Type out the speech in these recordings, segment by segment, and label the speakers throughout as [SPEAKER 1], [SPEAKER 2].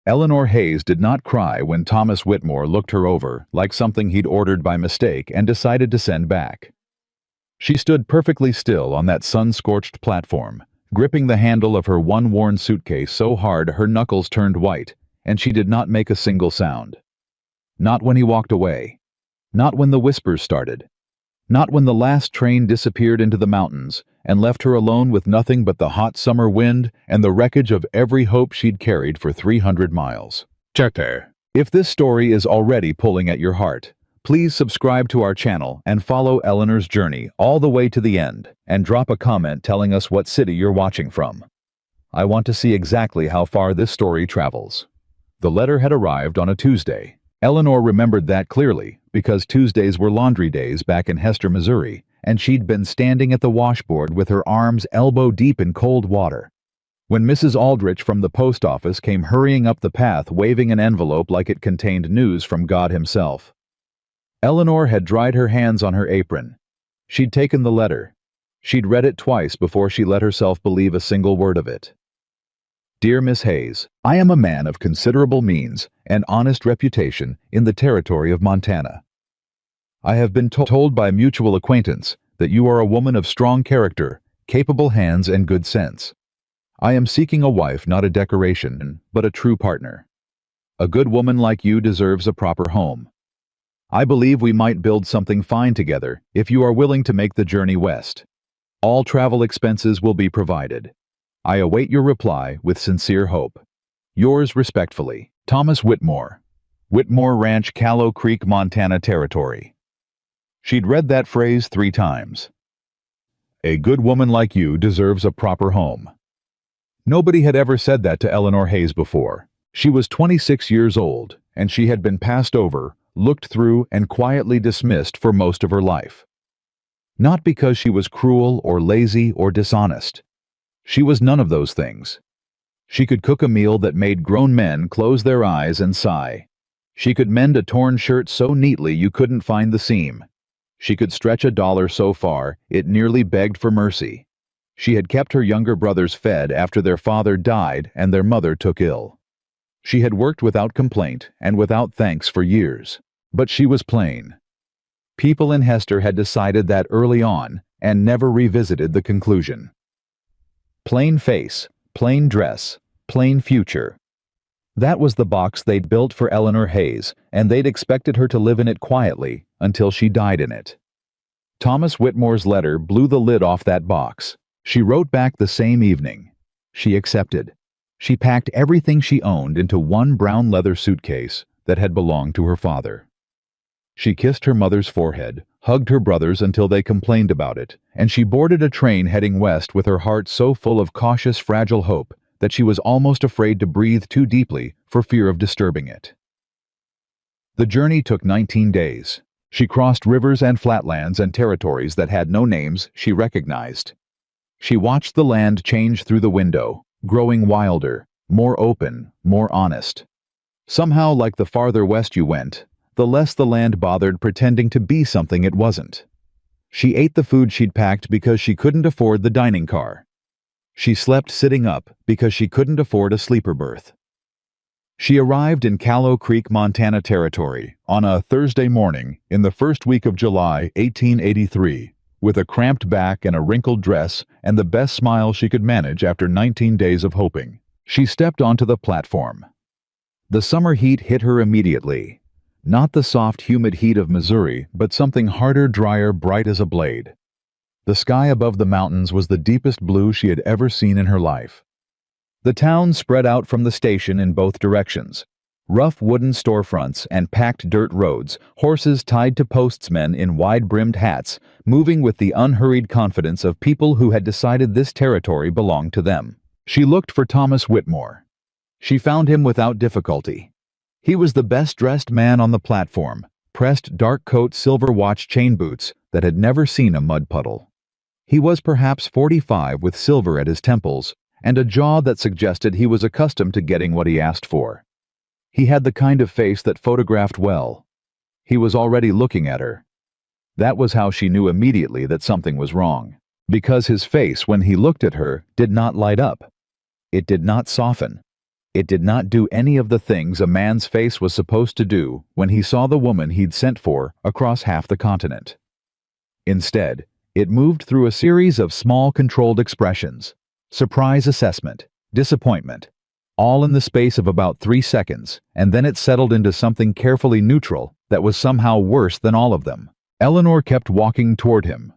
[SPEAKER 1] Eleanor Hayes did not cry when Thomas Whitmore looked her over like something he'd ordered by mistake and decided to send back. She stood perfectly still on that sun-scorched platform, gripping the handle of her one-worn suitcase so hard her knuckles turned white, and she did not make a single sound. Not when he walked away. Not when the whispers started. Not when the last train disappeared into the mountains and left her alone with nothing but the hot summer wind and the wreckage of every hope she'd carried for 300 miles. Chapter. If this story is already pulling at your heart, please subscribe to our channel and follow Eleanor's journey all the way to the end, and drop a comment telling us what city you're watching from. I want to see exactly how far this story travels. The letter had arrived on a Tuesday. Eleanor remembered that clearly because Tuesdays were laundry days back in Hester, Missouri, and she'd been standing at the washboard with her arms elbow-deep in cold water when Mrs. Aldrich from the post office came hurrying up the path waving an envelope like it contained news from God himself. Eleanor had dried her hands on her apron. She'd taken the letter. She'd read it twice before she let herself believe a single word of it. Dear Miss Hayes, I am a man of considerable means and honest reputation in the territory of Montana. I have been told by mutual acquaintance that you are a woman of strong character, capable hands, and good sense. I am seeking a wife, not a decoration, but a true partner. A good woman like you deserves a proper home. I believe we might build something fine together if you are willing to make the journey west. All travel expenses will be provided. I await your reply with sincere hope. Yours respectfully, Thomas Whitmore. Whitmore Ranch, Callow Creek, Montana Territory. She'd read that phrase 3 times. A good woman like you deserves a proper home. Nobody had ever said that to Eleanor Hayes before. She was 26 years old, and she had been passed over, looked through, and quietly dismissed for most of her life. Not because she was cruel or lazy or dishonest. She was none of those things. She could cook a meal that made grown men close their eyes and sigh. She could mend a torn shirt so neatly you couldn't find the seam. She could stretch a dollar so far it nearly begged for mercy. She had kept her younger brothers fed after their father died and their mother took ill. She had worked without complaint and without thanks for years. But she was plain. People in Hester had decided that early on and never revisited the conclusion. Plain face, plain dress, plain future. That was the box they'd built for Eleanor Hayes, and they'd expected her to live in it quietly until she died in it. Thomas Whitmore's letter blew the lid off that box. She wrote back the same evening. She accepted. She packed everything she owned into one brown leather suitcase that had belonged to her father. She kissed her mother's forehead, hugged her brothers until they complained about it, and she boarded a train heading west with her heart so full of cautious, fragile hope that she was almost afraid to breathe too deeply for fear of disturbing it. The journey took 19 days. She crossed rivers and flatlands and territories that had no names she recognized. She watched the land change through the window, growing wilder, more open, more honest. Somehow, like the farther west you went, the less the land bothered pretending to be something it wasn't. She ate the food she'd packed because she couldn't afford the dining car. She slept sitting up because she couldn't afford a sleeper berth. She arrived in Callow Creek, Montana Territory on a Thursday morning in the first week of July, 1883, with a cramped back and a wrinkled dress and the best smile she could manage after 19 days of hoping. She stepped onto the platform. The summer heat hit her immediately. Not the soft, humid heat of Missouri, but something harder, drier, bright as a blade. The sky above the mountains was the deepest blue she had ever seen in her life. The town spread out from the station in both directions. Rough wooden storefronts and packed dirt roads, horses tied to postmen in wide-brimmed hats, moving with the unhurried confidence of people who had decided this territory belonged to them. She looked for Thomas Whitmore. She found him without difficulty. He was the best-dressed man on the platform, pressed dark coat, silver watch, chain boots that had never seen a mud puddle. He was perhaps 45 with silver at his temples and a jaw that suggested he was accustomed to getting what he asked for. He had the kind of face that photographed well. He was already looking at her. That was how she knew immediately that something was wrong, because his face, when he looked at her, did not light up. It did not soften. It did not do any of the things a man's face was supposed to do when he saw the woman he'd sent for across half the continent. Instead, it moved through a series of small controlled expressions: surprise, assessment, disappointment, all in the space of about 3 seconds, and then it settled into something carefully neutral that was somehow worse than all of them. Eleanor kept walking toward him.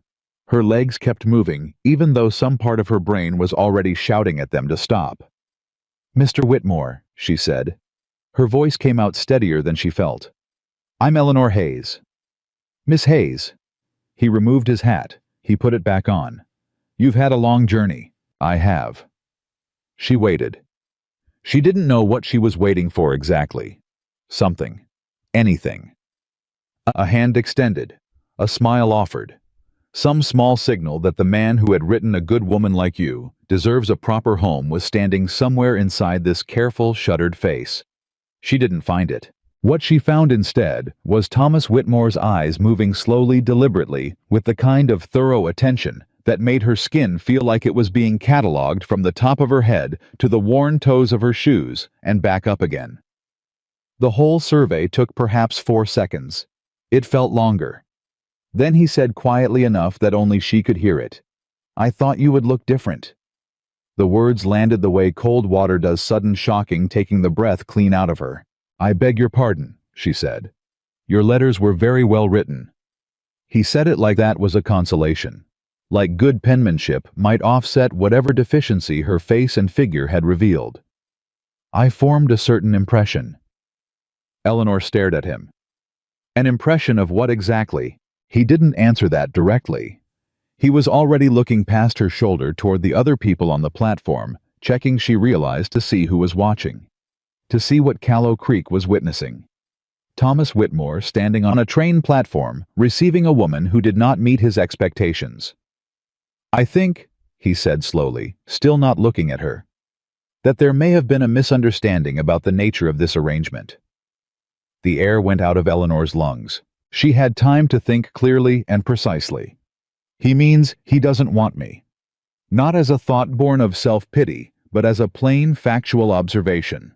[SPEAKER 1] Her legs kept moving, even though some part of her brain was already shouting at them to stop. "Mr. Whitmore," she said. Her voice came out steadier than she felt. "I'm Eleanor Hayes." "Miss Hayes." He removed his hat. He put it back on. "You've had a long journey." "I have." She waited. She didn't know what she was waiting for exactly. Something. Anything. A hand extended. A smile offered. Some small signal that the man who had written "A Good Woman Like You Deserves a Proper Home" was standing somewhere inside this careful, shuttered face. She didn't find it. What she found instead was Thomas Whitmore's eyes moving slowly, deliberately, with the kind of thorough attention that made her skin feel like it was being catalogued from the top of her head to the worn toes of her shoes and back up again. The whole survey took perhaps 4 seconds. It felt longer. Then he said quietly enough that only she could hear it, "I thought you would look different." The words landed the way cold water does sudden shocking, taking the breath clean out of her. "I beg your pardon," she said. "Your letters were very well written." He said it like that was a consolation. Like good penmanship might offset whatever deficiency her face and figure had revealed. "I formed a certain impression." Eleanor stared at him. An impression of what exactly? He didn't answer that directly. He was already looking past her shoulder toward the other people on the platform, checking, she realized, to see who was watching. To see what Callow Creek was witnessing. Thomas Whitmore standing on a train platform, receiving a woman who did not meet his expectations. "I think," he said slowly, still not looking at her, "that there may have been a misunderstanding about the nature of this arrangement." The air went out of Eleanor's lungs. She had time to think clearly and precisely. "He means he doesn't want me." Not as a thought born of self-pity, but as a plain, factual observation.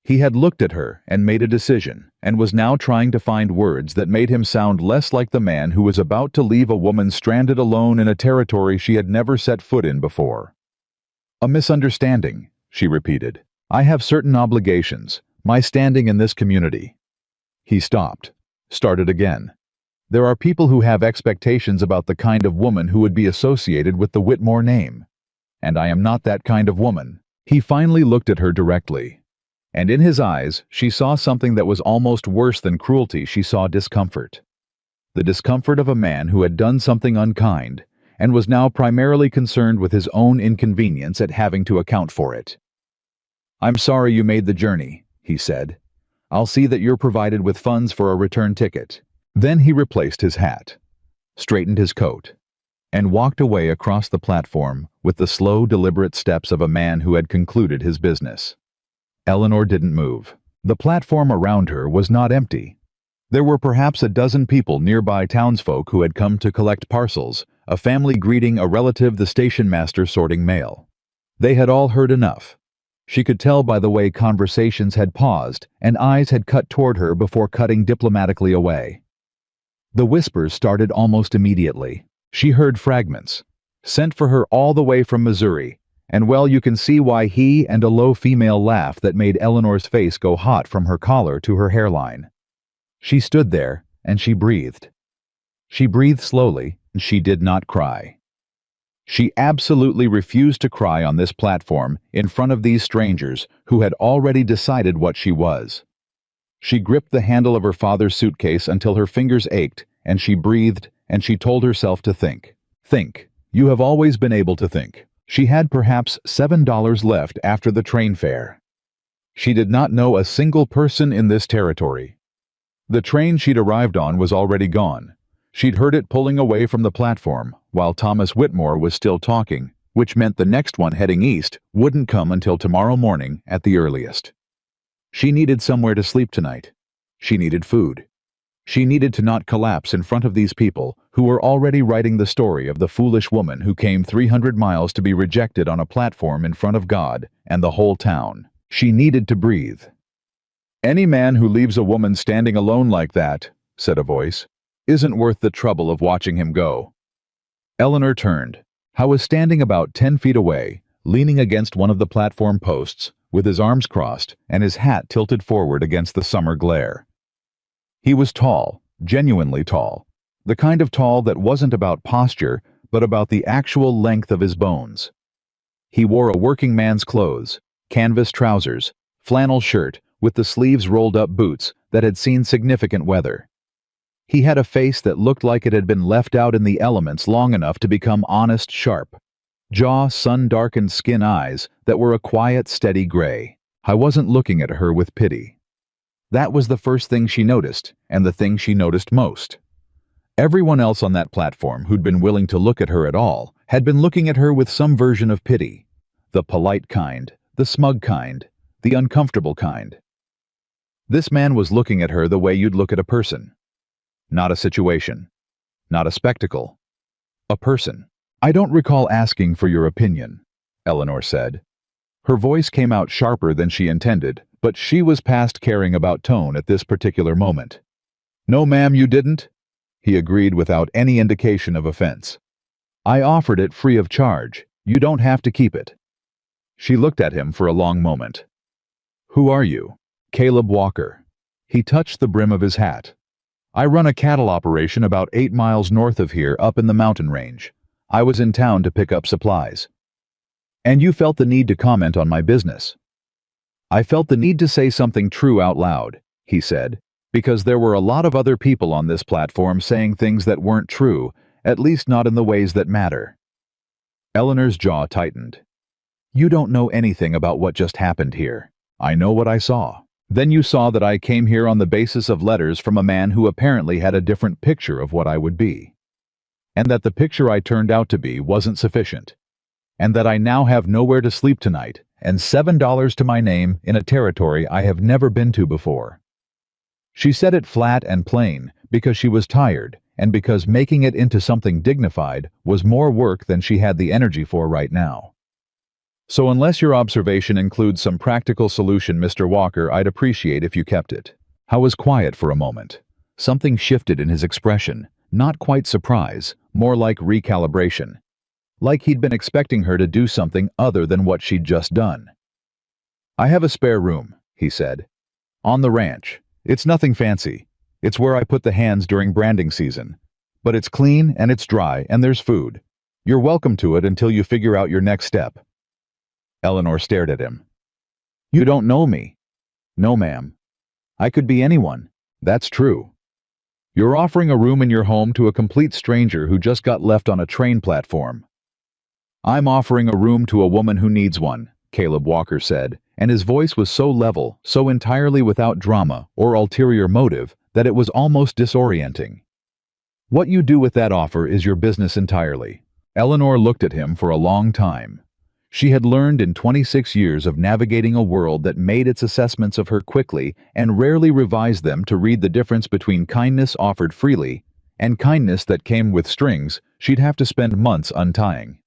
[SPEAKER 1] He had looked at her and made a decision, and was now trying to find words that made him sound less like the man who was about to leave a woman stranded alone in a territory she had never set foot in before. "A misunderstanding," she repeated. "I have certain obligations, my standing in this community." He stopped. Started again. "There are people who have expectations about the kind of woman who would be associated with the Whitmore name. And I am not that kind of woman." He finally looked at her directly. And in his eyes, she saw something that was almost worse than cruelty. She saw discomfort. The discomfort of a man who had done something unkind, and was now primarily concerned with his own inconvenience at having to account for it. "I'm sorry you made the journey," he said. "I'll see that you're provided with funds for a return ticket." Then he replaced his hat, straightened his coat, and walked away across the platform with the slow, deliberate steps of a man who had concluded his business. Eleanor didn't move. The platform around her was not empty. There were perhaps a dozen people nearby, townsfolk who had come to collect parcels, a family greeting a relative, the station master sorting mail. They had all heard enough. She could tell by the way conversations had paused and eyes had cut toward her before cutting diplomatically away. The whispers started almost immediately. She heard fragments. "Sent for her all the way from Missouri. And well, you can see why he," and a low female laugh that made Eleanor's face go hot from her collar to her hairline. She stood there, and she breathed. She breathed slowly, and she did not cry. She absolutely refused to cry on this platform in front of these strangers who had already decided what she was. She gripped the handle of her father's suitcase until her fingers ached, and she breathed, and she told herself to think. Think. You have always been able to think. She had perhaps $7 left after the train fare. She did not know a single person in this territory. The train she'd arrived on was already gone. She'd heard it pulling away from the platform, while Thomas Whitmore was still talking, which meant the next one heading east wouldn't come until tomorrow morning at the earliest. She needed somewhere to sleep tonight. She needed food. She needed to not collapse in front of these people who were already writing the story of the foolish woman who came 300 miles to be rejected on a platform in front of God and the whole town. She needed to breathe. "Any man who leaves a woman standing alone like that," said a voice, "isn't worth the trouble of watching him go." Eleanor turned. Howe was standing about 10 feet away, leaning against one of the platform posts, with his arms crossed and his hat tilted forward against the summer glare. He was tall, genuinely tall, the kind of tall that wasn't about posture, but about the actual length of his bones. He wore a working man's clothes, canvas trousers, flannel shirt, with the sleeves rolled up boots that had seen significant weather. He had a face that looked like it had been left out in the elements long enough to become honest sharp. Jaw, sun-darkened skin eyes that were a quiet, steady gray. I wasn't looking at her with pity. That was the first thing she noticed, and the thing she noticed most. Everyone else on that platform who'd been willing to look at her at all had been looking at her with some version of pity. The polite kind, the smug kind, the uncomfortable kind. This man was looking at her the way you'd look at a person. Not a situation. Not a spectacle. A person. "I don't recall asking for your opinion," Eleanor said. Her voice came out sharper than she intended, but she was past caring about tone at this particular moment. "No, ma'am, you didn't," he agreed without any indication of offense. "I offered it free of charge. You don't have to keep it." She looked at him for a long moment. "Who are you?" "Caleb Walker." He touched the brim of his hat. "I run a cattle operation about 8 miles north of here up in the mountain range. I was in town to pick up supplies." "And you felt the need to comment on my business." "I felt the need to say something true out loud," he said, "because there were a lot of other people on this platform saying things that weren't true, at least not in the ways that matter." Eleanor's jaw tightened. "You don't know anything about what just happened here. I know what I saw." "Then you saw that I came here on the basis of letters from a man who apparently had a different picture of what I would be. And that the picture I turned out to be wasn't sufficient. And that I now have nowhere to sleep tonight, and $7 to my name in a territory I have never been to before." She said it flat and plain because she was tired, and because making it into something dignified was more work than she had the energy for right now. "So unless your observation includes some practical solution, Mr. Walker, I'd appreciate if you kept it." Howe was quiet for a moment. Something shifted in his expression, not quite surprise, more like recalibration. Like he'd been expecting her to do something other than what she'd just done. "I have a spare room," he said. "On the ranch. It's nothing fancy. It's where I put the hands during branding season. But it's clean and it's dry and there's food. You're welcome to it until you figure out your next step." Eleanor stared at him. "You don't know me." "No, ma'am. I could be anyone." "That's true. You're offering a room in your home to a complete stranger who just got left on a train platform." "I'm offering a room to a woman who needs one," Caleb Walker said, and his voice was so level, so entirely without drama or ulterior motive, that it was almost disorienting. "What you do with that offer is your business entirely." Eleanor looked at him for a long time. She had learned in 26 years of navigating a world that made its assessments of her quickly and rarely revised them to read the difference between kindness offered freely and kindness that came with strings she'd have to spend months untying.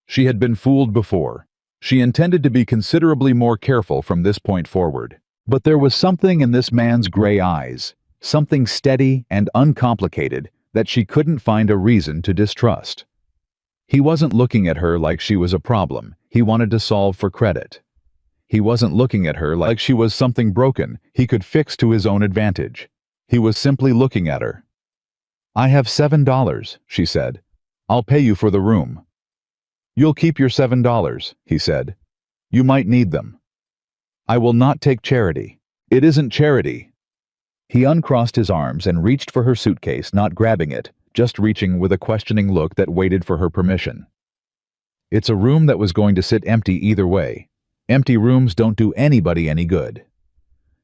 [SPEAKER 1] She had been fooled before. She intended to be considerably more careful from this point forward. But there was something in this man's gray eyes, something steady and uncomplicated, that she couldn't find a reason to distrust. He wasn't looking at her like she was a problem he wanted to solve for credit. He wasn't looking at her like she was something broken he could fix to his own advantage. He was simply looking at her. "I have $7, she said. "I'll pay you for the room." "You'll keep your $7, he said. "You might need them." "I will not take charity." "It isn't charity." He uncrossed his arms and reached for her suitcase, not grabbing it, just reaching with a questioning look that waited for her permission. "It's a room that was going to sit empty either way. Empty rooms don't do anybody any good."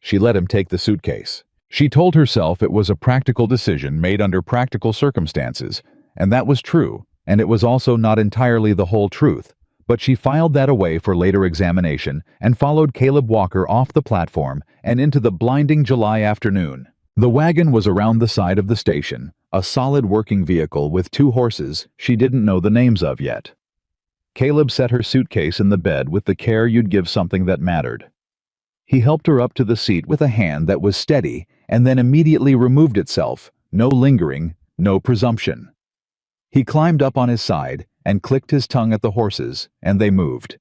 [SPEAKER 1] She let him take the suitcase. She told herself it was a practical decision made under practical circumstances, and that was true, and it was also not entirely the whole truth, but she filed that away for later examination and followed Caleb Walker off the platform and into the blinding July afternoon. The wagon was around the side of the station, a solid working vehicle with 2 horses she didn't know the names of yet. Caleb set her suitcase in the bed with the care you'd give something that mattered. He helped her up to the seat with a hand that was steady and then immediately removed itself, no lingering, no presumption. He climbed up on his side and clicked his tongue at the horses, and they moved.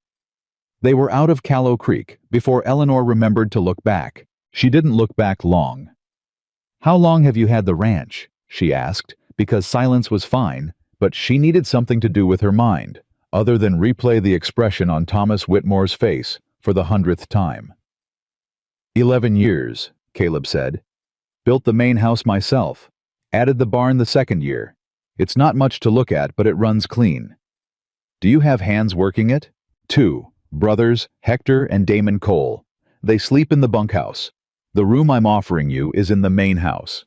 [SPEAKER 1] They were out of Callow Creek before Eleanor remembered to look back. She didn't look back long. "How long have you had the ranch?" she asked, because silence was fine, but she needed something to do with her mind, other than replay the expression on Thomas Whitmore's face for the 100th time. 11 years, Caleb said. "Built the main house myself. Added the barn the second year. It's not much to look at, but it runs clean." "Do you have hands working it?" "Two. Brothers, Hector and Damon Cole. They sleep in the bunkhouse. The room I'm offering you is in the main house."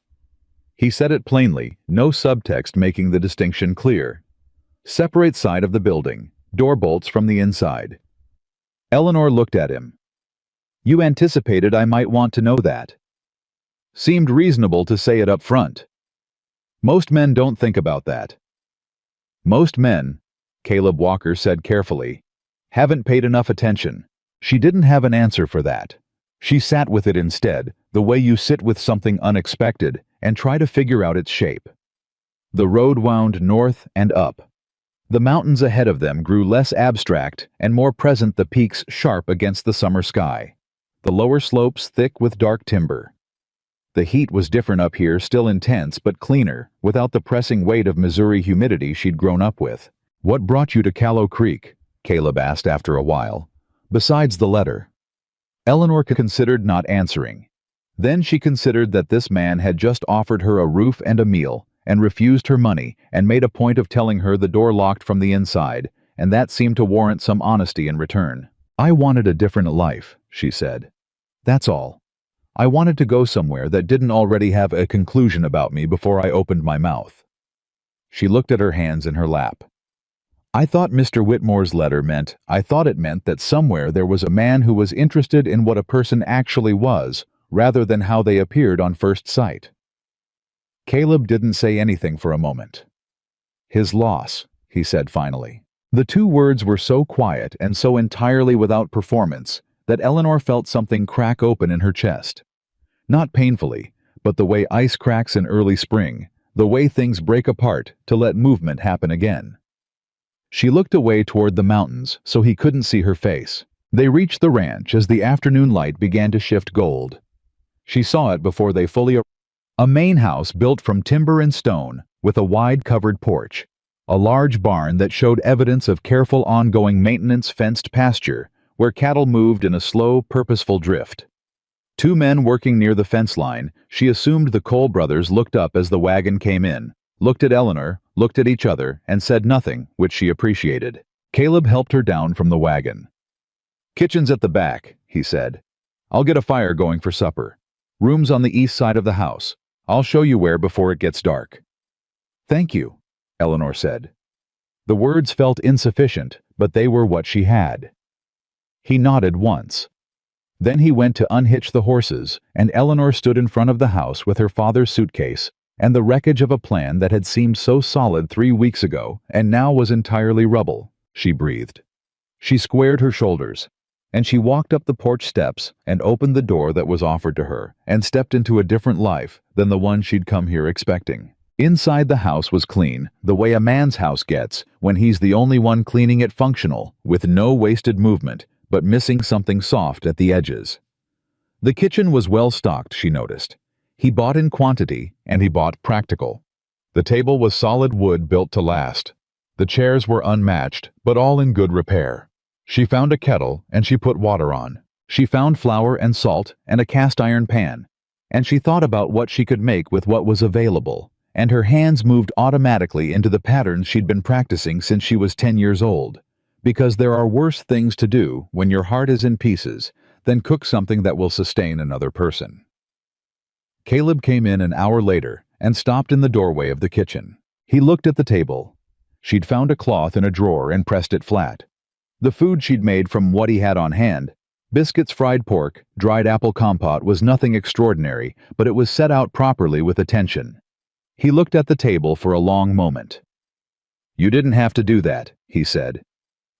[SPEAKER 1] He said it plainly, no subtext making the distinction clear. "Separate side of the building. Door bolts from the inside." Eleanor looked at him. "You anticipated I might want to know that." Seemed reasonable to say it up front. "Most men don't think about that." "Most men," Caleb Walker said carefully, "haven't paid enough attention." She didn't have an answer for that. She sat with it instead, the way you sit with something unexpected and try to figure out its shape. The road wound north and up. The mountains ahead of them grew less abstract and more present, the peaks sharp against the summer sky. The lower slopes thick with dark timber. The heat was different up here, still intense but cleaner, without the pressing weight of Missouri humidity she'd grown up with. "What brought you to Callow Creek?" Caleb asked after a while. "Besides the letter." Eleanor considered not answering. Then she considered that this man had just offered her a roof and a meal, and refused her money, and made a point of telling her the door locked from the inside, and that seemed to warrant some honesty in return. "I wanted a different life," she said. "That's all. I wanted to go somewhere that didn't already have a conclusion about me before I opened my mouth." She looked at her hands in her lap. I thought it meant that somewhere there was a man who was interested in what a person actually was, rather than how they appeared on first sight." Caleb didn't say anything for a moment. "His loss," he said finally. The two words were so quiet and so entirely without performance that Eleanor felt something crack open in her chest. Not painfully, but the way ice cracks in early spring, the way things break apart to let movement happen again. She looked away toward the mountains so he couldn't see her face. They reached the ranch as the afternoon light began to shift gold. She saw it before they fully arrived. A main house built from timber and stone, with a wide covered porch. A large barn that showed evidence of careful ongoing maintenance, fenced pasture, where cattle moved in a slow, purposeful drift. Two men working near the fence line. She assumed the Cole brothers looked up as the wagon came in, looked at Eleanor, looked at each other, and said nothing, which she appreciated. Caleb helped her down from the wagon. "Kitchen's at the back," he said. "I'll get a fire going for supper. Room's on the east side of the house. I'll show you where before it gets dark." "Thank you," Eleanor said. The words felt insufficient, but they were what she had. He nodded once. Then he went to unhitch the horses, and Eleanor stood in front of the house with her father's suitcase and the wreckage of a plan that had seemed so solid 3 weeks ago and now was entirely rubble. She breathed. She squared her shoulders, and she walked up the porch steps and opened the door that was offered to her and stepped into a different life than the one she'd come here expecting. Inside the house was clean, the way a man's house gets when he's the only one cleaning it, functional, with no wasted movement, but missing something soft at the edges. The kitchen was well stocked, she noticed. He bought in quantity, and he bought practical. The table was solid wood built to last. The chairs were unmatched, but all in good repair. She found a kettle, and she put water on. She found flour and salt and a cast iron pan, and she thought about what she could make with what was available, and her hands moved automatically into the patterns she'd been practicing since she was 10 years old. Because there are worse things to do when your heart is in pieces than cook something that will sustain another person. Caleb came in an hour later and stopped in the doorway of the kitchen. He looked at the table. She'd found a cloth in a drawer and pressed it flat. The food she'd made from what he had on hand, biscuits, fried pork, dried apple compote, was nothing extraordinary, but it was set out properly with attention. He looked at the table for a long moment. "You didn't have to do that," he said.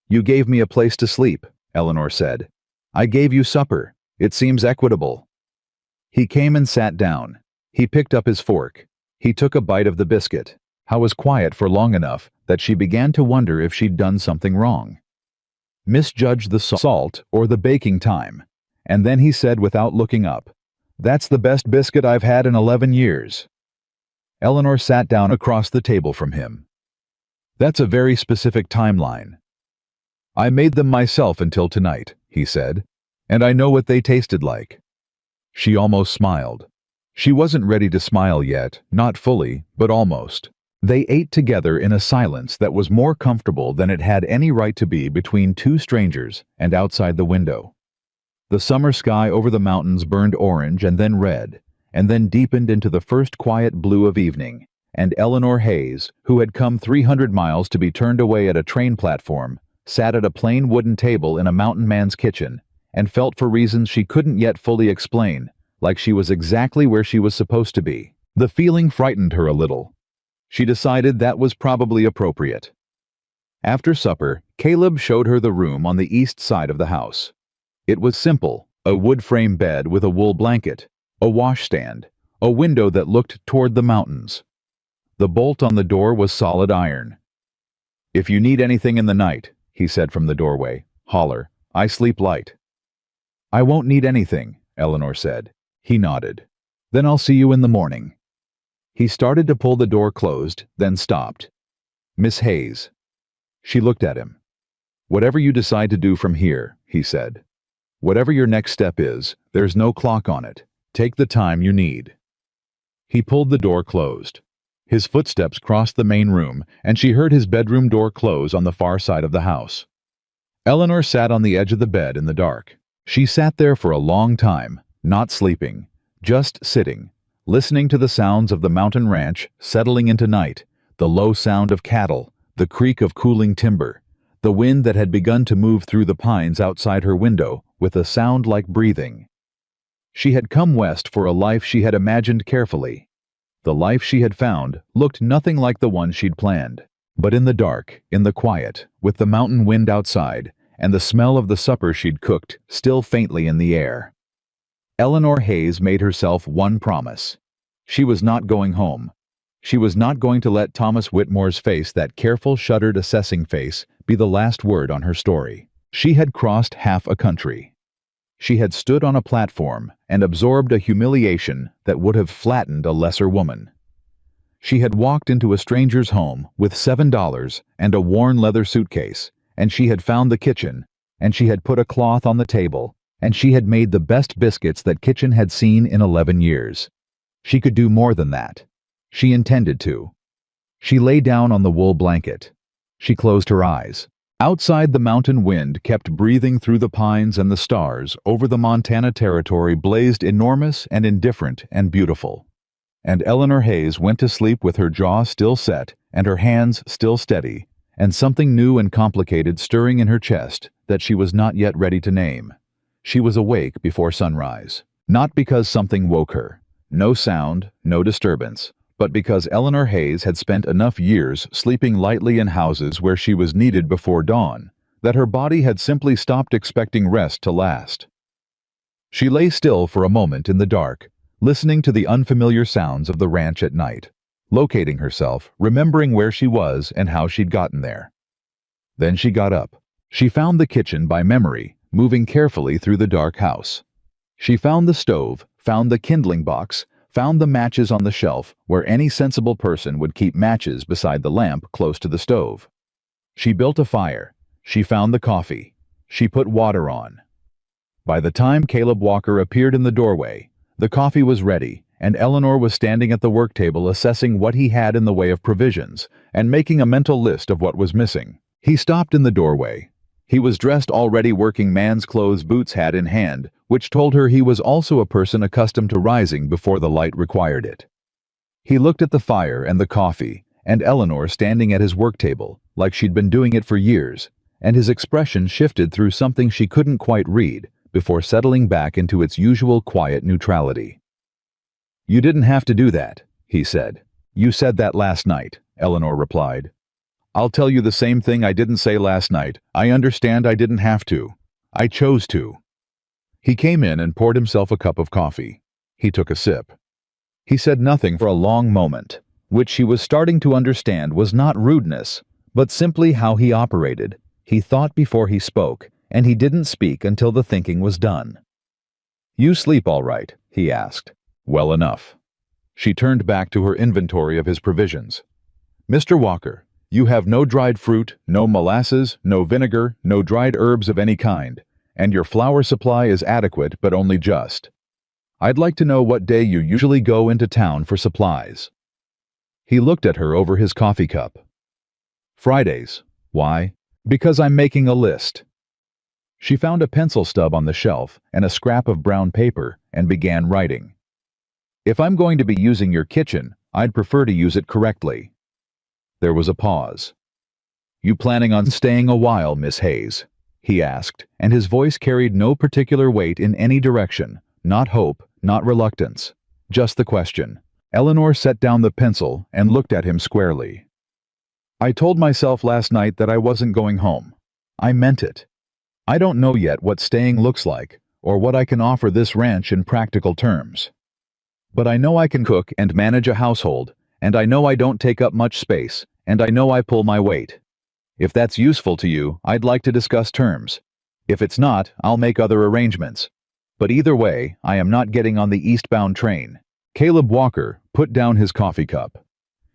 [SPEAKER 1] "You gave me a place to sleep," Eleanor said. "I gave you supper. It seems equitable." He came and sat down. He picked up his fork. He took a bite of the biscuit. I was quiet for long enough that she began to wonder if she'd done something wrong. Misjudged the salt or the baking time. And then he said without looking up, "That's the best biscuit I've had in 11 years. Eleanor sat down across the table from him. "That's a very specific timeline." "I made them myself until tonight," he said, "and I know what they tasted like." She almost smiled. She wasn't ready to smile yet, not fully, but almost. They ate together in a silence that was more comfortable than it had any right to be between two strangers and outside the window. The summer sky over the mountains burned orange and then red, and then deepened into the first quiet blue of evening, and Eleanor Hayes, who had come 300 miles to be turned away at a train platform, sat at a plain wooden table in a mountain man's kitchen, and felt for reasons she couldn't yet fully explain, like she was exactly where she was supposed to be. The feeling frightened her a little. She decided that was probably appropriate. After supper, Caleb showed her the room on the east side of the house. It was simple, a wood frame bed with a wool blanket, a washstand, a window that looked toward the mountains. The bolt on the door was solid iron. "If you need anything in the night," he said from the doorway, "holler. I sleep light." "I won't need anything," Eleanor said. He nodded. "Then I'll see you in the morning." He started to pull the door closed, then stopped. "Miss Hayes." She looked at him. "Whatever you decide to do from here," he said. "Whatever your next step is, there's no clock on it. Take the time you need." He pulled the door closed. His footsteps crossed the main room, and she heard his bedroom door close on the far side of the house. Eleanor sat on the edge of the bed in the dark. She sat there for a long time, not sleeping, just sitting, listening to the sounds of the mountain ranch settling into night, the low sound of cattle, the creak of cooling timber, the wind that had begun to move through the pines outside her window with a sound like breathing. She had come west for a life she had imagined carefully. The life she had found looked nothing like the one she'd planned. But in the dark, in the quiet, with the mountain wind outside, and the smell of the supper she'd cooked still faintly in the air, Eleanor Hayes made herself one promise. She was not going home. She was not going to let Thomas Whitmore's face, that careful, shuttered, assessing face, be the last word on her story. She had crossed half a country. She had stood on a platform and absorbed a humiliation that would have flattened a lesser woman. She had walked into a stranger's home with $7 and a worn leather suitcase, and she had found the kitchen, and she had put a cloth on the table, and she had made the best biscuits that kitchen had seen in 11 years. She could do more than that. She intended to. She lay down on the wool blanket. She closed her eyes. Outside, the mountain wind kept breathing through the pines, and the stars over the Montana territory blazed enormous and indifferent and beautiful. And Eleanor Hayes went to sleep with her jaw still set and her hands still steady, and something new and complicated stirring in her chest that she was not yet ready to name. She was awake before sunrise, not because something woke her, no sound, no disturbance, but because Eleanor Hayes had spent enough years sleeping lightly in houses where she was needed before dawn, that her body had simply stopped expecting rest to last. She lay still for a moment in the dark, listening to the unfamiliar sounds of the ranch at night, locating herself, remembering where she was and how she'd gotten there. Then she got up. She found the kitchen by memory, moving carefully through the dark house. She found the stove, found the kindling box, found the matches on the shelf where any sensible person would keep matches beside the lamp close to the stove. She built a fire. She found the coffee. She put water on. By the time Caleb Walker appeared in the doorway, the coffee was ready, and Eleanor was standing at the work table assessing what he had in the way of provisions and making a mental list of what was missing. He stopped in the doorway. He was dressed already, working man's clothes, boots, hat in hand, which told her he was also a person accustomed to rising before the light required it. He looked at the fire and the coffee, and Eleanor standing at his work table, like she'd been doing it for years, and his expression shifted through something she couldn't quite read before settling back into its usual quiet neutrality. "You didn't have to do that," he said. "You said that last night," Eleanor replied. "I'll tell you the same thing I didn't say last night. I understand I didn't have to. I chose to." He came in and poured himself a cup of coffee. He took a sip. He said nothing for a long moment, which she was starting to understand was not rudeness, but simply how he operated. He thought before he spoke, and he didn't speak until the thinking was done. "You sleep all right?" he asked. "Well enough." She turned back to her inventory of his provisions. "Mr. Walker, you have no dried fruit, no molasses, no vinegar, no dried herbs of any kind, and your flour supply is adequate but only just. I'd like to know what day you usually go into town for supplies." He looked at her over his coffee cup. "Fridays. Why?" "Because I'm making a list." She found a pencil stub on the shelf and a scrap of brown paper and began writing. "If I'm going to be using your kitchen, I'd prefer to use it correctly." There was a pause. "You planning on staying a while, Miss Hayes?" he asked, and his voice carried no particular weight in any direction, not hope, not reluctance, just the question. Eleanor set down the pencil and looked at him squarely. "I told myself last night that I wasn't going home. I meant it. I don't know yet what staying looks like, or what I can offer this ranch in practical terms. But I know I can cook and manage a household, and I know I don't take up much space, and I know I pull my weight. If that's useful to you, I'd like to discuss terms. If it's not, I'll make other arrangements. But either way, I am not getting on the eastbound train." Caleb Walker put down his coffee cup.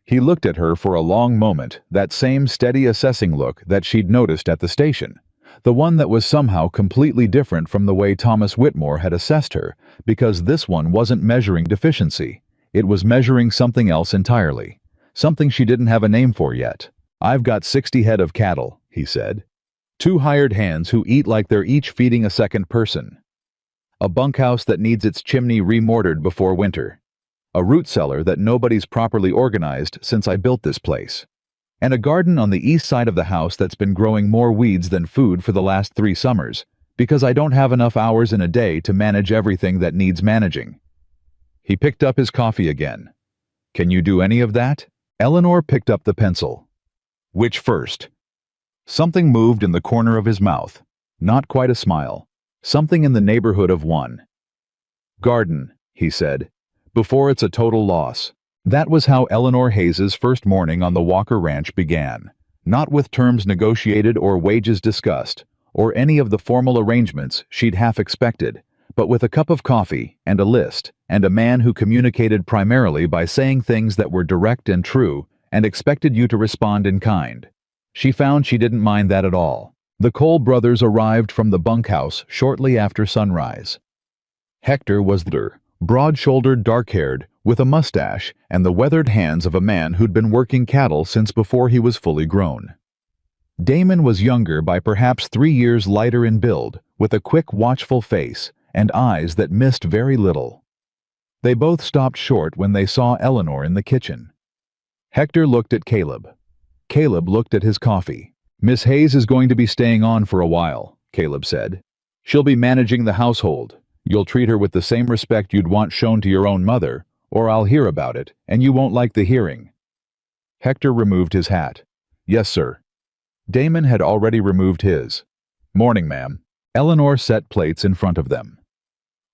[SPEAKER 1] He looked at her for a long moment, that same steady assessing look that she'd noticed at the station, the one that was somehow completely different from the way Thomas Whitmore had assessed her, because this one wasn't measuring deficiency. It was measuring something else entirely, something she didn't have a name for yet. "I've got 60 head of cattle," he said. "2 hired hands who eat like they're each feeding a second person. A bunkhouse that needs its chimney remortared before winter. A root cellar that nobody's properly organized since I built this place. And a garden on the east side of the house that's been growing more weeds than food for the last 3 summers, because I don't have enough hours in a day to manage everything that needs managing." He picked up his coffee again. "Can you do any of that?" Eleanor picked up the pencil. "Which first?" Something moved in the corner of his mouth. Not quite a smile. Something in the neighborhood of one. "Garden," he said, "before it's a total loss." That was how Eleanor Hayes's first morning on the Walker Ranch began. Not with terms negotiated or wages discussed, or any of the formal arrangements she'd half expected, but with a cup of coffee and a list, and a man who communicated primarily by saying things that were direct and true, and expected you to respond in kind. She found she didn't mind that at all. The Cole brothers arrived from the bunkhouse shortly after sunrise. Hector was there, broad-shouldered, dark-haired, with a mustache and the weathered hands of a man who'd been working cattle since before he was fully grown. Damon was younger by perhaps 3 years, lighter in build, with a quick, watchful face and eyes that missed very little. They both stopped short when they saw Eleanor in the kitchen. Hector looked at Caleb. Caleb looked at his coffee. "Miss Hayes is going to be staying on for a while," Caleb said. "She'll be managing the household. You'll treat her with the same respect you'd want shown to your own mother, or I'll hear about it, and you won't like the hearing." Hector removed his hat. "Yes, sir." Damon had already removed his. "Morning, ma'am." Eleanor set plates in front of them.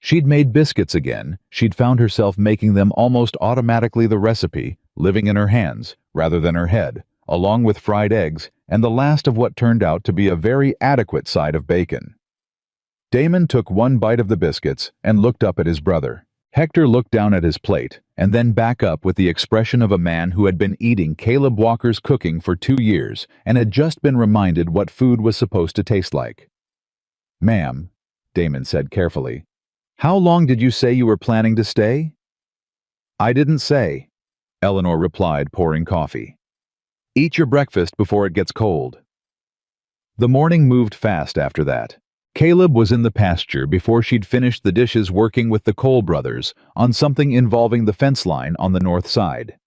[SPEAKER 1] She'd made biscuits again. She'd found herself making them almost automatically, the recipe living in her hands rather than her head, along with fried eggs and the last of what turned out to be a very adequate side of bacon. Damon took one bite of the biscuits and looked up at his brother. Hector looked down at his plate and then back up with the expression of a man who had been eating Caleb Walker's cooking for 2 years and had just been reminded what food was supposed to taste like. "Ma'am," Damon said carefully, "how long did you say you were planning to stay?" "I didn't say," Eleanor replied, pouring coffee. "Eat your breakfast before it gets cold." The morning moved fast after that. Caleb was in the pasture before she'd finished the dishes, working with the Cole brothers on something involving the fence line on the north side.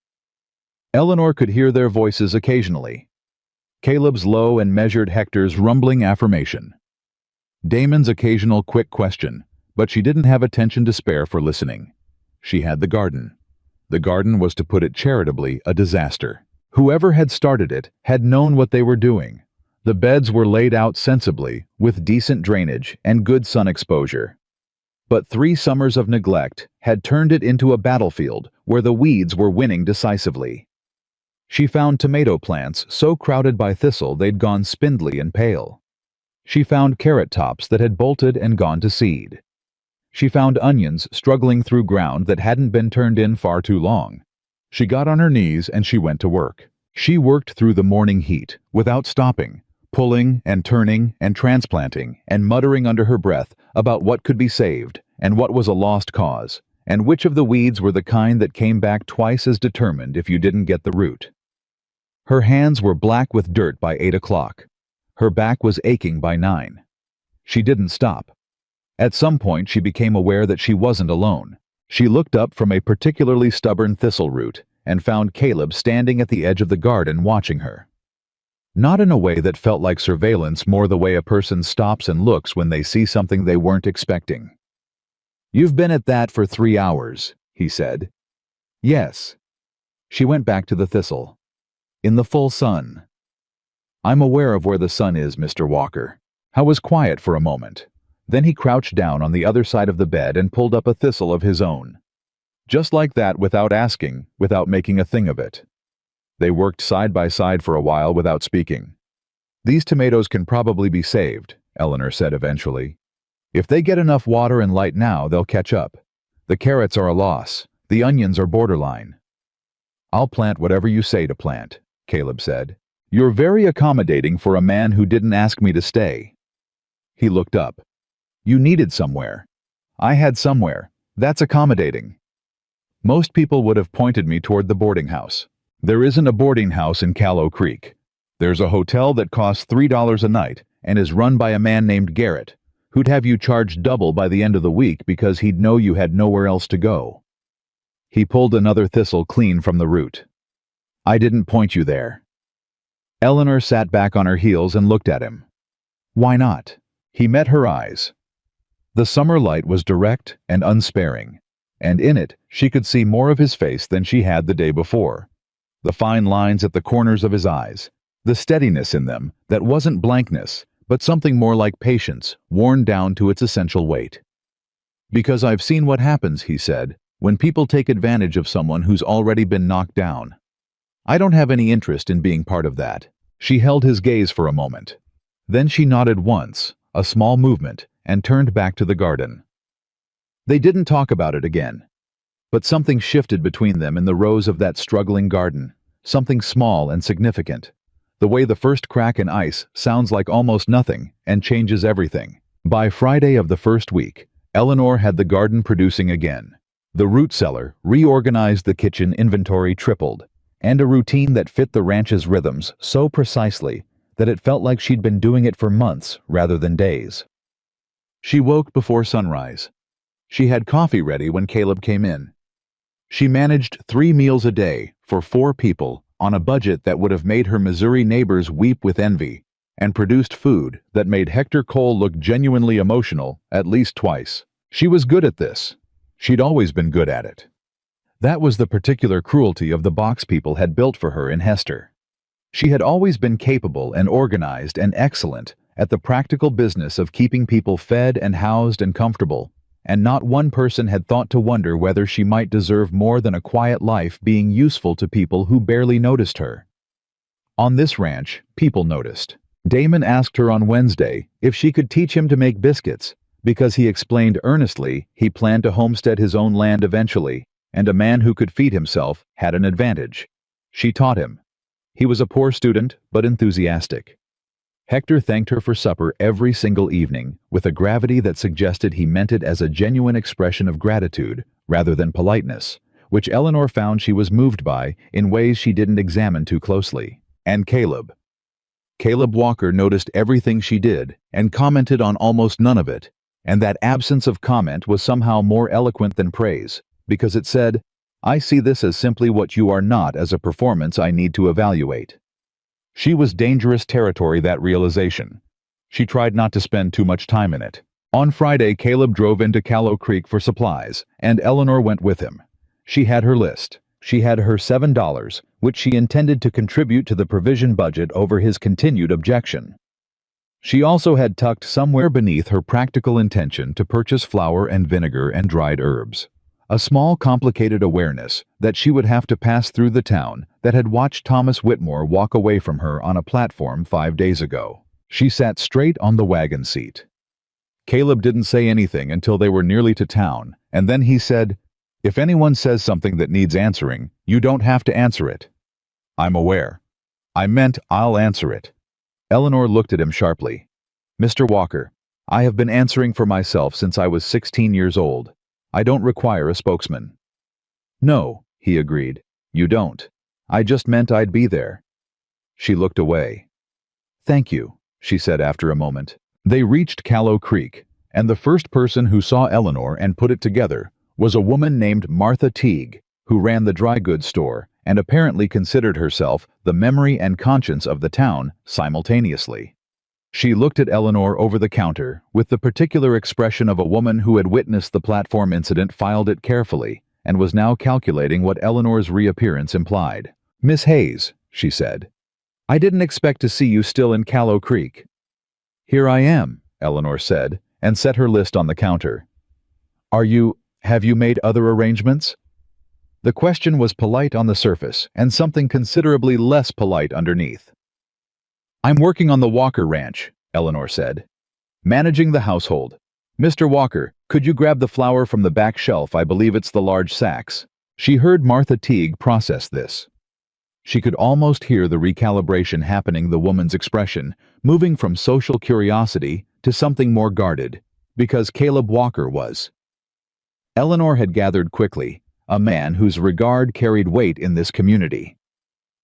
[SPEAKER 1] Eleanor could hear their voices occasionally. Caleb's low and measured, Hector's rumbling affirmation. Damon's occasional quick question, but she didn't have attention to spare for listening. She had the garden. The garden was, to put it charitably, a disaster. Whoever had started it had known what they were doing. The beds were laid out sensibly, with decent drainage and good sun exposure. But 3 summers of neglect had turned it into a battlefield where the weeds were winning decisively. She found tomato plants so crowded by thistle they'd gone spindly and pale. She found carrot tops that had bolted and gone to seed. She found onions struggling through ground that hadn't been turned in far too long. She got on her knees and she went to work. She worked through the morning heat, without stopping, pulling and turning and transplanting and muttering under her breath about what could be saved and what was a lost cause, and which of the weeds were the kind that came back twice as determined if you didn't get the root. Her hands were black with dirt by 8 o'clock. Her back was aching by 9. She didn't stop. At some point she became aware that she wasn't alone. She looked up from a particularly stubborn thistle root and found Caleb standing at the edge of the garden watching her. Not in a way that felt like surveillance, more the way a person stops and looks when they see something they weren't expecting. "You've been at that for 3 hours, he said. "Yes." She went back to the thistle. "In the full sun." "I'm aware of where the sun is, Mr. Walker." Howe was quiet for a moment. Then he crouched down on the other side of the bed and pulled up a thistle of his own. Just like that, without asking, without making a thing of it. They worked side by side for a while without speaking. "These tomatoes can probably be saved," Eleanor said eventually. "If they get enough water and light now, they'll catch up. The carrots are a loss. The onions are borderline." "I'll plant whatever you say to plant," Caleb said. "You're very accommodating for a man who didn't ask me to stay." He looked up. "You needed somewhere." "I had somewhere. That's accommodating." "Most people would have pointed me toward the boarding house." "There isn't a boarding house in Callow Creek. There's a hotel that costs $3 a night and is run by a man named Garrett, who'd have you charged double by the end of the week because he'd know you had nowhere else to go." He pulled another thistle clean from the root. "I didn't point you there." Eleanor sat back on her heels and looked at him. "Why not?" He met her eyes. The summer light was direct and unsparing, and in it she could see more of his face than she had the day before. The fine lines at the corners of his eyes, the steadiness in them that wasn't blankness, but something more like patience, worn down to its essential weight. "Because I've seen what happens," he said, "when people take advantage of someone who's already been knocked down. I don't have any interest in being part of that." She held his gaze for a moment. Then she nodded once, a small movement, and turned back to the garden. They didn't talk about it again. But something shifted between them in the rows of that struggling garden, something small and significant. The way the first crack in ice sounds like almost nothing and changes everything. By Friday of the first week, Eleanor had the garden producing again. The root cellar reorganized, the kitchen inventory tripled, and a routine that fit the ranch's rhythms so precisely that it felt like she'd been doing it for months rather than days. She woke before sunrise. She had coffee ready when Caleb came in. She managed 3 meals a day for 4 people on a budget that would have made her Missouri neighbors weep with envy, and produced food that made Hector Cole look genuinely emotional at least twice. She was good at this. She'd always been good at it. That was the particular cruelty of the box people had built for her in Hester. She had always been capable and organized and excellent at the practical business of keeping people fed and housed and comfortable, and not one person had thought to wonder whether she might deserve more than a quiet life being useful to people who barely noticed her. On this ranch, people noticed. Damon asked her on Wednesday if she could teach him to make biscuits, because he explained earnestly he planned to homestead his own land eventually, and a man who could feed himself had an advantage. She taught him. He was a poor student, but enthusiastic. Hector thanked her for supper every single evening, with a gravity that suggested he meant it as a genuine expression of gratitude, rather than politeness, which Eleanor found she was moved by in ways she didn't examine too closely. And Caleb. Caleb Walker noticed everything she did, and commented on almost none of it, and that absence of comment was somehow more eloquent than praise, because it said, "I see this as simply what you are not as a performance I need to evaluate." She was dangerous territory, that realization. She tried not to spend too much time in it. On Friday, Caleb drove into Callow Creek for supplies, and Eleanor went with him. She had her list. She had her $7, which she intended to contribute to the provision budget over his continued objection. She also had tucked somewhere beneath her practical intention to purchase flour and vinegar and dried herbs. A small, complicated awareness that she would have to pass through the town that had watched Thomas Whitmore walk away from her on a platform 5 days ago. She sat straight on the wagon seat. Caleb didn't say anything until they were nearly to town, and then he said, "If anyone says something that needs answering, you don't have to answer it." "I'm aware. I meant I'll answer it." Eleanor looked at him sharply. "Mr. Walker, I have been answering for myself since I was 16 years old. I don't require a spokesman." "No," he agreed. "You don't. I just meant I'd be there." She looked away. "Thank you," she said after a moment. They reached Callow Creek, and the first person who saw Eleanor and put it together was a woman named Martha Teague, who ran the dry goods store and apparently considered herself the memory and conscience of the town simultaneously. She looked at Eleanor over the counter with the particular expression of a woman who had witnessed the platform incident, filed it carefully, and was now calculating what Eleanor's reappearance implied. "Miss Hayes," she said, "I didn't expect to see you still in Callow Creek." "Here I am," Eleanor said, and set her list on the counter. Have you made other arrangements?" The question was polite on the surface and something considerably less polite underneath. "I'm working on the Walker Ranch," Eleanor said. "Managing the household. Mr. Walker, could you grab the flour from the back shelf? I believe it's the large sacks." She heard Martha Teague process this. She could almost hear the recalibration happening, the woman's expression, moving from social curiosity to something more guarded, because Caleb Walker was. Eleanor had gathered quickly, a man whose regard carried weight in this community.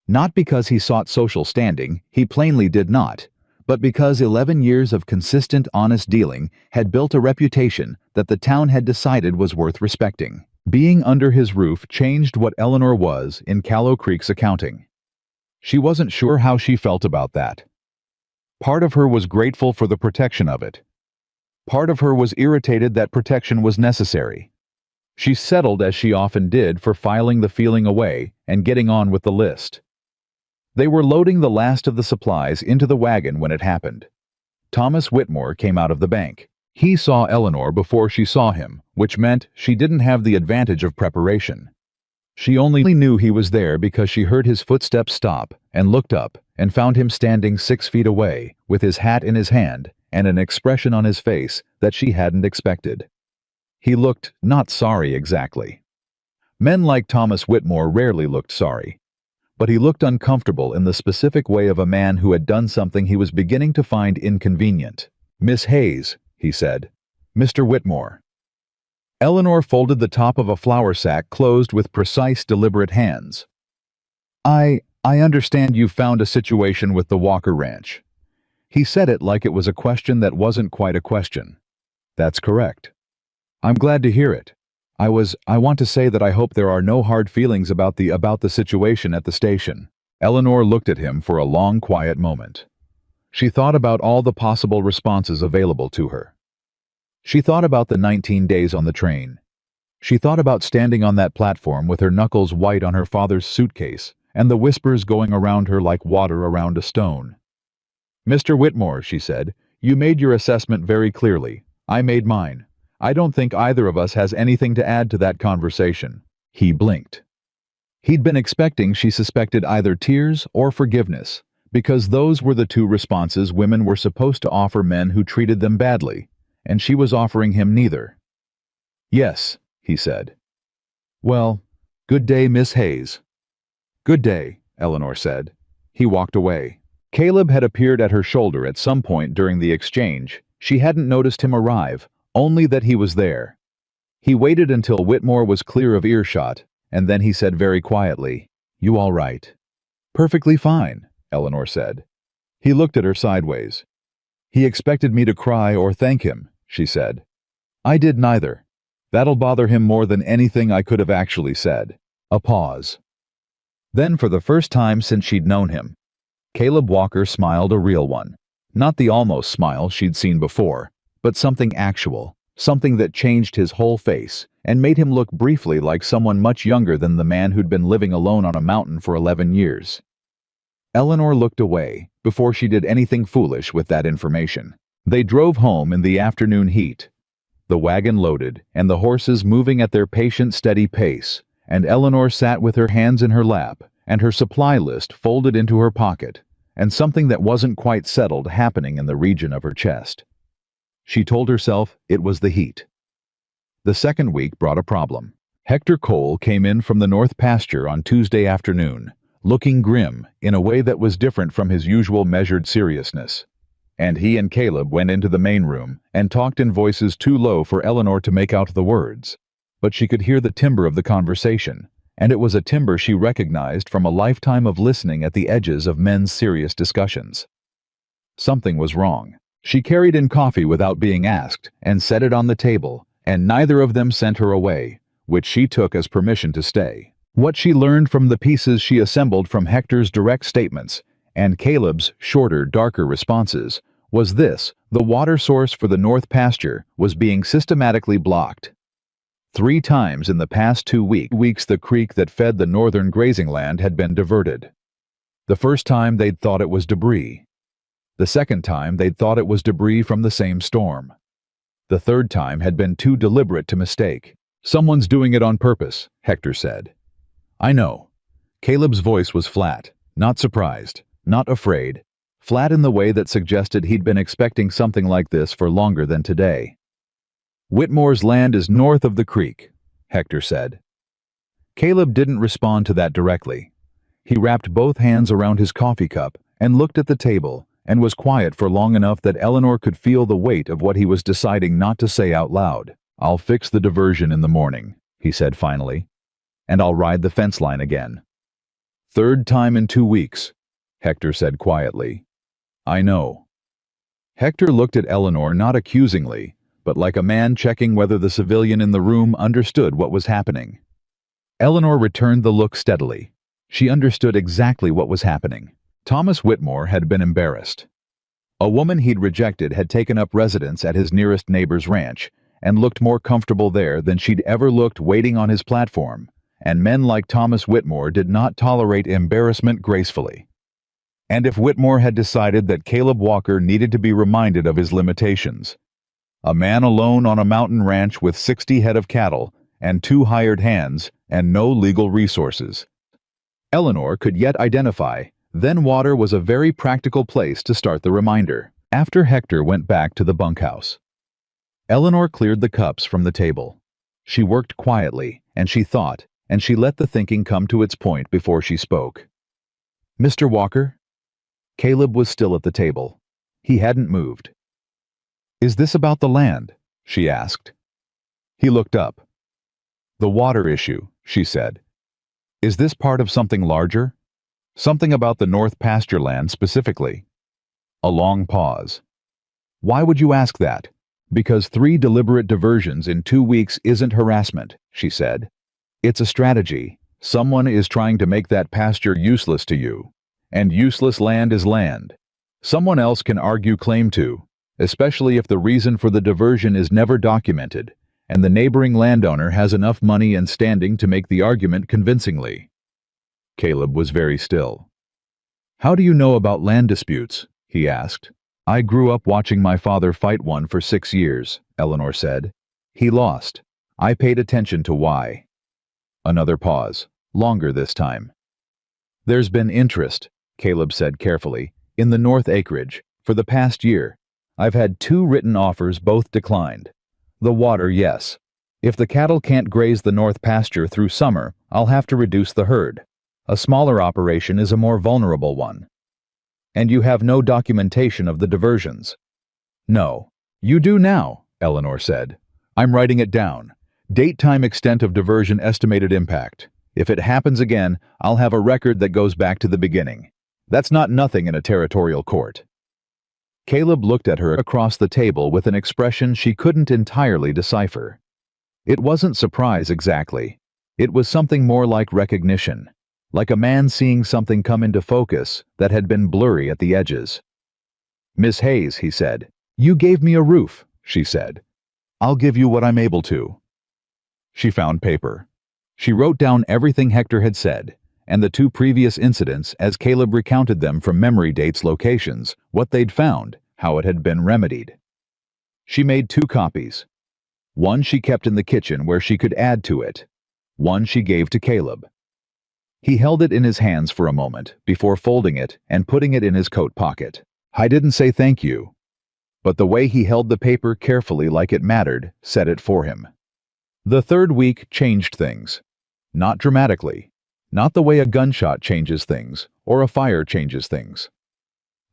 [SPEAKER 1] Not because he sought social standing, he plainly did not, but because 11 years of consistent, honest dealing had built a reputation that the town had decided was worth respecting. Being under his roof changed what Eleanor was in Callow Creek's accounting. She wasn't sure how she felt about that. Part of her was grateful for the protection of it. Part of her was irritated that protection was necessary. She settled, as she often did, for filing the feeling away and getting on with the list. They were loading the last of the supplies into the wagon when it happened. Thomas Whitmore came out of the bank. He saw Eleanor before she saw him, which meant she didn't have the advantage of preparation. She only knew he was there because she heard his footsteps stop and looked up and found him standing 6 feet away with his hat in his hand and an expression on his face that she hadn't expected. He looked not sorry exactly. Men like Thomas Whitmore rarely looked sorry. But he looked uncomfortable in the specific way of a man who had done something he was beginning to find inconvenient. "Miss Hayes," he said. "Mr. Whitmore." Eleanor folded the top of a flour sack closed with precise, deliberate hands. I understand you've found a situation with the Walker Ranch." He said it like it was a question that wasn't quite a question. "That's correct." "I'm glad to hear it. I want to say that I hope there are no hard feelings about the situation at the station." Eleanor looked at him for a long, quiet moment. She thought about all the possible responses available to her. She thought about the 19 days on the train. She thought about standing on that platform with her knuckles white on her father's suitcase and the whispers going around her like water around a stone. "Mr. Whitmore," she said, "you made your assessment very clearly. I made mine. I don't think either of us has anything to add to that conversation." He blinked. He'd been expecting, she suspected, either tears or forgiveness, because those were the two responses women were supposed to offer men who treated them badly, and she was offering him neither. "Yes," he said. "Well, good day, Miss Hayes." "Good day," Eleanor said. He walked away. Caleb had appeared at her shoulder at some point during the exchange. She hadn't noticed him arrive, only that he was there. He waited until Whitmore was clear of earshot, and then he said very quietly, "You all right?" "Perfectly fine," Eleanor said. He looked at her sideways. "He expected me to cry or thank him," she said. "I did neither. That'll bother him more than anything I could have actually said." A pause. Then, for the first time since she'd known him, Caleb Walker smiled, a real one. Not the almost smile she'd seen before, but something actual, something that changed his whole face and made him look briefly like someone much younger than the man who'd been living alone on a mountain for 11 years. Eleanor looked away, before she did anything foolish with that information. They drove home in the afternoon heat, the wagon loaded and the horses moving at their patient, steady pace, and Eleanor sat with her hands in her lap and her supply list folded into her pocket, and something that wasn't quite settled happening in the region of her chest. She told herself it was the heat. The second week brought a problem. Hector Cole came in from the north pasture on Tuesday afternoon, looking grim in a way that was different from his usual measured seriousness. And he and Caleb went into the main room and talked in voices too low for Eleanor to make out the words. But she could hear the timbre of the conversation, and it was a timbre she recognized from a lifetime of listening at the edges of men's serious discussions. Something was wrong. She carried in coffee without being asked and set it on the table, and neither of them sent her away, which she took as permission to stay. What she learned from the pieces she assembled from Hector's direct statements and Caleb's shorter, darker responses was this: the water source for the north pasture was being systematically blocked. 3 times in the past 2 weeks the creek that fed the northern grazing land had been diverted. The first time they'd thought it was debris. The second time they'd thought it was debris from the same storm. The third time had been too deliberate to mistake. "Someone's doing it on purpose," Hector said. "I know." Caleb's voice was flat, not surprised, not afraid, flat in the way that suggested he'd been expecting something like this for longer than today. "Whitmore's land is north of the creek," Hector said. Caleb didn't respond to that directly. He wrapped both hands around his coffee cup and looked at the table and was quiet for long enough that Eleanor could feel the weight of what he was deciding not to say out loud. "I'll fix the diversion in the morning," he said finally, "and I'll ride the fence line again." "Third time in 2 weeks," Hector said quietly. "I know." Hector looked at Eleanor not accusingly, but like a man checking whether the civilian in the room understood what was happening. Eleanor returned the look steadily. She understood exactly what was happening. Thomas Whitmore had been embarrassed. A woman he'd rejected had taken up residence at his nearest neighbor's ranch and looked more comfortable there than she'd ever looked waiting on his platform, and men like Thomas Whitmore did not tolerate embarrassment gracefully. And if Whitmore had decided that Caleb Walker needed to be reminded of his limitations, a man alone on a mountain ranch with 60 head of cattle and 2 hired hands and no legal resources, Eleanor could yet identify, then water was a very practical place to start the reminder. After Hector went back to the bunkhouse, Eleanor cleared the cups from the table. She worked quietly, and she thought, and she let the thinking come to its point before she spoke. "Mr. Walker?" Caleb was still at the table. He hadn't moved. "Is this about the land?" she asked. He looked up. "The water issue," she said. "Is this part of something larger? Something about the north pasture land specifically?" A long pause. "Why would you ask that?" "Because 3 deliberate diversions in 2 weeks isn't harassment," she said. "It's a strategy. Someone is trying to make that pasture useless to you. And useless land is land. Someone else can argue claim to, especially if the reason for the diversion is never documented, and the neighboring landowner has enough money and standing to make the argument convincingly." Caleb was very still. "How do you know about land disputes?" he asked. "I grew up watching my father fight one for 6 years," Eleanor said. "He lost. I paid attention to why." Another pause, longer this time. "There's been interest," Caleb said carefully, "in the north acreage, for the past year. I've had 2 written offers, both declined. The water, yes. If the cattle can't graze the north pasture through summer, I'll have to reduce the herd. A smaller operation is a more vulnerable one." "And you have no documentation of the diversions?" "No." "You do now," Eleanor said. "I'm writing it down. Date, time, extent of diversion, estimated impact. If it happens again, I'll have a record that goes back to the beginning. That's not nothing in a territorial court." Caleb looked at her across the table with an expression she couldn't entirely decipher. It wasn't surprise exactly. It was something more like recognition, like a man seeing something come into focus that had been blurry at the edges. "Miss Hayes," he said. "You gave me a roof," she said. "I'll give you what I'm able to." She found paper. She wrote down everything Hector had said, and the 2 previous incidents as Caleb recounted them from memory dates, locations, what they'd found, how it had been remedied. She made 2 copies. One she kept in the kitchen where she could add to it. One she gave to Caleb. He held it in his hands for a moment before folding it and putting it in his coat pocket. I didn't say thank you. But the way he held the paper carefully like it mattered said it for him. The 3rd week changed things. Not dramatically. Not the way a gunshot changes things, or a fire changes things.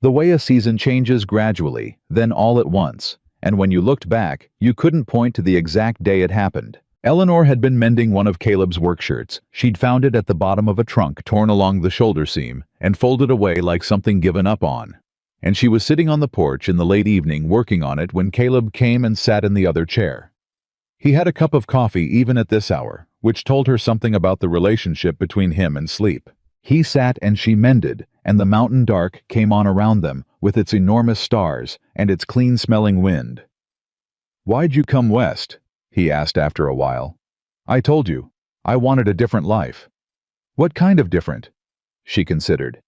[SPEAKER 1] The way a season changes gradually, then all at once, and when you looked back, you couldn't point to the exact day it happened. Eleanor had been mending one of Caleb's work shirts. She'd found it at the bottom of a trunk torn along the shoulder seam and folded away like something given up on. And she was sitting on the porch in the late evening working on it when Caleb came and sat in the other chair. He had a cup of coffee even at this hour, which told her something about the relationship between him and sleep. He sat and she mended, and the mountain dark came on around them with its enormous stars and its clean-smelling wind. "Why'd you come west?" he asked after a while. "I told you, I wanted a different life." "What kind of different?" She considered.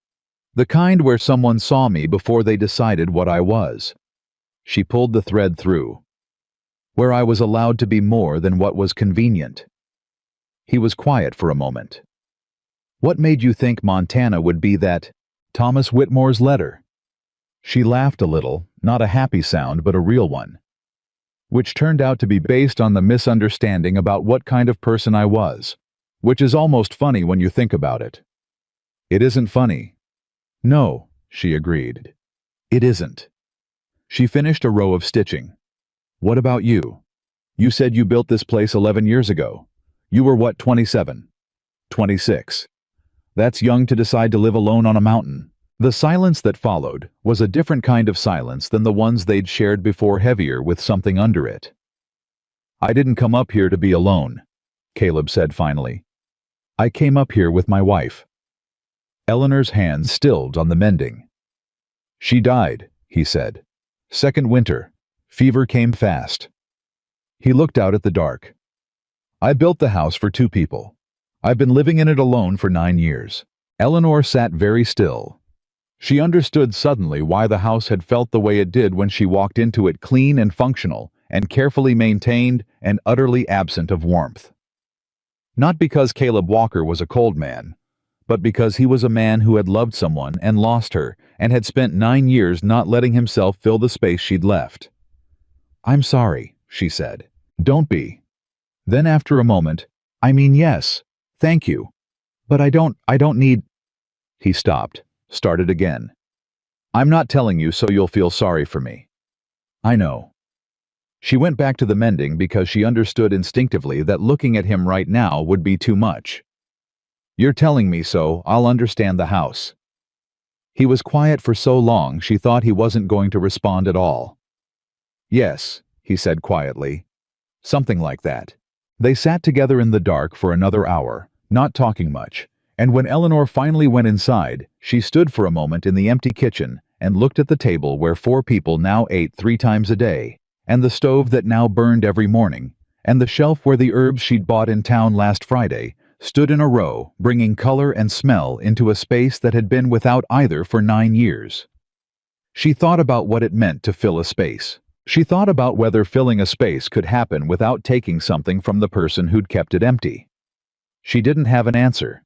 [SPEAKER 1] "The kind where someone saw me before they decided what I was." She pulled the thread through. "Where I was allowed to be more than what was convenient." He was quiet for a moment. "What made you think Montana would be that Thomas Whitmore's letter?" She laughed a little, not a happy sound but a real one. "Which turned out to be based on the misunderstanding about what kind of person I was, which is almost funny when you think about it." "It isn't funny." "No," she agreed. "It isn't." She finished a row of stitching. "What about you? You said you built this place 11 years ago. You were what, 27? 26. That's young to decide to live alone on a mountain." The silence that followed was a different kind of silence than the ones they'd shared before, heavier with something under it. "I didn't come up here to be alone," Caleb said finally. "I came up here with my wife." Eleanor's hands stilled on the mending. "She died," he said. "Second winter. Fever came fast." He looked out at the dark. "I built the house for 2 people. I've been living in it alone for 9 years. Eleanor sat very still. She understood suddenly why the house had felt the way it did when she walked into it, clean and functional, and carefully maintained and utterly absent of warmth. Not because Caleb Walker was a cold man, but because he was a man who had loved someone and lost her, and had spent 9 years not letting himself fill the space she'd left. "I'm sorry," she said. "Don't be." Then after a moment, "I mean, yes, thank you. But I don't need—" He stopped, started again. "I'm not telling you so you'll feel sorry for me." "I know." She went back to the mending because she understood instinctively that looking at him right now would be too much. "You're telling me so I'll understand the house." He was quiet for so long she thought he wasn't going to respond at all. "Yes," he said quietly. "Something like that." They sat together in the dark for another hour, not talking much, and when Eleanor finally went inside, she stood for a moment in the empty kitchen and looked at the table where 4 people now ate 3 times a day, and the stove that now burned every morning, and the shelf where the herbs she'd bought in town last Friday stood in a row, bringing color and smell into a space that had been without either for 9 years. She thought about what it meant to fill a space. She thought about whether filling a space could happen without taking something from the person who'd kept it empty. She didn't have an answer.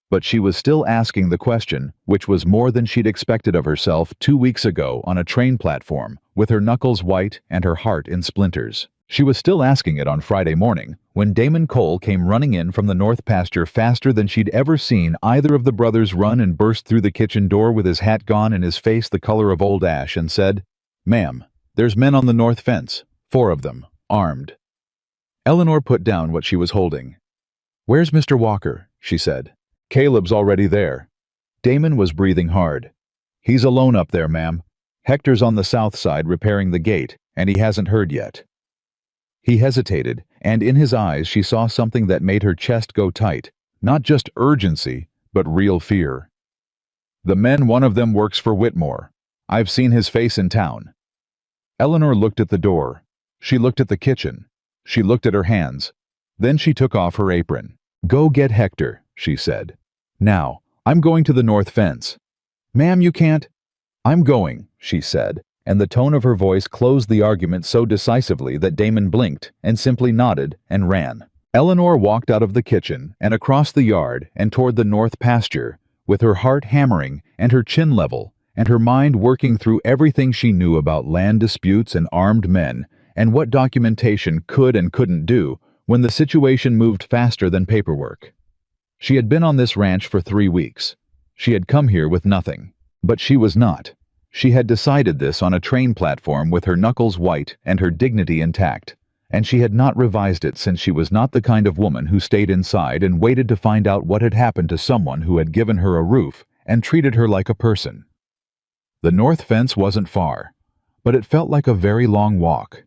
[SPEAKER 1] But she was still asking the question, which was more than she'd expected of herself 2 weeks ago on a train platform, with her knuckles white and her heart in splinters. She was still asking it on Friday morning, when Damon Cole came running in from the north pasture faster than she'd ever seen either of the brothers run, and burst through the kitchen door with his hat gone and his face the color of old ash, and said, "Ma'am, there's men on the north fence, 4 of them, armed." Eleanor put down what she was holding. "Where's Mr. Walker?" she said. "Caleb's already there." Damon was breathing hard. "He's alone up there, ma'am. Hector's on the south side repairing the gate, and he hasn't heard yet." He hesitated, and in his eyes she saw something that made her chest go tight, not just urgency, but real fear. "The men, one of them works for Whitmore. I've seen his face in town." Eleanor looked at the door. She looked at the kitchen. She looked at her hands. Then she took off her apron. "Go get Hector," she said. Now, I'm going to the north fence. Ma'am, you can't. I'm going, she said, and the tone of her voice closed the argument so decisively that Damon blinked and simply nodded and ran. Eleanor walked out of the kitchen and across the yard and toward the north pasture, with her heart hammering and her chin level, and her mind working through everything she knew about land disputes and armed men, and what documentation could and couldn't do when the situation moved faster than paperwork. She had been on this ranch for 3 weeks. She had come here with nothing. But she was not. She had decided this on a train platform with her knuckles white and her dignity intact, and she had not revised it since she was not the kind of woman who stayed inside and waited to find out what had happened to someone who had given her a roof and treated her like a person. The north fence wasn't far, but it felt like a very long walk.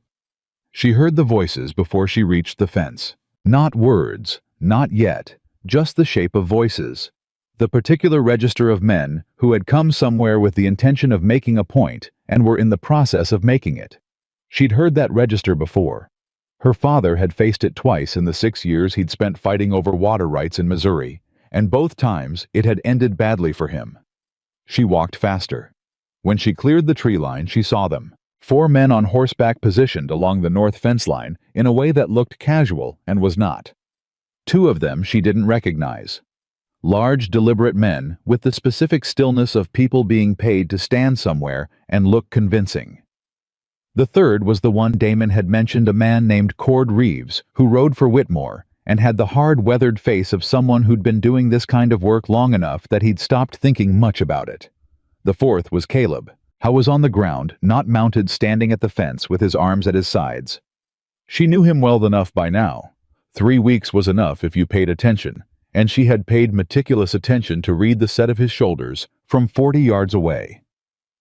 [SPEAKER 1] She heard the voices before she reached the fence. Not words, not yet, just the shape of voices. The particular register of men who had come somewhere with the intention of making a point and were in the process of making it. She'd heard that register before. Her father had faced it twice in the 6 years he'd spent fighting over water rights in Missouri, and both times it had ended badly for him. She walked faster. When she cleared the tree line, she saw them. 4 men on horseback positioned along the north fence line in a way that looked casual and was not. 2 of them she didn't recognize. Large, deliberate men with the specific stillness of people being paid to stand somewhere and look convincing. The third was the one Damon had mentioned, a man named Cord Reeves, who rode for Whitmore and had the hard, weathered face of someone who'd been doing this kind of work long enough that he'd stopped thinking much about it. The fourth was Caleb, who was on the ground, not mounted, standing at the fence with his arms at his sides. She knew him well enough by now. 3 weeks was enough if you paid attention, and she had paid meticulous attention to read the set of his shoulders from 40 yards away.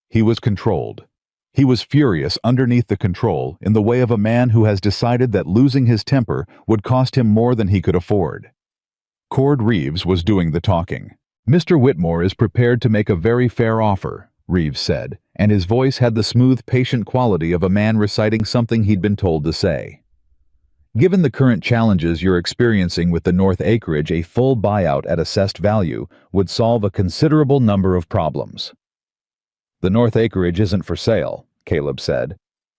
[SPEAKER 1] He was controlled. He was furious underneath the control in the way of a man who has decided that losing his temper would cost him more than he could afford. Cord Reeves was doing the talking. "Mr. Whitmore is prepared to make a very fair offer," Reeves said, and his voice had the smooth, patient quality of a man reciting something he'd been told to say. "Given the current challenges you're experiencing with the North acreage, a full buyout at assessed value would solve a considerable number of problems." "The North acreage isn't for sale," Caleb said.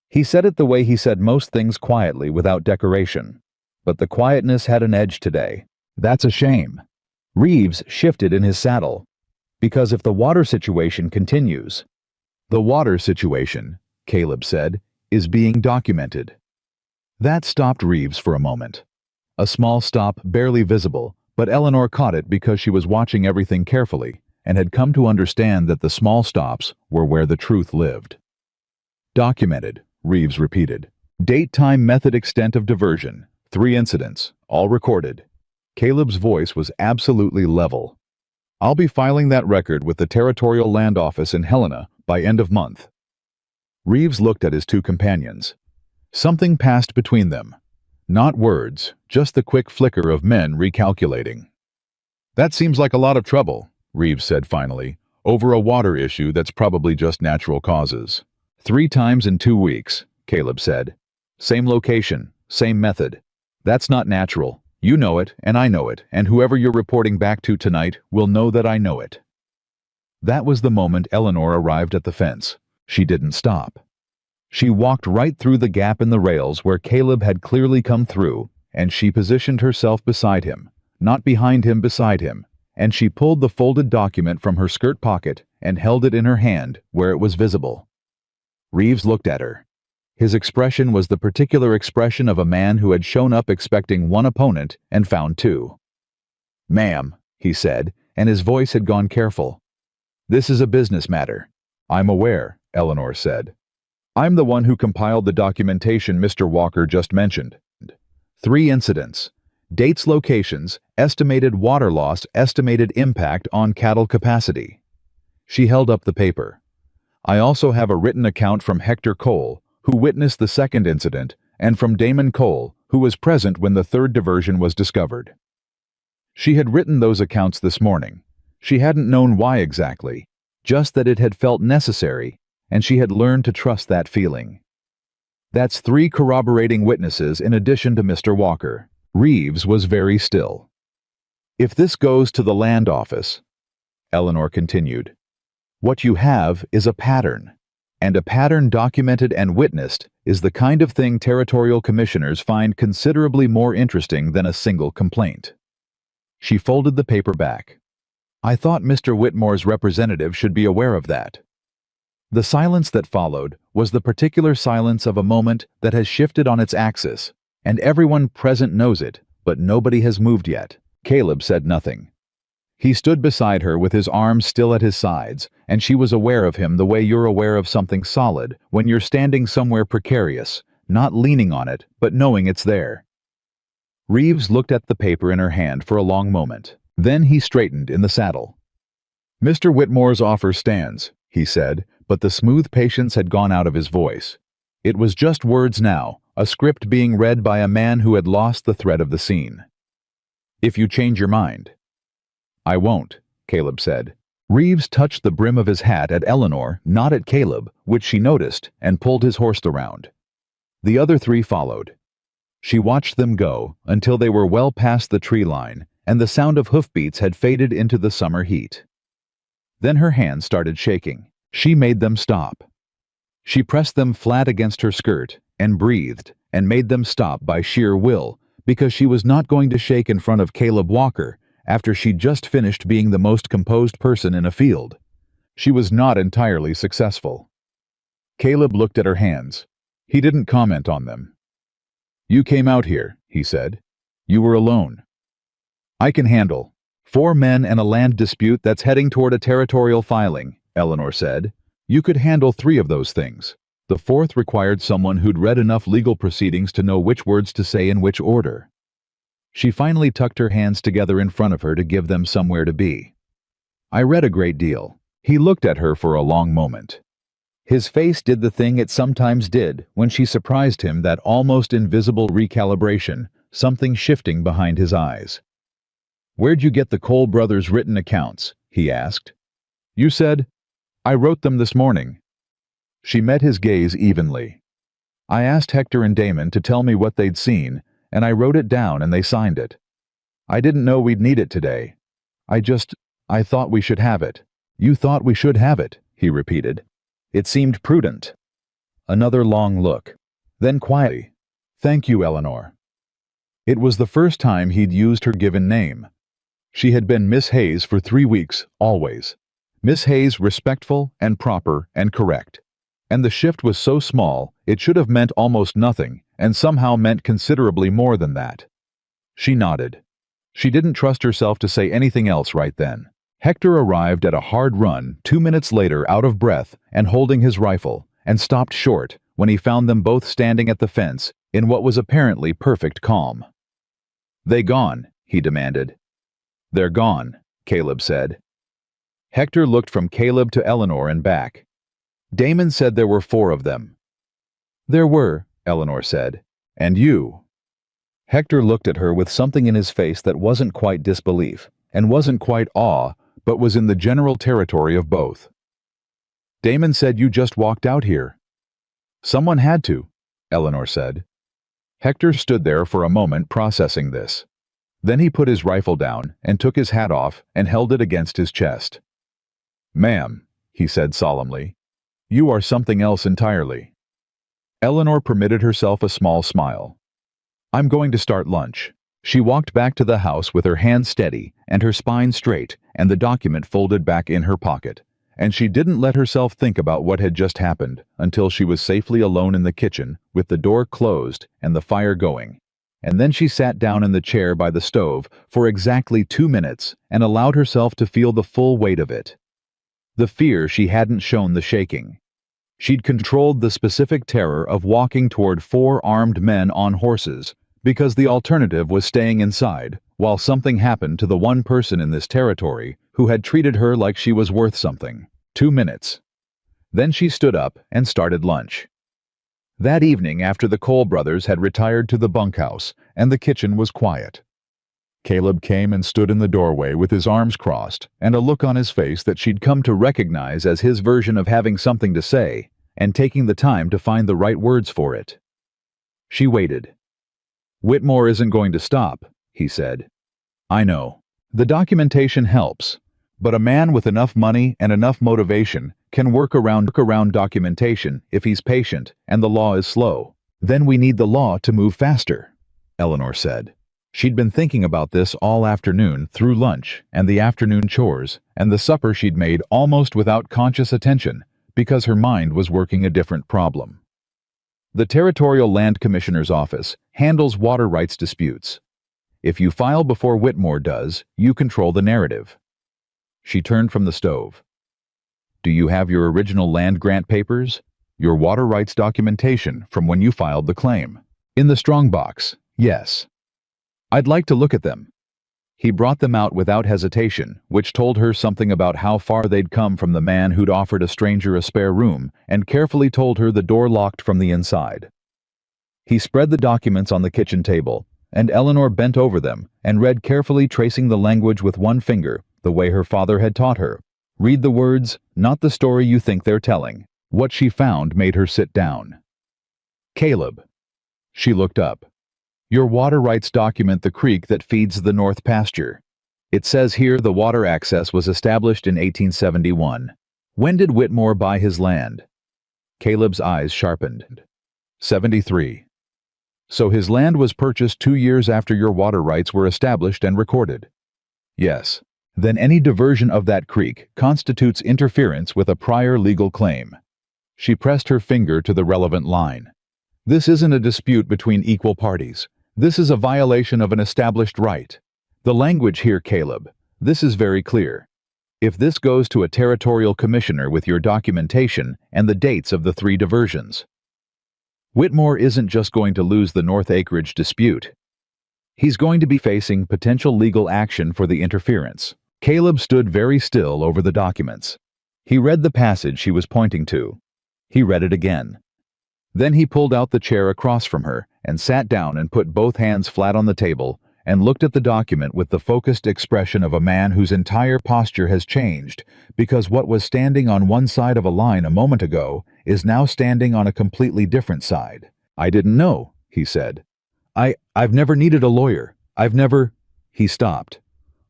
[SPEAKER 1] He said it the way he said most things, quietly, without decoration. But the quietness had an edge today. "That's a shame." Reeves shifted in his saddle. "Because if the water situation continues—" "The water situation," Caleb said, "is being documented." That stopped Reeves for a moment. A small stop, barely visible, but Eleanor caught it because she was watching everything carefully and had come to understand that the small stops were where the truth lived. "Documented," Reeves repeated. "Date, time, method, extent of diversion. 3 incidents, all recorded." Caleb's voice was absolutely level. "I'll be filing that record with the Territorial Land Office in Helena by end of month." Reeves looked at his 2 companions. Something passed between them. Not words, just the quick flicker of men recalculating. "That seems like a lot of trouble," Reeves said finally, "over a water issue that's probably just natural causes." 3 times in 2 weeks, Caleb said. "Same location, same method. That's not natural. You know it, and I know it, and whoever you're reporting back to tonight will know that I know it." That was the moment Eleanor arrived at the fence. She didn't stop. She walked right through the gap in the rails where Caleb had clearly come through, and she positioned herself beside him, not behind him, beside him, and she pulled the folded document from her skirt pocket and held it in her hand where it was visible. Reeves looked at her. His expression was the particular expression of a man who had shown up expecting 1 opponent and found 2. "Ma'am," he said, and his voice had gone careful. "This is a business matter." "I'm aware," Eleanor said. "I'm the one who compiled the documentation Mr. Walker just mentioned. 3 incidents. Dates, locations, estimated water loss, estimated impact on cattle capacity." She held up the paper. "I also have a written account from Hector Cole, who witnessed the 2nd incident, and from Damon Cole, who was present when the 3rd diversion was discovered." She had written those accounts this morning. She hadn't known why exactly, just that it had felt necessary, and she had learned to trust that feeling. "That's 3 corroborating witnesses in addition to Mr. Walker." Reeves was very still. If this goes to the land office, Eleanor continued, what you have is a pattern. And a pattern documented and witnessed is the kind of thing territorial commissioners find considerably more interesting than a single complaint. She folded the paper back. I thought Mr. Whitmore's representative should be aware of that. The silence that followed was the particular silence of a moment that has shifted on its axis, and everyone present knows it, but nobody has moved yet. Caleb said nothing. He stood beside her with his arms still at his sides, and she was aware of him the way you're aware of something solid when you're standing somewhere precarious, not leaning on it, but knowing it's there. Reeves looked at the paper in her hand for a long moment. Then he straightened in the saddle. Mr. Whitmore's offer stands, he said, but the smooth patience had gone out of his voice. It was just words now, a script being read by a man who had lost the thread of the scene. If you change your mind. I won't, Caleb said. Reeves touched the brim of his hat at Eleanor, not at Caleb, which she noticed, and pulled his horse around. The other three followed. She watched them go until they were well past the tree line, and the sound of hoofbeats had faded into the summer heat. Then her hands started shaking. She made them stop. She pressed them flat against her skirt, and breathed, and made them stop by sheer will, because she was not going to shake in front of Caleb Walker after she'd just finished being the most composed person in a field. She was not entirely successful. Caleb looked at her hands. He didn't comment on them. You came out here, he said. You were alone. I can handle 4 men and a land dispute that's heading toward a territorial filing, Eleanor said. You could handle 3 of those things. The 4th required someone who'd read enough legal proceedings to know which words to say in which order. She finally tucked her hands together in front of her to give them somewhere to be. I read a great deal. He looked at her for a long moment. His face did the thing it sometimes did when she surprised him, that almost invisible recalibration, something shifting behind his eyes. Where'd you get the Cole brothers' written accounts? He asked. You said, I wrote them this morning. She met his gaze evenly. I asked Hector and Damon to tell me what they'd seen, and I wrote it down and they signed it. I didn't know we'd need it today. I thought we should have it. You thought we should have it, he repeated. It seemed prudent. Another long look. Then quietly, thank you, Eleanor. It was the first time he'd used her given name. She had been Miss Hayes for 3 weeks, always. Miss Hayes, respectful and proper and correct. And the shift was so small, it should have meant almost nothing, and somehow meant considerably more than that. She nodded. She didn't trust herself to say anything else right then. Hector arrived at a hard run 2 minutes later, out of breath and holding his rifle, and stopped short when he found them both standing at the fence in what was apparently perfect calm. They gone? He demanded. They're gone, Caleb said. Hector looked from Caleb to Eleanor and back. Damon said there were 4 of them. There were, Eleanor said. And you. Hector looked at her with something in his face that wasn't quite disbelief, and wasn't quite awe, but was in the general territory of both. Damon said you just walked out here. Someone had to, Eleanor said. Hector stood there for a moment processing this. Then he put his rifle down and took his hat off and held it against his chest. Ma'am, he said solemnly, you are something else entirely. Eleanor permitted herself a small smile. I'm going to start lunch. She walked back to the house with her hands steady and her spine straight and the document folded back in her pocket, and she didn't let herself think about what had just happened until she was safely alone in the kitchen with the door closed and the fire going. And then she sat down in the chair by the stove for exactly 2 minutes and allowed herself to feel the full weight of it. The fear she hadn't shown the shaking. She'd controlled the specific terror of walking toward 4 armed men on horses, because the alternative was staying inside while something happened to the one person in this territory who had treated her like she was worth something. 2 minutes. Then she stood up and started lunch. That evening, after the Cole brothers had retired to the bunkhouse and the kitchen was quiet, Caleb came and stood in the doorway with his arms crossed and a look on his face that she'd come to recognize as his version of having something to say and taking the time to find the right words for it. She waited. Whitmore isn't going to stop, he said. I know. The documentation helps, but a man with enough money and enough motivation can work around documentation if he's patient and the law is slow. Then we need the law to move faster, Eleanor said. She'd been thinking about this all afternoon through lunch and the afternoon chores and the supper she'd made almost without conscious attention because her mind was working a different problem. The Territorial Land Commissioner's Office handles water rights disputes. If you file before Whitmore does, you control the narrative. She turned from the stove. Do you have your original land grant papers? Your water rights documentation from when you filed the claim? In the strongbox, yes. I'd like to look at them. He brought them out without hesitation, which told her something about how far they'd come from the man who'd offered a stranger a spare room and carefully told her the door locked from the inside. He spread the documents on the kitchen table, and Eleanor bent over them and read carefully, tracing the language with one finger, the way her father had taught her. Read the words, not the story you think they're telling. What she found made her sit down. Caleb. She looked up. Your water rights document the creek that feeds the north pasture. It says here the water access was established in 1871. When did Whitmore buy his land? Caleb's eyes sharpened. 73. So his land was purchased 2 years after your water rights were established and recorded? Yes. Then any diversion of that creek constitutes interference with a prior legal claim. She pressed her finger to the relevant line. This isn't a dispute between equal parties. This is a violation of an established right. The language here, Caleb, this is very clear. If this goes to a territorial commissioner with your documentation and the dates of the 3 diversions. Whitmore isn't just going to lose the North Acreage dispute. He's going to be facing potential legal action for the interference. Caleb stood very still over the documents. He read the passage she was pointing to. He read it again. Then he pulled out the chair across from her and sat down and put both hands flat on the table and looked at the document with the focused expression of a man whose entire posture has changed because what was standing on one side of a line a moment ago is now standing on a completely different side. I didn't know, he said. I've never needed a lawyer. He stopped.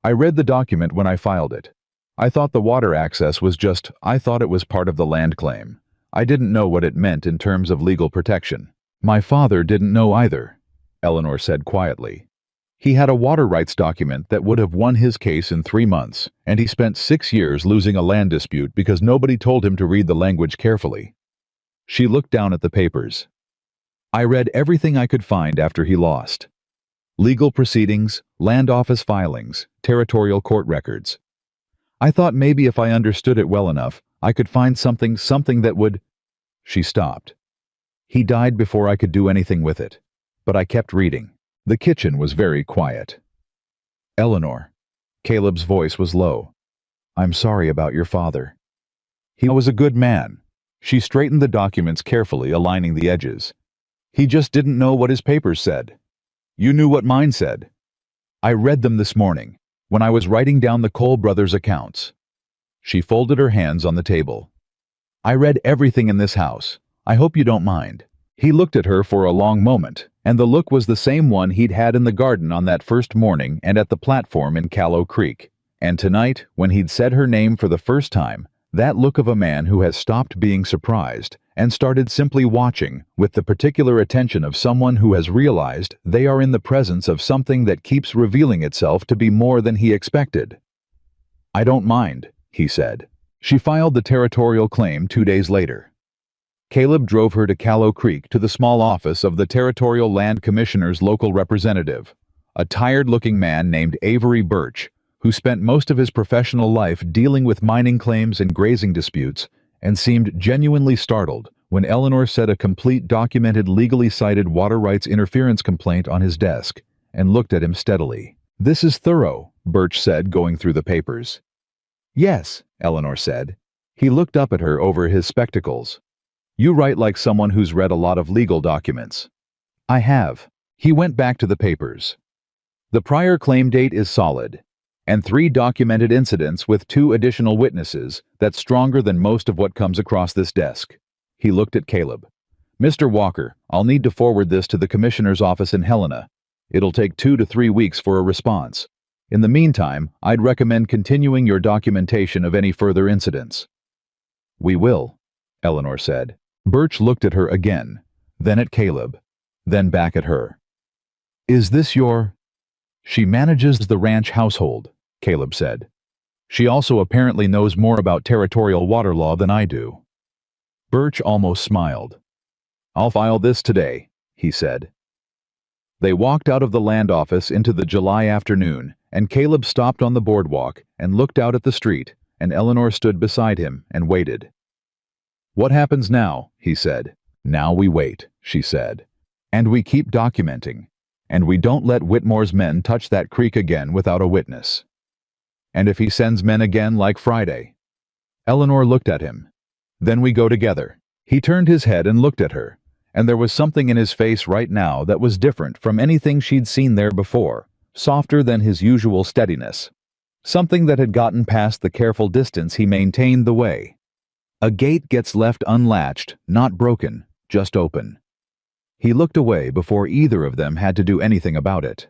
[SPEAKER 1] I read the document when I filed it. I thought the water access was I thought it was part of the land claim. I didn't know what it meant in terms of legal protection. My father didn't know either, Eleanor said quietly. He had a water rights document that would have won his case in 3 months, and he spent 6 years losing a land dispute because nobody told him to read the language carefully. She looked down at the papers. I read everything I could find after he lost. Legal proceedings, land office filings, territorial court records. I thought maybe if I understood it well enough, I could find something that would... She stopped. He died before I could do anything with it. But I kept reading. The kitchen was very quiet. Eleanor. Caleb's voice was low. I'm sorry about your father. He was a good man. She straightened the documents carefully, aligning the edges. He just didn't know what his papers said. You knew what mine said. I read them this morning, when I was writing down the Cole brothers' accounts. She folded her hands on the table. I read everything in this house. I hope you don't mind. He looked at her for a long moment, and the look was the same one he'd had in the garden on that first morning and at the platform in Callow Creek. And tonight, when he'd said her name for the first time, that look of a man who has stopped being surprised and started simply watching with the particular attention of someone who has realized they are in the presence of something that keeps revealing itself to be more than he expected. I don't mind, he said. She filed the territorial claim 2 days later. Caleb drove her to Callow Creek to the small office of the Territorial Land Commissioner's local representative, a tired-looking man named Avery Birch, who spent most of his professional life dealing with mining claims and grazing disputes, and seemed genuinely startled when Eleanor set a complete documented legally cited water rights interference complaint on his desk and looked at him steadily. This is thorough, Birch said, going through the papers. Yes, Eleanor said. He looked up at her over his spectacles. You write like someone who's read a lot of legal documents. I have. He went back to the papers. The prior claim date is solid, and 3 documented incidents with 2 additional witnesses that's stronger than most of what comes across this desk. He looked at Caleb. Mr. Walker, I'll need to forward this to the commissioner's office in Helena. It'll take 2 to 3 weeks for a response. In the meantime, I'd recommend continuing your documentation of any further incidents." "We will," Eleanor said. Birch looked at her again, then at Caleb, then back at her. "Is this your—" "She manages the ranch household," Caleb said. "She also apparently knows more about territorial water law than I do." Birch almost smiled. "I'll file this today," he said. They walked out of the land office into the July afternoon, and Caleb stopped on the boardwalk and looked out at the street, and Eleanor stood beside him and waited. "What happens now?" he said. "Now we wait," she said. "And we keep documenting. And we don't let Whitmore's men touch that creek again without a witness. And if he sends men again like Friday—" Eleanor looked at him. "Then we go together." He turned his head and looked at her, and there was something in his face right now that was different from anything she'd seen there before, softer than his usual steadiness. Something that had gotten past the careful distance he maintained the way. A gate gets left unlatched, not broken, just open. He looked away before either of them had to do anything about it.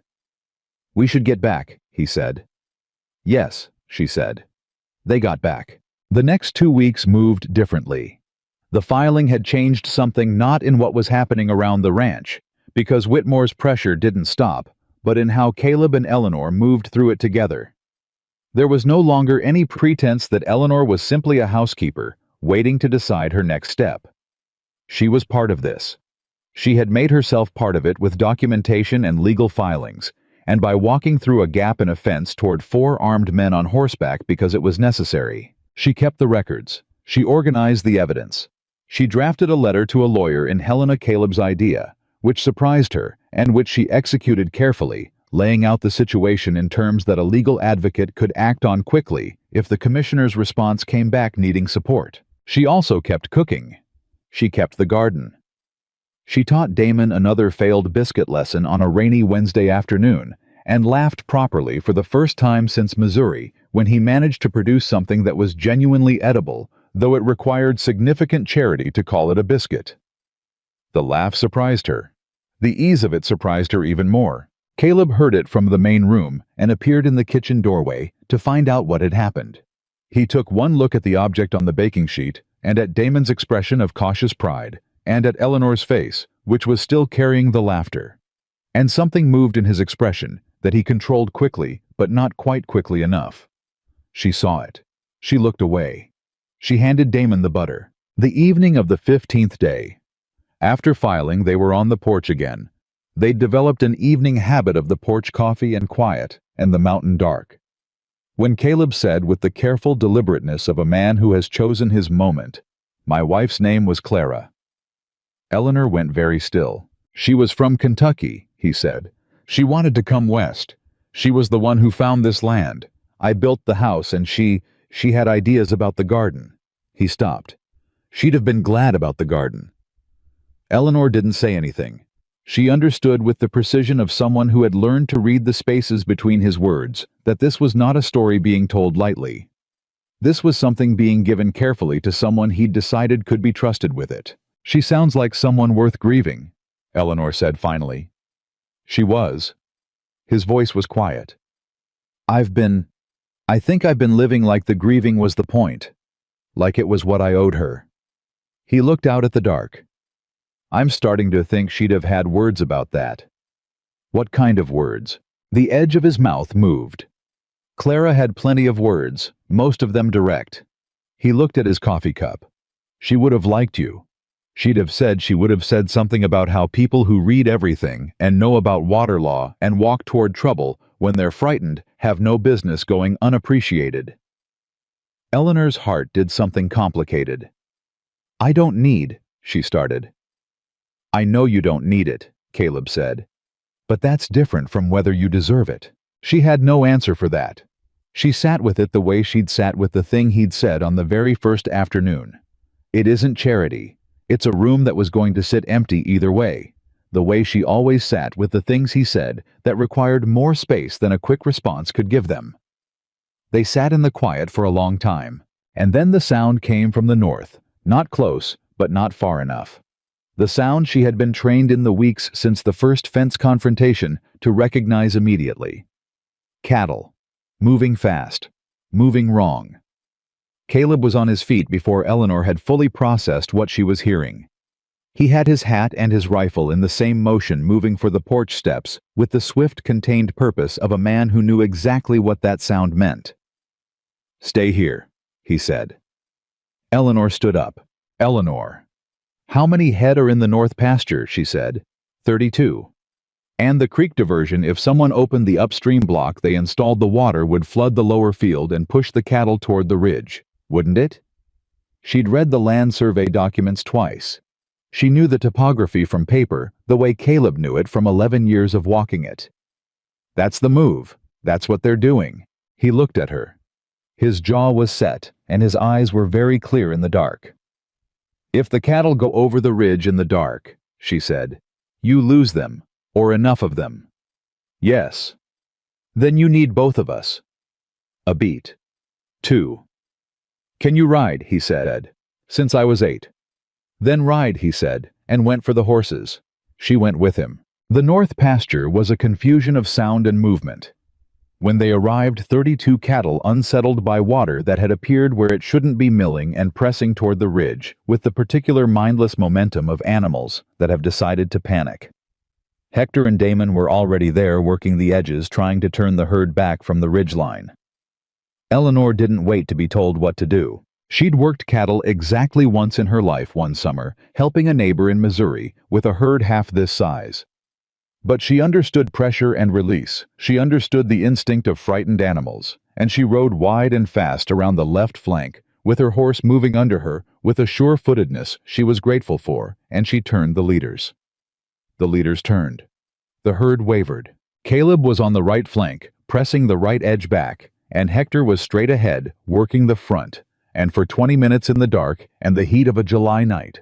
[SPEAKER 1] "We should get back," he said. "Yes," she said. They got back. The next 2 weeks moved differently. The filing had changed something not in what was happening around the ranch, because Whitmore's pressure didn't stop, but in how Caleb and Eleanor moved through it together. There was no longer any pretense that Eleanor was simply a housekeeper, waiting to decide her next step. She was part of this. She had made herself part of it with documentation and legal filings, and by walking through a gap in a fence toward 4 armed men on horseback because it was necessary. She kept the records. She organized the evidence. She drafted a letter to a lawyer in Helena Caleb's idea, which surprised her, and which she executed carefully, laying out the situation in terms that a legal advocate could act on quickly if the commissioner's response came back needing support. She also kept cooking. She kept the garden. She taught Damon another failed biscuit lesson on a rainy Wednesday afternoon, and laughed properly for the first time since Missouri when he managed to produce something that was genuinely edible, though it required significant charity to call it a biscuit. The laugh surprised her. The ease of it surprised her even more. Caleb heard it from the main room and appeared in the kitchen doorway to find out what had happened. He took one look at the object on the baking sheet and at Damon's expression of cautious pride, and at Eleanor's face, which was still carrying the laughter. And something moved in his expression that he controlled quickly, but not quite quickly enough. She saw it. She looked away. She handed Damon the butter. The evening of the 15th day. After filing, they were on the porch again. They'd developed an evening habit of the porch coffee and quiet, and the mountain dark. When Caleb said with the careful deliberateness of a man who has chosen his moment, "My wife's name was Clara," Eleanor went very still. "She was from Kentucky," he said. "She wanted to come west. She was the one who found this land. I built the house and she had ideas about the garden." He stopped. "She'd have been glad about the garden." Eleanor didn't say anything. She understood with the precision of someone who had learned to read the spaces between his words that this was not a story being told lightly. This was something being given carefully to someone he'd decided could be trusted with it. "She sounds like someone worth grieving," Eleanor said finally. She was. His voice was quiet. I think I've been living like the grieving was the point. Like it was what I owed her." He looked out at the dark. "I'm starting to think she'd have had words about that." "What kind of words?" The edge of his mouth moved. "Clara had plenty of words, most of them direct." He looked at his coffee cup. "She would have liked you. She would have said something about how people who read everything and know about water law and walk toward trouble when they're frightened have no business going unappreciated." Eleanor's heart did something complicated. "I don't need," she started. "I know you don't need it," Caleb said. "But that's different from whether you deserve it." She had no answer for that. She sat with it the way she'd sat with the thing he'd said on the very first afternoon. It isn't charity. It's a room that was going to sit empty either way, the way she always sat with the things he said that required more space than a quick response could give them. They sat in the quiet for a long time, and then the sound came from the north, not close, but not far enough. The sound she had been trained in the weeks since the first fence confrontation to recognize immediately. Cattle. Moving fast. Moving wrong. Caleb was on his feet before Eleanor had fully processed what she was hearing. He had his hat and his rifle in the same motion, moving for the porch steps with the swift, contained purpose of a man who knew exactly what that sound meant. "Stay here," he said. Eleanor stood up. "Eleanor." "How many head are in the north pasture?" she said. 32. "And the creek diversion, if someone opened the upstream block they installed, the water would flood the lower field and push the cattle toward the ridge, wouldn't it?" She'd read the land survey documents twice. She knew the topography from paper, the way Caleb knew it from 11 years of walking it. "That's the move. That's what they're doing." He looked at her. His jaw was set, and his eyes were very clear in the dark. "If the cattle go over the ridge in the dark," she said, "you lose them, or enough of them." "Yes." "Then you need both of us." A beat. 2. "Can you ride?" he said. "Since I was 8. "Then ride," he said, and went for the horses. She went with him. The north pasture was a confusion of sound and movement. When they arrived, 32 cattle unsettled by water that had appeared where it shouldn't be, milling and pressing toward the ridge with the particular mindless momentum of animals that have decided to panic. Hector and Damon were already there, working the edges, trying to turn the herd back from the ridgeline. Eleanor didn't wait to be told what to do. She'd worked cattle exactly once in her life one summer, helping a neighbor in Missouri with a herd half this size. But she understood pressure and release. She understood the instinct of frightened animals, and she rode wide and fast around the left flank, with her horse moving under her with a sure-footedness she was grateful for, and she turned the leaders. The leaders turned. The herd wavered. Caleb was on the right flank, pressing the right edge back, and Hector was straight ahead, working the front, and for 20 minutes in the dark and the heat of a July night.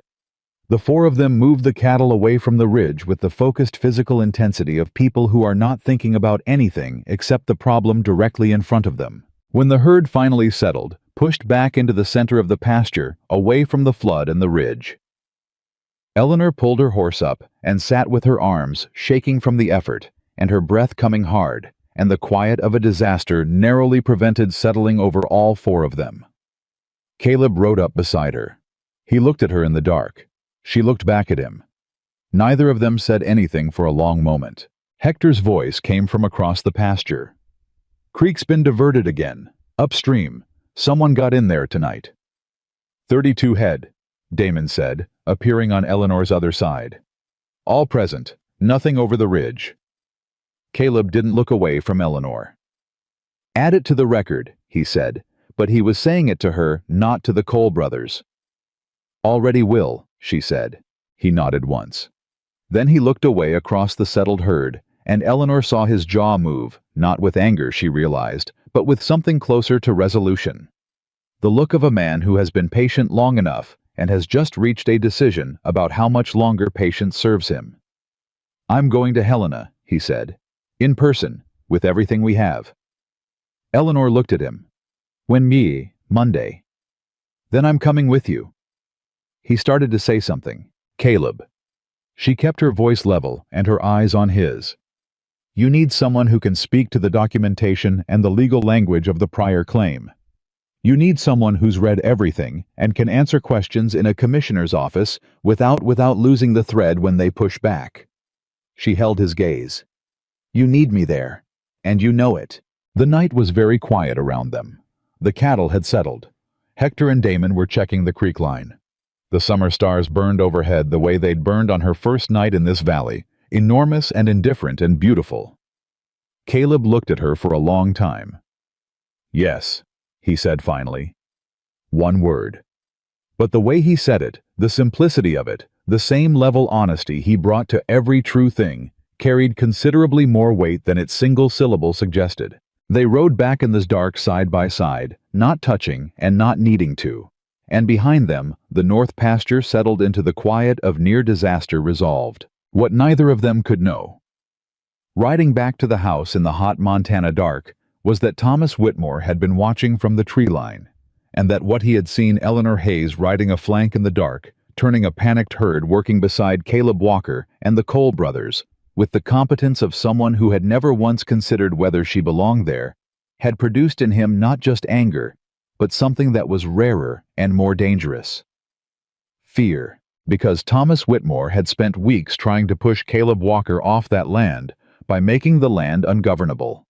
[SPEAKER 1] The four of them moved the cattle away from the ridge with the focused physical intensity of people who are not thinking about anything except the problem directly in front of them. When the herd finally settled, pushed back into the center of the pasture, away from the flood and the ridge, Eleanor pulled her horse up and sat with her arms shaking from the effort, and her breath coming hard, and the quiet of a disaster narrowly prevented settling over all four of them. Caleb rode up beside her. He looked at her in the dark. She looked back at him. Neither of them said anything for a long moment. Hector's voice came from across the pasture. "Creek's been diverted again. Upstream. Someone got in there tonight." 32 head, Damon said, appearing on Eleanor's other side. "All present. Nothing over the ridge." Caleb didn't look away from Eleanor. "Add it to the record," he said, but he was saying it to her, not to the Cole brothers. "Already will," she said. He nodded once. Then he looked away across the settled herd, and Eleanor saw his jaw move, not with anger, she realized, but with something closer to resolution. The look of a man who has been patient long enough and has just reached a decision about how much longer patience serves him. "I'm going to Helena," he said. "In person, with everything we have." Eleanor looked at him. "When me, Monday." "Then I'm coming with you." He started to say something. "Caleb." She kept her voice level and her eyes on his. "You need someone who can speak to the documentation and the legal language of the prior claim. You need someone who's read everything and can answer questions in a commissioner's office without losing the thread when they push back." She held his gaze. "You need me there, and you know it." The night was very quiet around them. The cattle had settled. Hector and Damon were checking the creek line. The summer stars burned overhead the way they'd burned on her first night in this valley, enormous and indifferent and beautiful. Caleb looked at her for a long time. "Yes," he said finally. One word. But the way he said it, the simplicity of it, the same level honesty he brought to every true thing, carried considerably more weight than its single syllable suggested. They rode back in the dark side by side, not touching and not needing to. And behind them, the north pasture settled into the quiet of near-disaster resolved. What neither of them could know. Riding back to the house in the hot Montana dark was that Thomas Whitmore had been watching from the tree line, and that what he had seen Eleanor Hayes riding a flank in the dark, turning a panicked herd working beside Caleb Walker and the Cole brothers, with the competence of someone who had never once considered whether she belonged there, had produced in him not just anger, but something that was rarer and more dangerous. Fear, because Thomas Whitmore had spent weeks trying to push Caleb Walker off that land by making the land ungovernable.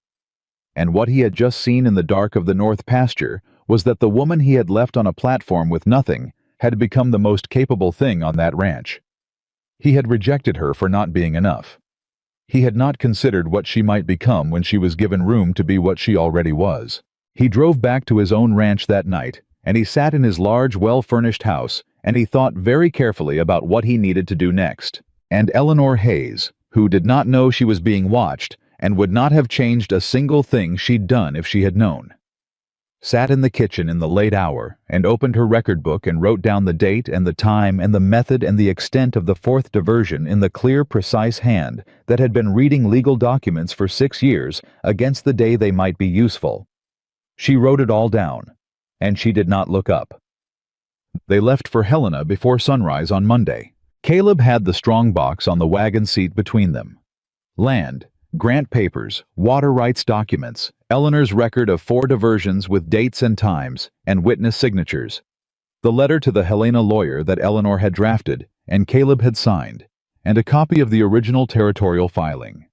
[SPEAKER 1] And what he had just seen in the dark of the north pasture was that the woman he had left on a platform with nothing had become the most capable thing on that ranch. He had rejected her for not being enough. He had not considered what she might become when she was given room to be what she already was. He drove back to his own ranch that night, and he sat in his large, well-furnished house, and he thought very carefully about what he needed to do next. And Eleanor Hayes, who did not know she was being watched and would not have changed a single thing she'd done if she had known, sat in the kitchen in the late hour and opened her record book and wrote down the date and the time and the method and the extent of the fourth diversion in the clear, precise hand that had been reading legal documents for 6 years against the day they might be useful. She wrote it all down, and she did not look up. They left for Helena before sunrise on Monday. Caleb had the strong box on the wagon seat between them. Land, grant papers, water rights documents, Eleanor's record of 4 diversions with dates and times, and witness signatures. The letter to the Helena lawyer that Eleanor had drafted and Caleb had signed, and a copy of the original territorial filing.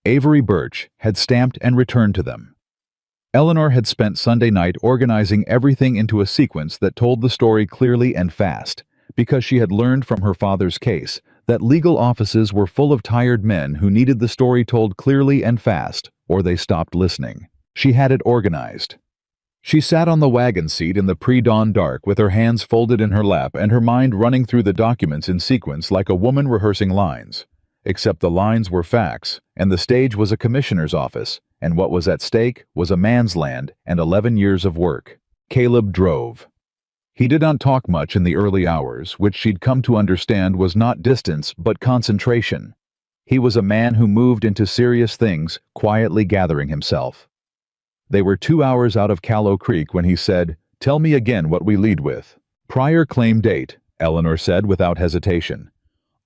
[SPEAKER 1] Avery Birch had stamped and returned to them. Eleanor had spent Sunday night organizing everything into a sequence that told the story clearly and fast, because she had learned from her father's case that legal offices were full of tired men who needed the story told clearly and fast, or they stopped listening. She had it organized. She sat on the wagon seat in the pre-dawn dark with her hands folded in her lap and her mind running through the documents in sequence like a woman rehearsing lines. Except the lines were facts, and the stage was a commissioner's office, and what was at stake was a man's land and 11 years of work. Caleb drove. He did not talk much in the early hours, which she'd come to understand was not distance but concentration. He was a man who moved into serious things, quietly gathering himself. They were 2 hours out of Callow Creek when he said, "Tell me again what we lead with." "Prior claim date," Eleanor said without hesitation.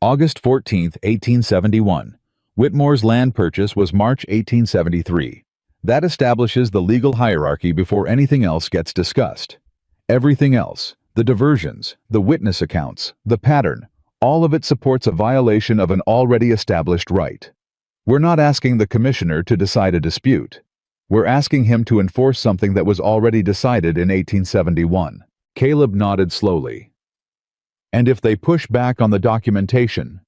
[SPEAKER 1] "August 14, 1871. Whitmore's land purchase was March 1873. That establishes the legal hierarchy before anything else gets discussed. Everything else, the diversions, the witness accounts, the pattern, all of it supports a violation of an already established right. We're not asking the commissioner to decide a dispute. We're asking him to enforce something that was already decided in 1871. Caleb nodded slowly. "And if they push back on the documentation?"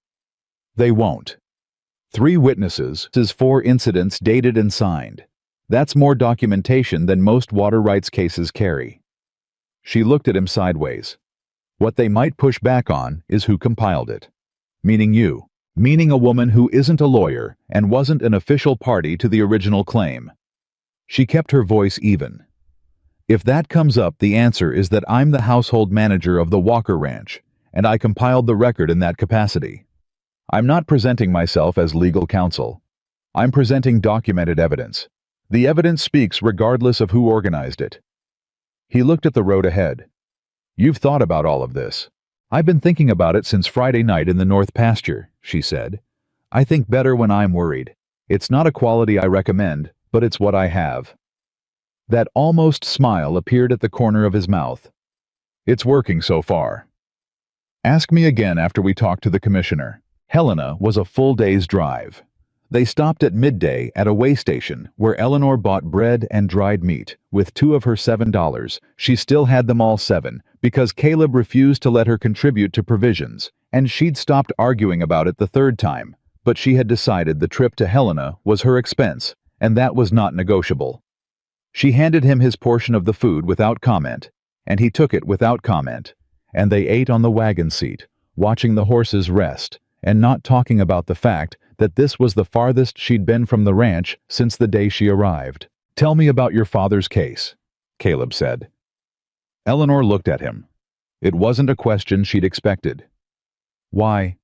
[SPEAKER 1] "They won't. 3 witnesses, 4 incidents dated and signed. That's more documentation than most water rights cases carry." She looked at him sideways. "What they might push back on is who compiled it. Meaning you. Meaning a woman who isn't a lawyer and wasn't an official party to the original claim." She kept her voice even. "If that comes up, the answer is that I'm the household manager of the Walker Ranch, and I compiled the record in that capacity. I'm not presenting myself as legal counsel. I'm presenting documented evidence. The evidence speaks regardless of who organized it." He looked at the road ahead. "You've thought about all of this." "I've been thinking about it since Friday night in the north pasture," she said. "I think better when I'm worried. It's not a quality I recommend, but it's what I have." That almost smile appeared at the corner of his mouth. "It's working so far. Ask me again after we talk to the commissioner." Helena was a full day's drive. They stopped at midday at a way station where Eleanor bought bread and dried meat. With 2 of her $7, she still had them all 7 because Caleb refused to let her contribute to provisions, and she'd stopped arguing about it the 3rd time, but she had decided the trip to Helena was her expense, and that was not negotiable. She handed him his portion of the food without comment, and he took it without comment, and they ate on the wagon seat, watching the horses rest, and not talking about the fact that this was the farthest she'd been from the ranch since the day she arrived. "Tell me about your father's case," Caleb said. Eleanor looked at him. It wasn't a question she'd expected. "Why?"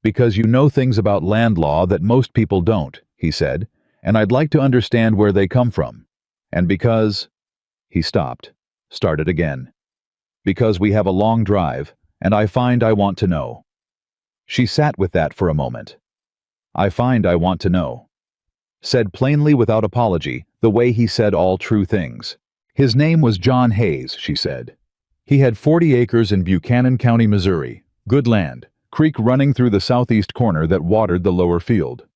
[SPEAKER 1] "Because you know things about land law that most people don't," he said, "and I'd like to understand where they come from. And because—" He stopped, started again. "Because we have a long drive, and I find I want to know." She sat with that for a moment. "I find I want to know." said plainly without apology, the way he said all true things. His name was John Hayes, she said. He had 40 acres in Buchanan County, Missouri. Good land, creek running through the southeast corner that watered the lower field.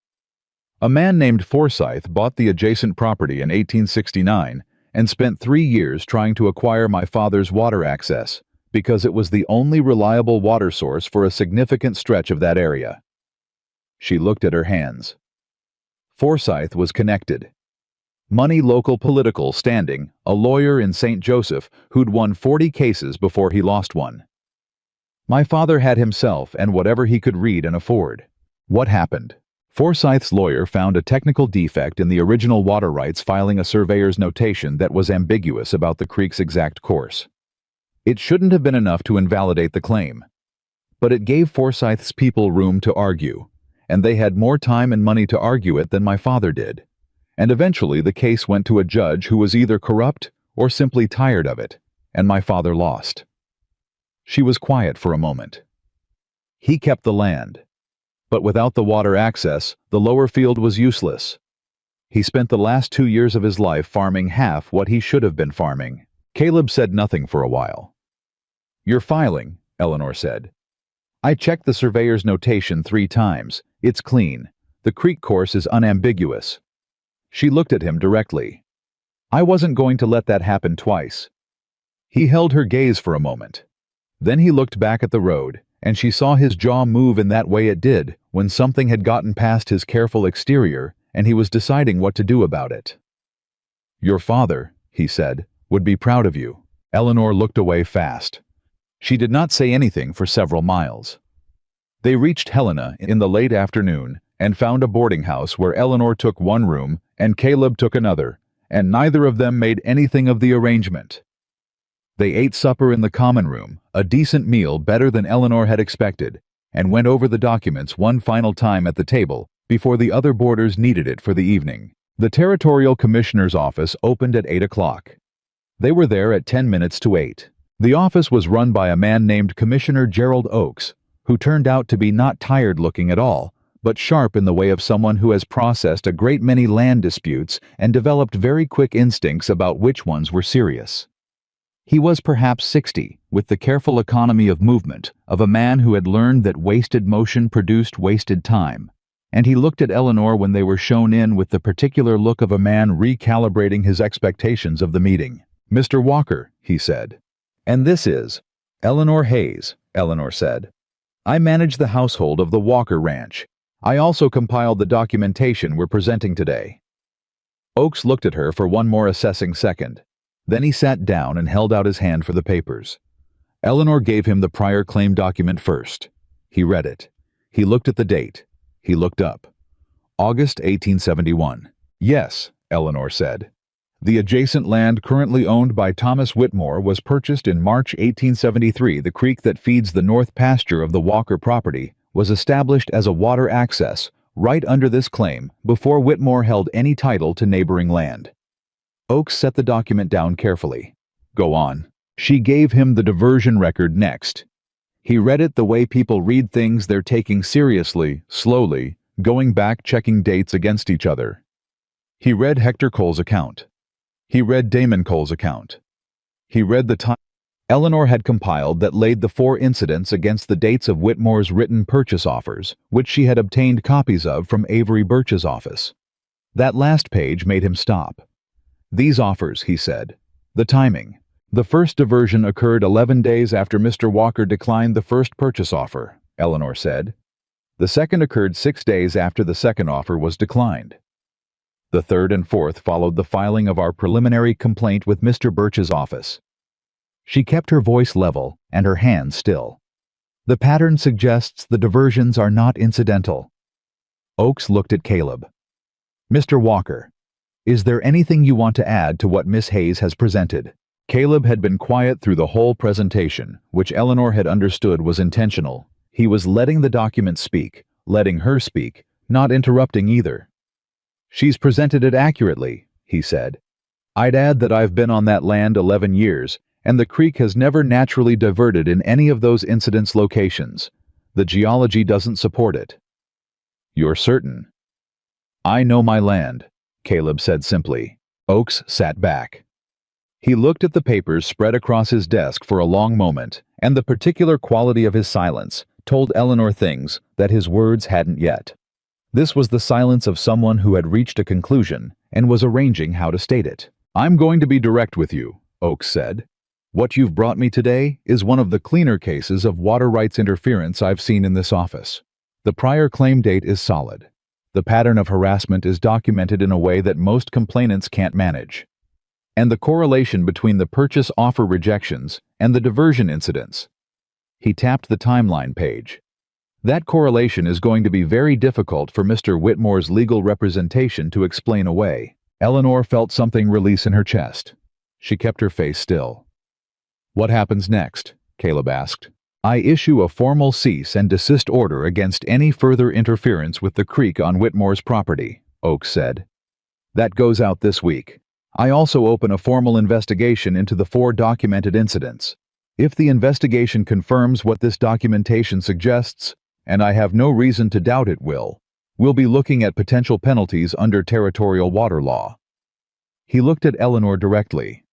[SPEAKER 1] A man named Forsyth bought the adjacent property in 1869 and spent 3 years trying to acquire my father's water access because it was the only reliable water source for a significant stretch of that area. She looked at her hands. Forsyth was connected. Money, local political standing, a lawyer in St. Joseph who'd won 40 cases before he lost one. My father had himself and whatever he could read and afford. What happened? Forsyth's lawyer found a technical defect in the original water rights, filing a surveyor's notation that was ambiguous about the creek's exact course. It shouldn't have been enough to invalidate the claim. But it gave Forsyth's people room to argue, and they had more time and money to argue it than my father did. And eventually the case went to a judge who was either corrupt or simply tired of it, and my father lost. She was quiet for a moment. He kept the land. But without the water access, the lower field was useless. He spent the last 2 years of his life farming half what he should have been farming. Caleb said nothing for a while. "You're filing," Eleanor said. "I checked the surveyor's notation 3 times. It's clean. The creek course is unambiguous." She looked at him directly. "I wasn't going to let that happen twice." He held her gaze for a moment. Then he looked back at the road, and she saw his jaw move in that way it did when something had gotten past his careful exterior and he was deciding what to do about it. "Your father," he said, "would be proud of you." Eleanor looked away fast. She did not say anything for several miles. They reached Helena in the late afternoon and found a boarding house where Eleanor took one room and Caleb took another, and neither of them made anything of the arrangement. They ate supper in the common room, a decent meal better than Eleanor had expected, and went over the documents one final time at the table before the other boarders needed it for the evening. The Territorial Commissioner's office opened at 8 o'clock. They were there at 10 minutes to 8. The office was run by a man named Commissioner Gerald Oakes, who turned out to be not tired-looking at all, but sharp in the way of someone who has processed a great many land disputes and developed very quick instincts about which ones were serious. He was perhaps 60, with the careful economy of movement of a man who had learned that wasted motion produced wasted time, and he looked at Eleanor when they were shown in with the particular look of a man recalibrating his expectations of the meeting. "Mr. Walker," he said. "And this is Eleanor Hayes," Eleanor said. "I manage the household of the Walker Ranch. I also compiled the documentation we're presenting today." Oakes looked at her for one more assessing second. Then he sat down and held out his hand for the papers. Eleanor gave him the prior claim document first. He read it. He looked at the date. He looked up. August 1871. "Yes," Eleanor said. "The adjacent land currently owned by Thomas Whitmore was purchased in March 1873. The creek that feeds the north pasture of the Walker property was established as a water access right under this claim before Whitmore held any title to neighboring land." Oakes set the document down carefully. "Go on." She gave him the diversion record next. He read it the way people read things they're taking seriously, slowly, going back checking dates against each other. He read Hector Cole's account. He read Damon Cole's account. He read the time Eleanor had compiled that laid the 4 incidents against the dates of Whitmore's written purchase offers, which she had obtained copies of from Avery Birch's office. That last page made him stop. "These offers," he said. "The timing. The first diversion occurred 11 days after Mr. Walker declined the first purchase offer," Eleanor said. "The second occurred 6 days after the second offer was declined. The third and fourth followed the filing of our preliminary complaint with Mr. Birch's office." She kept her voice level and her hands still. "The pattern suggests the diversions are not incidental." Oakes looked at Caleb. "Mr. Walker, is there anything you want to add to what Miss Hayes has presented?" Caleb had been quiet through the whole presentation, which Eleanor had understood was intentional. He was letting the document speak, letting her speak, not interrupting either. "She's presented it accurately," he said. "I'd add that I've been on that land 11 years, and the creek has never naturally diverted in any of those incidents' locations. The geology doesn't support it." "You're certain?" I know my land, Caleb said simply. Oakes sat back. He looked at the papers spread across his desk for a long moment, and the particular quality of his silence told Eleanor things that his words hadn't yet. This was the silence of someone who had reached a conclusion and was arranging how to state it. I'm going to be direct with you, Oakes said. What you've brought me today is one of the cleaner cases of water rights interference I've seen in this office. The prior claim date is solid. The pattern of harassment is documented in a way that most complainants can't manage. And the correlation between the purchase offer rejections and the diversion incidents. He tapped the timeline page. That correlation is going to be very difficult for Mr. Whitmore's legal representation to explain away. Eleanor felt something release in her chest. She kept her face still. What happens next? Caleb asked. I issue a formal cease and desist order against any further interference with the creek on Whitmore's property, Oakes said. That goes out this week. I also open a formal investigation into the 4 documented incidents. If the investigation confirms what this documentation suggests, and I have no reason to doubt it will, we'll be looking at potential penalties under territorial water law. He looked at Eleanor directly.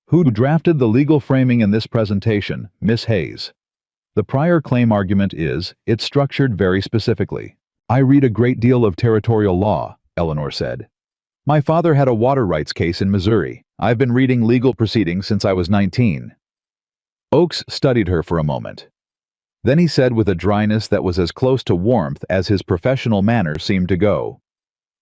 [SPEAKER 1] Who drafted the legal framing in this presentation, Miss Hayes? The prior claim argument is, it's structured very specifically. I read a great deal of territorial law, Eleanor said. My father had a water rights case in Missouri. I've been reading legal proceedings since I was 19. Oakes studied her for a moment. Then he said with a dryness that was as close to warmth as his professional manner seemed to go.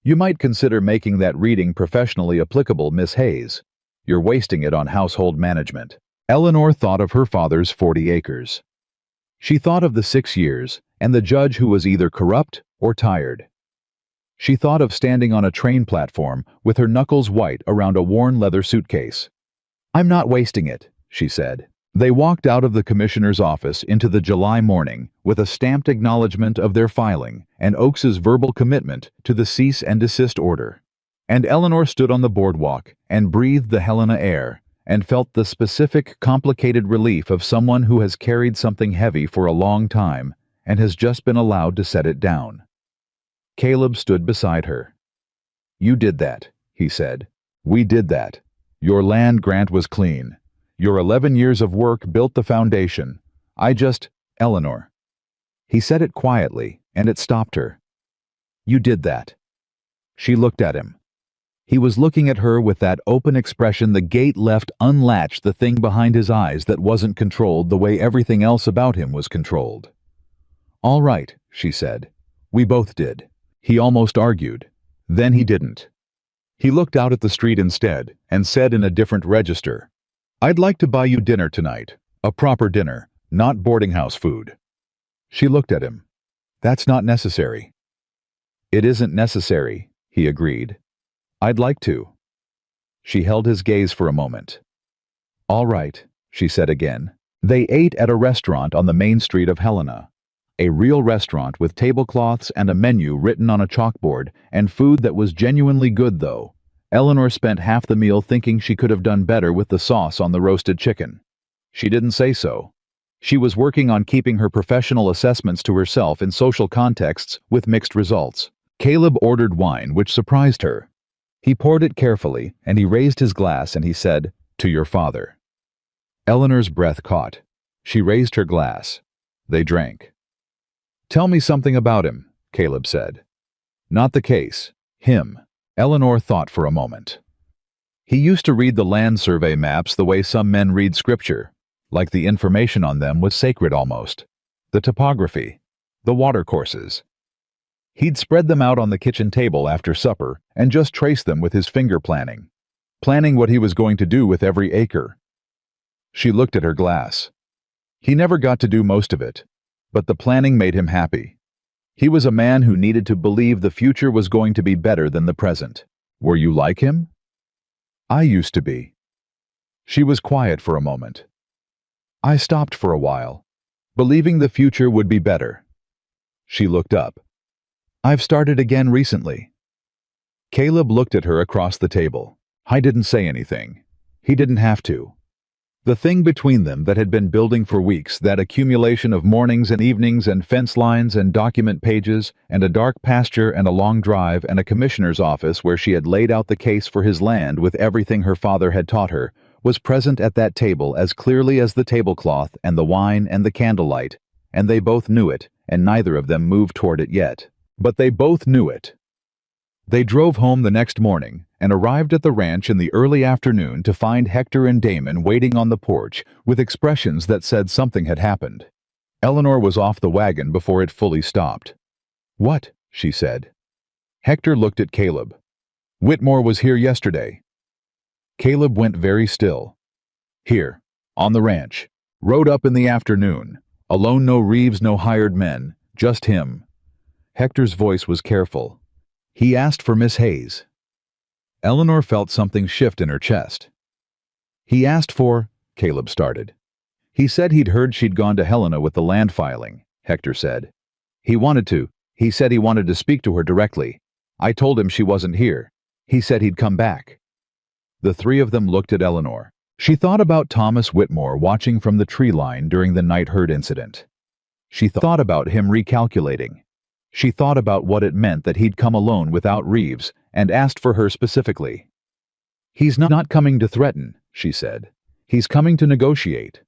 [SPEAKER 1] You might consider making that reading professionally applicable, Miss Hayes. You're wasting it on household management. Eleanor thought of her father's 40 acres. She thought of the 6 years and the judge who was either corrupt or tired. She thought of standing on a train platform with her knuckles white around a worn leather suitcase. I'm not wasting it, she said. They walked out of the commissioner's office into the July morning with a stamped acknowledgement of their filing and Oakes's verbal commitment to the cease and desist order. And Eleanor stood on the boardwalk and breathed the Helena air and felt the specific, complicated relief of someone who has carried something heavy for a long time and has just been allowed to set it down. Caleb stood beside her. You did that, he said. We did that. Your land grant was clean. Your 11 years of work built the foundation. Eleanor. He said it quietly, and it stopped her. You did that. She looked at him. He was looking at her with that open expression the gate left unlatched, the thing behind his eyes that wasn't controlled the way everything else about him was controlled. All right, she said. We both did. He almost argued. Then he didn't. He looked out at the street instead and said in a different register, I'd like to buy you dinner tonight. A proper dinner, not boarding house food. She looked at him. That's not necessary. It isn't necessary, he agreed. I'd like to. She held his gaze for a moment. All right, she said again. They ate at a restaurant on the main street of Helena. A real restaurant with tablecloths and a menu written on a chalkboard and food that was genuinely good, though. Eleanor spent half the meal thinking she could have done better with the sauce on the roasted chicken. She didn't say so. She was working on keeping her professional assessments to herself in social contexts with mixed results. Caleb ordered wine, which surprised her. He poured it carefully, and he raised his glass and he said, To your father. Eleanor's breath caught. She raised her glass. They drank. Tell me something about him, Caleb said. Not the case. Him. Eleanor thought for a moment. He used to read the land survey maps the way some men read scripture, like the information on them was sacred almost. The topography, the watercourses. He'd spread them out on the kitchen table after supper and just trace them with his finger planning what he was going to do with every acre. She looked at her glass. He never got to do most of it, but the planning made him happy. He was a man who needed to believe the future was going to be better than the present. Were you like him? I used to be. She was quiet for a moment. I stopped for a while, believing the future would be better. She looked up. I've started again recently. Caleb looked at her across the table. I didn't say anything. He didn't have to. The thing between them that had been building for weeks, that accumulation of mornings and evenings and fence lines and document pages and a dark pasture and a long drive and a commissioner's office where she had laid out the case for his land with everything her father had taught her, was present at that table as clearly as the tablecloth and the wine and the candlelight, and they both knew it, and neither of them moved toward it yet. But they both knew it. They drove home the next morning and arrived at the ranch in the early afternoon to find Hector and Damon waiting on the porch with expressions that said something had happened. Eleanor was off the wagon before it fully stopped. "What?" she said. Hector looked at Caleb. "Whitmore was here yesterday." Caleb went very still. "Here, on the ranch. Rode up in the afternoon. Alone, no Reeves, no hired men, just him." Hector's voice was careful. "He asked for Miss Hayes." Eleanor felt something shift in her chest. "He asked for," Caleb started. "He said he'd heard she'd gone to Helena with the land filing," Hector said. He said he wanted to speak to her directly. I told him she wasn't here. He said he'd come back." The three of them looked at Eleanor. She thought about Thomas Whitmore watching from the tree line during the night herd incident. She thought about him recalculating. She thought about what it meant that he'd come alone without Reeves and asked for her specifically. "He's not coming to threaten," she said. "He's coming to negotiate."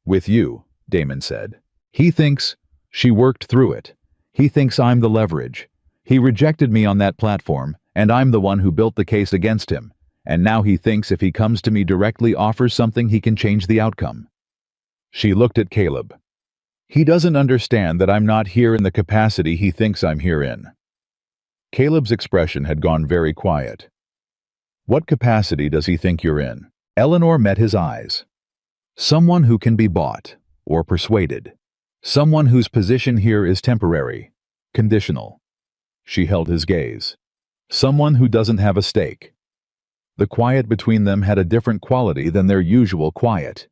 [SPEAKER 1] "With you," Damon said. "He thinks," she worked through it, "he thinks I'm the leverage. He rejected me on that platform, and I'm the one who built the case against him, and now he thinks if he comes to me directly offers something he can change the outcome." She looked at Caleb. "He doesn't understand that I'm not here in the capacity he thinks I'm here in." Caleb's expression had gone very quiet. "What capacity does he think you're in?" Eleanor met his eyes. "Someone who can be bought, or persuaded. Someone whose position here is temporary, conditional." She held his gaze. "Someone who doesn't have a stake." The quiet between them had a different quality than their usual quiet.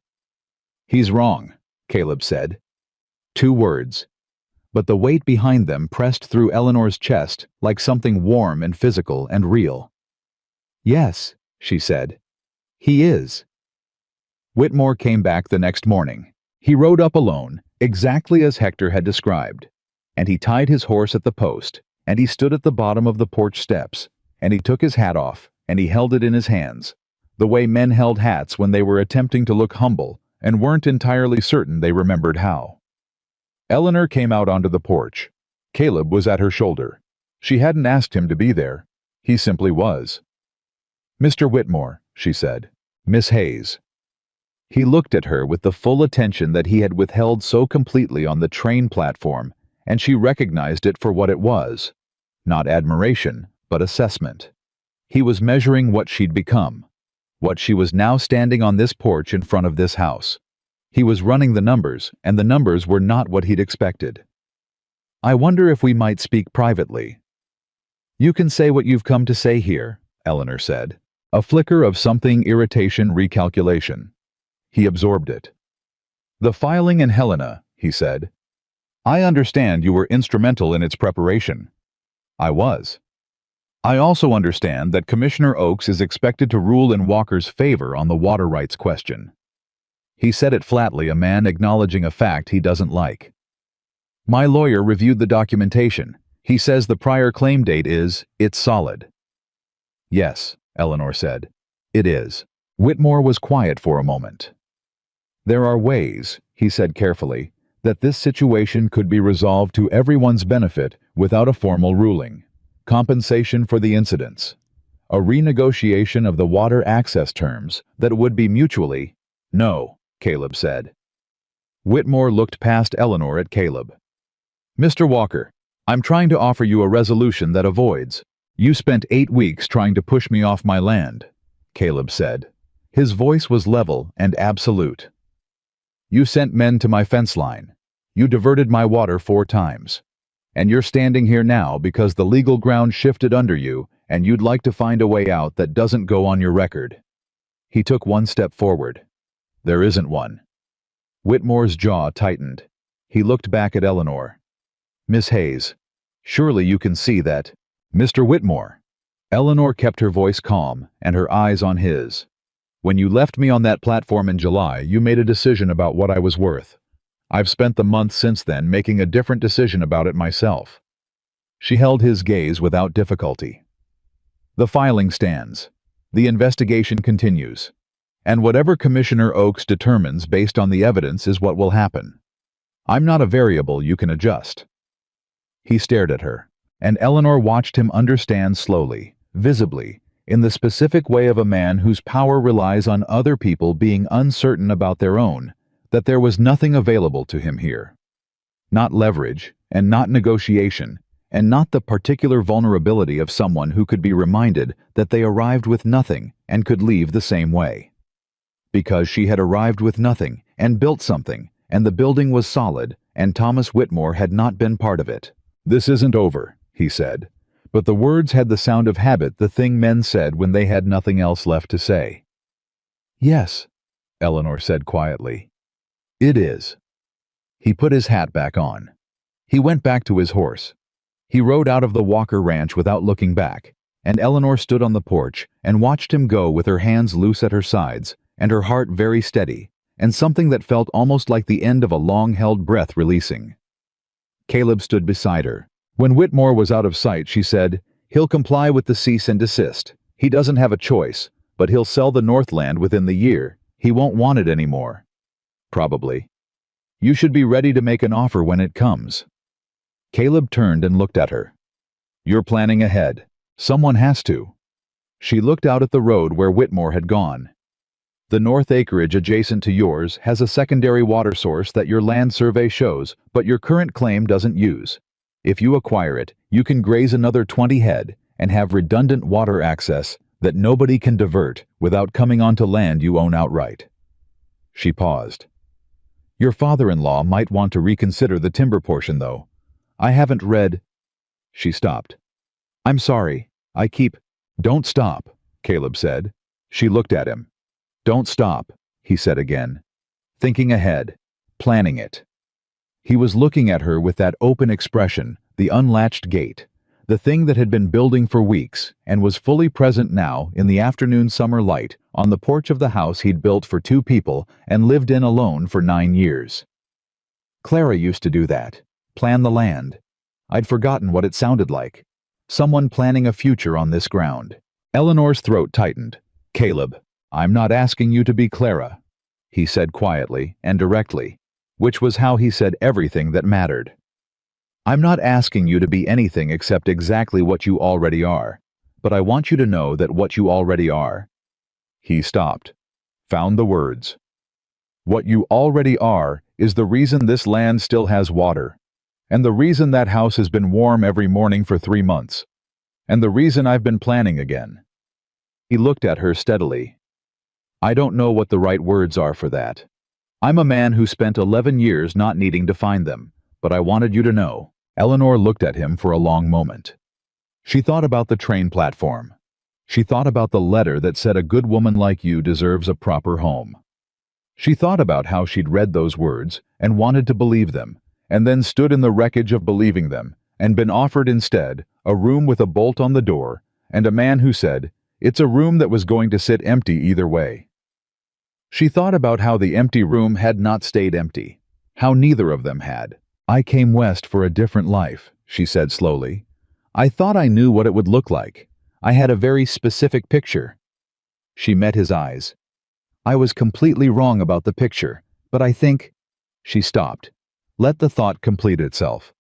[SPEAKER 1] "He's wrong," Caleb said. 2 words. But the weight behind them pressed through Eleanor's chest like something warm and physical and real. "Yes," she said. "He is." Whitmore came back the next morning. He rode up alone, exactly as Hector had described. And he tied his horse at the post, and he stood at the bottom of the porch steps, and he took his hat off, and he held it in his hands, the way men held hats when they were attempting to look humble and weren't entirely certain they remembered how. Eleanor came out onto the porch. Caleb was at her shoulder. She hadn't asked him to be there. He simply was. "Mr. Whitmore," she said. "Miss Hayes." He looked at her with the full attention that he had withheld so completely on the train platform, and she recognized it for what it was. Not admiration, but assessment. He was measuring what she'd become. What she was now standing on this porch in front of this house. He was running the numbers, and the numbers were not what he'd expected. "I wonder if we might speak privately." "You can say what you've come to say here," Eleanor said. A flicker of something irritation recalculation. He absorbed it. "The filing in Helena," he said. "I understand you were instrumental in its preparation." "I was." "I also understand that Commissioner Oakes is expected to rule in Walker's favor on the water rights question." He said it flatly, a man acknowledging a fact he doesn't like. "My lawyer reviewed the documentation. He says the prior claim date it's solid." "Yes," Eleanor said. "It is." Whitmore was quiet for a moment. "There are ways," he said carefully, "that this situation could be resolved to everyone's benefit without a formal ruling. Compensation for the incidents. A renegotiation of the water access terms that would be mutually—" "No," Caleb said. Whitmore looked past Eleanor at Caleb. "Mr. Walker, I'm trying to offer you a resolution that avoids. You spent 8 weeks trying to push me off my land," Caleb said. His voice was level and absolute. "You sent men to my fence line. You diverted my water 4 times. And you're standing here now because the legal ground shifted under you and you'd like to find a way out that doesn't go on your record." He took 1 step forward. "There isn't one." Whitmore's jaw tightened. He looked back at Eleanor. "Miss Hayes, surely you can see that—" "Mr. Whitmore." Eleanor kept her voice calm and her eyes on his. When you left me on that platform in July, you made a decision about what I was worth. I've spent the months since then making a different decision about it myself." She held his gaze without difficulty. "The filing stands. The investigation continues. And whatever Commissioner Oakes determines based on the evidence is what will happen. I'm not a variable you can adjust." He stared at her, and Eleanor watched him understand slowly, visibly, in the specific way of a man whose power relies on other people being uncertain about their own, that there was nothing available to him here. Not leverage, and not negotiation, and not the particular vulnerability of someone who could be reminded that they arrived with nothing and could leave the same way. Because she had arrived with nothing and built something, and the building was solid, and Thomas Whitmore had not been part of it. "This isn't over," he said, but the words had the sound of habit, the thing men said when they had nothing else left to say. "Yes," Eleanor said quietly. "It is." He put his hat back on. He went back to his horse. He rode out of the Walker Ranch without looking back, and Eleanor stood on the porch and watched him go with her hands loose at her sides, and her heart very steady, and something that felt almost like the end of a long-held breath releasing. Caleb stood beside her. When Whitmore was out of sight, she said, "He'll comply with the cease and desist. He doesn't have a choice, but he'll sell the Northland within the year. He won't want it anymore." "Probably. You should be ready to make an offer when it comes." Caleb turned and looked at her. "You're planning ahead. Someone has to." She looked out at the road where Whitmore had gone. "The north acreage adjacent to yours has a secondary water source that your land survey shows, but your current claim doesn't use. If you acquire it, you can graze another 20 head and have redundant water access that nobody can divert without coming onto land you own outright." She paused. "Your father-in-law might want to reconsider the timber portion, though. I haven't read—" She stopped. "I'm sorry. I keep—" "Don't stop," Caleb said. She looked at him. "Don't stop," he said again. "Thinking ahead. Planning it." He was looking at her with that open expression, the unlatched gait, the thing that had been building for weeks and was fully present now in the afternoon summer light on the porch of the house he'd built for 2 people and lived in alone for 9 years. "Clara used to do that. Plan the land. I'd forgotten what it sounded like. Someone planning a future on this ground." Eleanor's throat tightened. "Caleb, I'm not asking you to be Clara," he said quietly and directly, which was how he said everything that mattered. "I'm not asking you to be anything except exactly what you already are, but I want you to know that what you already are—" He stopped, found the words. "What you already are is the reason this land still has water, and the reason that house has been warm every morning for 3 months, and the reason I've been planning again." He looked at her steadily. "I don't know what the right words are for that. I'm a man who spent 11 years not needing to find them, but I wanted you to know." Eleanor looked at him for a long moment. She thought about the train platform. She thought about the letter that said a good woman like you deserves a proper home. She thought about how she'd read those words and wanted to believe them, and then stood in the wreckage of believing them, and been offered instead a room with a bolt on the door, and a man who said, it's a room that was going to sit empty either way. She thought about how the empty room had not stayed empty, how neither of them had. "I came west for a different life," she said slowly. "I thought I knew what it would look like. I had a very specific picture." She met his eyes. "I was completely wrong about the picture, but I think—" She stopped. Let the thought complete itself.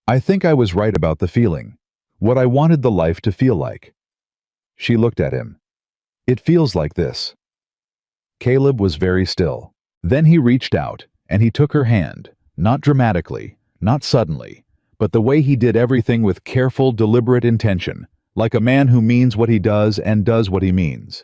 [SPEAKER 1] "I think I was right about the feeling, what I wanted the life to feel like." She looked at him. "It feels like this." Caleb was very still. Then he reached out, and he took her hand, not dramatically, not suddenly, but the way he did everything with careful, deliberate intention, like a man who means what he does and does what he means.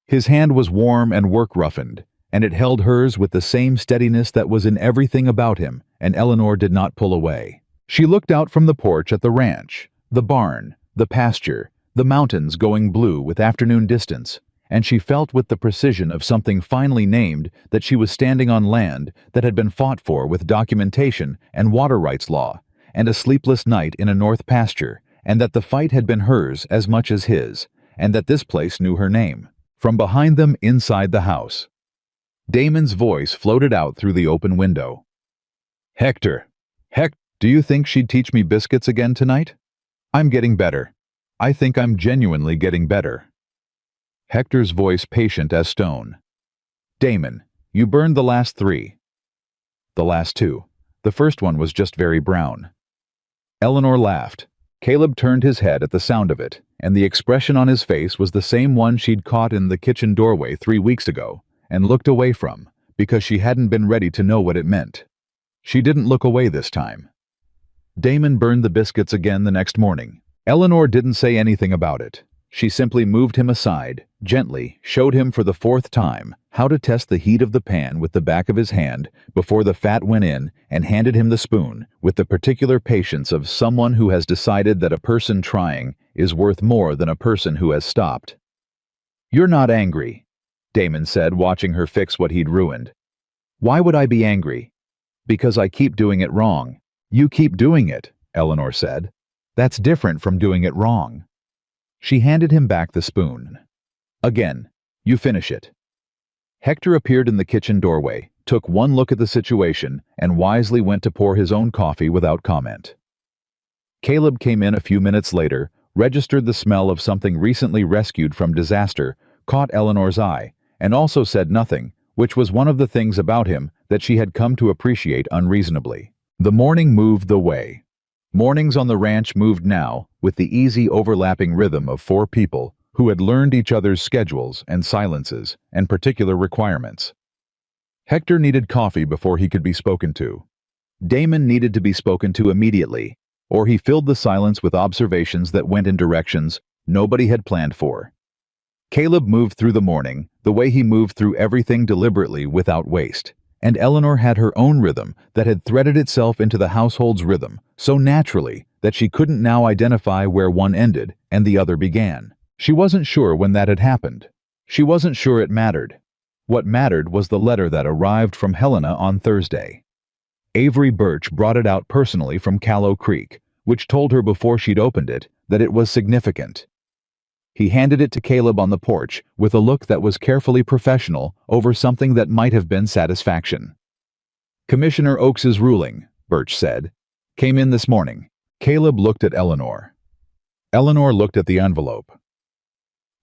[SPEAKER 1] His hand was warm and work-roughened, and it held hers with the same steadiness that was in everything about him, and Eleanor did not pull away. She looked out from the porch at the ranch, the barn, the pasture, the mountains going blue with afternoon distance, and she felt with the precision of something finally named that she was standing on land that had been fought for with documentation and water rights law, and a sleepless night in a north pasture, and that the fight had been hers as much as his, and that this place knew her name. From behind them inside the house, Damon's voice floated out through the open window. Hector. Do you think she'd teach me biscuits again tonight? I'm getting better. I think I'm genuinely getting better. Hector's voice patient as stone. Damon, you burned the last 3. The last 2. The first one was just very brown. Eleanor laughed. Caleb turned his head at the sound of it, and the expression on his face was the same one she'd caught in the kitchen doorway 3 weeks ago, and looked away from, because she hadn't been ready to know what it meant. She didn't look away this time. Damon burned the biscuits again the next morning. Eleanor didn't say anything about it. She simply moved him aside, gently showed him for the 4th time how to test the heat of the pan with the back of his hand before the fat went in, and handed him the spoon with the particular patience of someone who has decided that a person trying is worth more than a person who has stopped. You're not angry, Damon said, watching her fix what he'd ruined. Why would I be angry? Because I keep doing it wrong. You keep doing it, Eleanor said. That's different from doing it wrong. She handed him back the spoon. Again, you finish it. Hector appeared in the kitchen doorway, took one look at the situation, and wisely went to pour his own coffee without comment. Caleb came in a few minutes later, registered the smell of something recently rescued from disaster, caught Eleanor's eye, and also said nothing, which was one of the things about him that she had come to appreciate unreasonably. The morning moved the way. Mornings on the ranch moved now with the easy overlapping rhythm of 4 people who had learned each other's schedules and silences and particular requirements. Hector needed coffee before he could be spoken to. Damon needed to be spoken to immediately, or he filled the silence with observations that went in directions nobody had planned for. Caleb moved through the morning the way he moved through everything deliberately without waste. And Eleanor had her own rhythm that had threaded itself into the household's rhythm so naturally that she couldn't now identify where one ended and the other began. She wasn't sure when that had happened. She wasn't sure it mattered. What mattered was the letter that arrived from Helena on Thursday. Avery Birch brought it out personally from Callow Creek, which told her before she'd opened it that it was significant. He handed it to Caleb on the porch with a look that was carefully professional over something that might have been satisfaction. Commissioner Oakes's ruling, Birch said, came in this morning. Caleb looked at Eleanor. Eleanor looked at the envelope.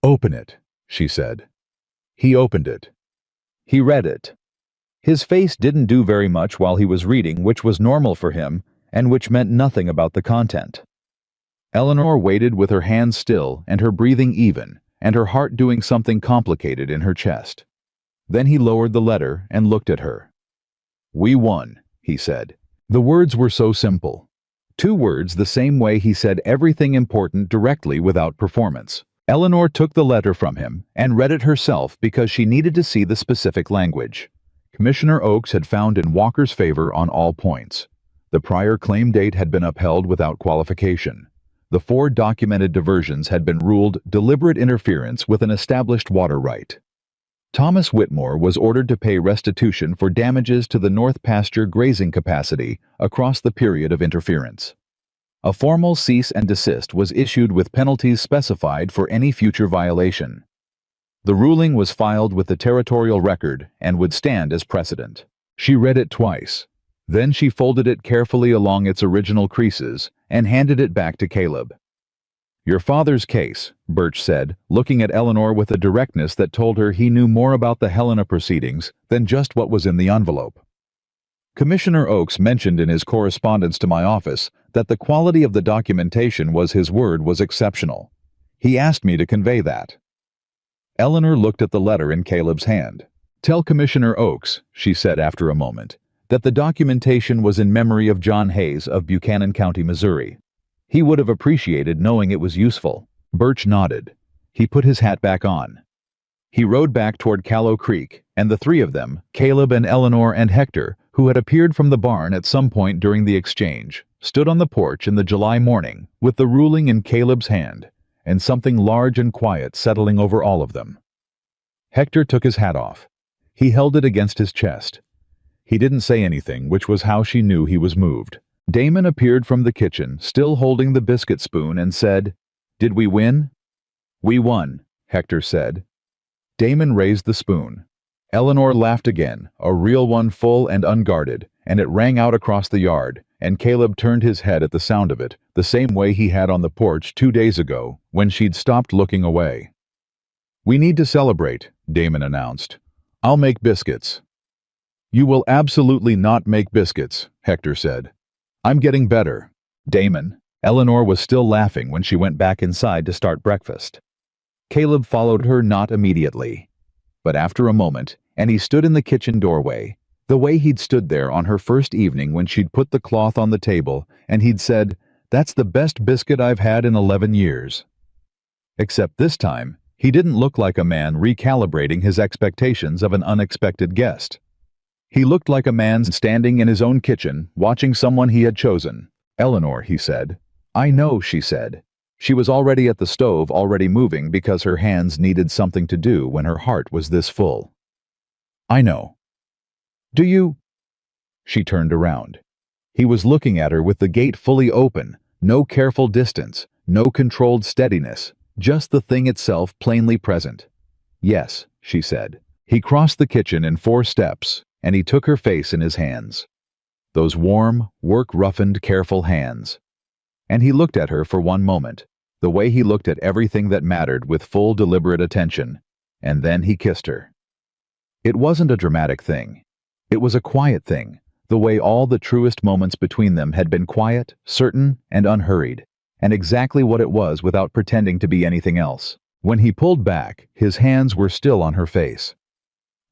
[SPEAKER 1] Open it, she said. He opened it. He read it. His face didn't do very much while he was reading, which was normal for him, and which meant nothing about the content. Eleanor waited with her hands still and her breathing even, and her heart doing something complicated in her chest. Then he lowered the letter and looked at her. We won, he said. The words were so simple. 2 words the same way he said everything important directly without performance. Eleanor took the letter from him and read it herself because she needed to see the specific language. Commissioner Oakes had found in Walker's favor on all points. The prior claim date had been upheld without qualification. The 4 documented diversions had been ruled deliberate interference with an established water right. Thomas Whitmore was ordered to pay restitution for damages to the North Pasture grazing capacity across the period of interference. A formal cease and desist was issued with penalties specified for any future violation. The ruling was filed with the territorial record and would stand as precedent. She read it twice. Then she folded it carefully along its original creases and handed it back to Caleb. Your father's case, Birch said, looking at Eleanor with a directness that told her he knew more about the Helena proceedings than just what was in the envelope. Commissioner Oakes mentioned in his correspondence to my office that the quality of the documentation was his word was exceptional. He asked me to convey that. Eleanor looked at the letter in Caleb's hand. Tell Commissioner Oakes, she said after a moment, that the documentation was in memory of John Hayes of Buchanan County, Missouri. He would have appreciated knowing it was useful. Birch nodded. He put his hat back on. He rode back toward Callow Creek, and the 3 of them, Caleb and Eleanor and Hector, who had appeared from the barn at some point during the exchange, stood on the porch in the July morning with the ruling in Caleb's hand, and something large and quiet settling over all of them. Hector took his hat off. He held it against his chest. He didn't say anything, which was how she knew he was moved. Damon appeared from the kitchen, still holding the biscuit spoon, and said, "Did we win?" "We won," Hector said. Damon raised the spoon. Eleanor laughed again, a real one, full and unguarded, and it rang out across the yard, and Caleb turned his head at the sound of it, the same way he had on the porch 2 days ago, when she'd stopped looking away. "We need to celebrate," Damon announced. "I'll make biscuits." "You will absolutely not make biscuits," Hector said. "I'm getting better." Damon. Eleanor was still laughing when she went back inside to start breakfast. Caleb followed her, not immediately, but after a moment, and he stood in the kitchen doorway, the way he'd stood there on her first evening when she'd put the cloth on the table, and he'd said, "That's the best biscuit I've had in 11 years. Except this time, he didn't look like a man recalibrating his expectations of an unexpected guest. He looked like a man standing in his own kitchen, watching someone he had chosen. "Eleanor," he said. "I know," she said. She was already at the stove, already moving because her hands needed something to do when her heart was this full. "I know." "Do you?" She turned around. He was looking at her with the gate fully open, no careful distance, no controlled steadiness, just the thing itself plainly present. "Yes," she said. He crossed the kitchen in 4 steps, and he took her face in his hands. Those warm, work-roughened, careful hands. And he looked at her for one moment, the way he looked at everything that mattered, with full deliberate attention, and then he kissed her. It wasn't a dramatic thing. It was a quiet thing, the way all the truest moments between them had been quiet, certain, and unhurried, and exactly what it was without pretending to be anything else. When he pulled back, his hands were still on her face.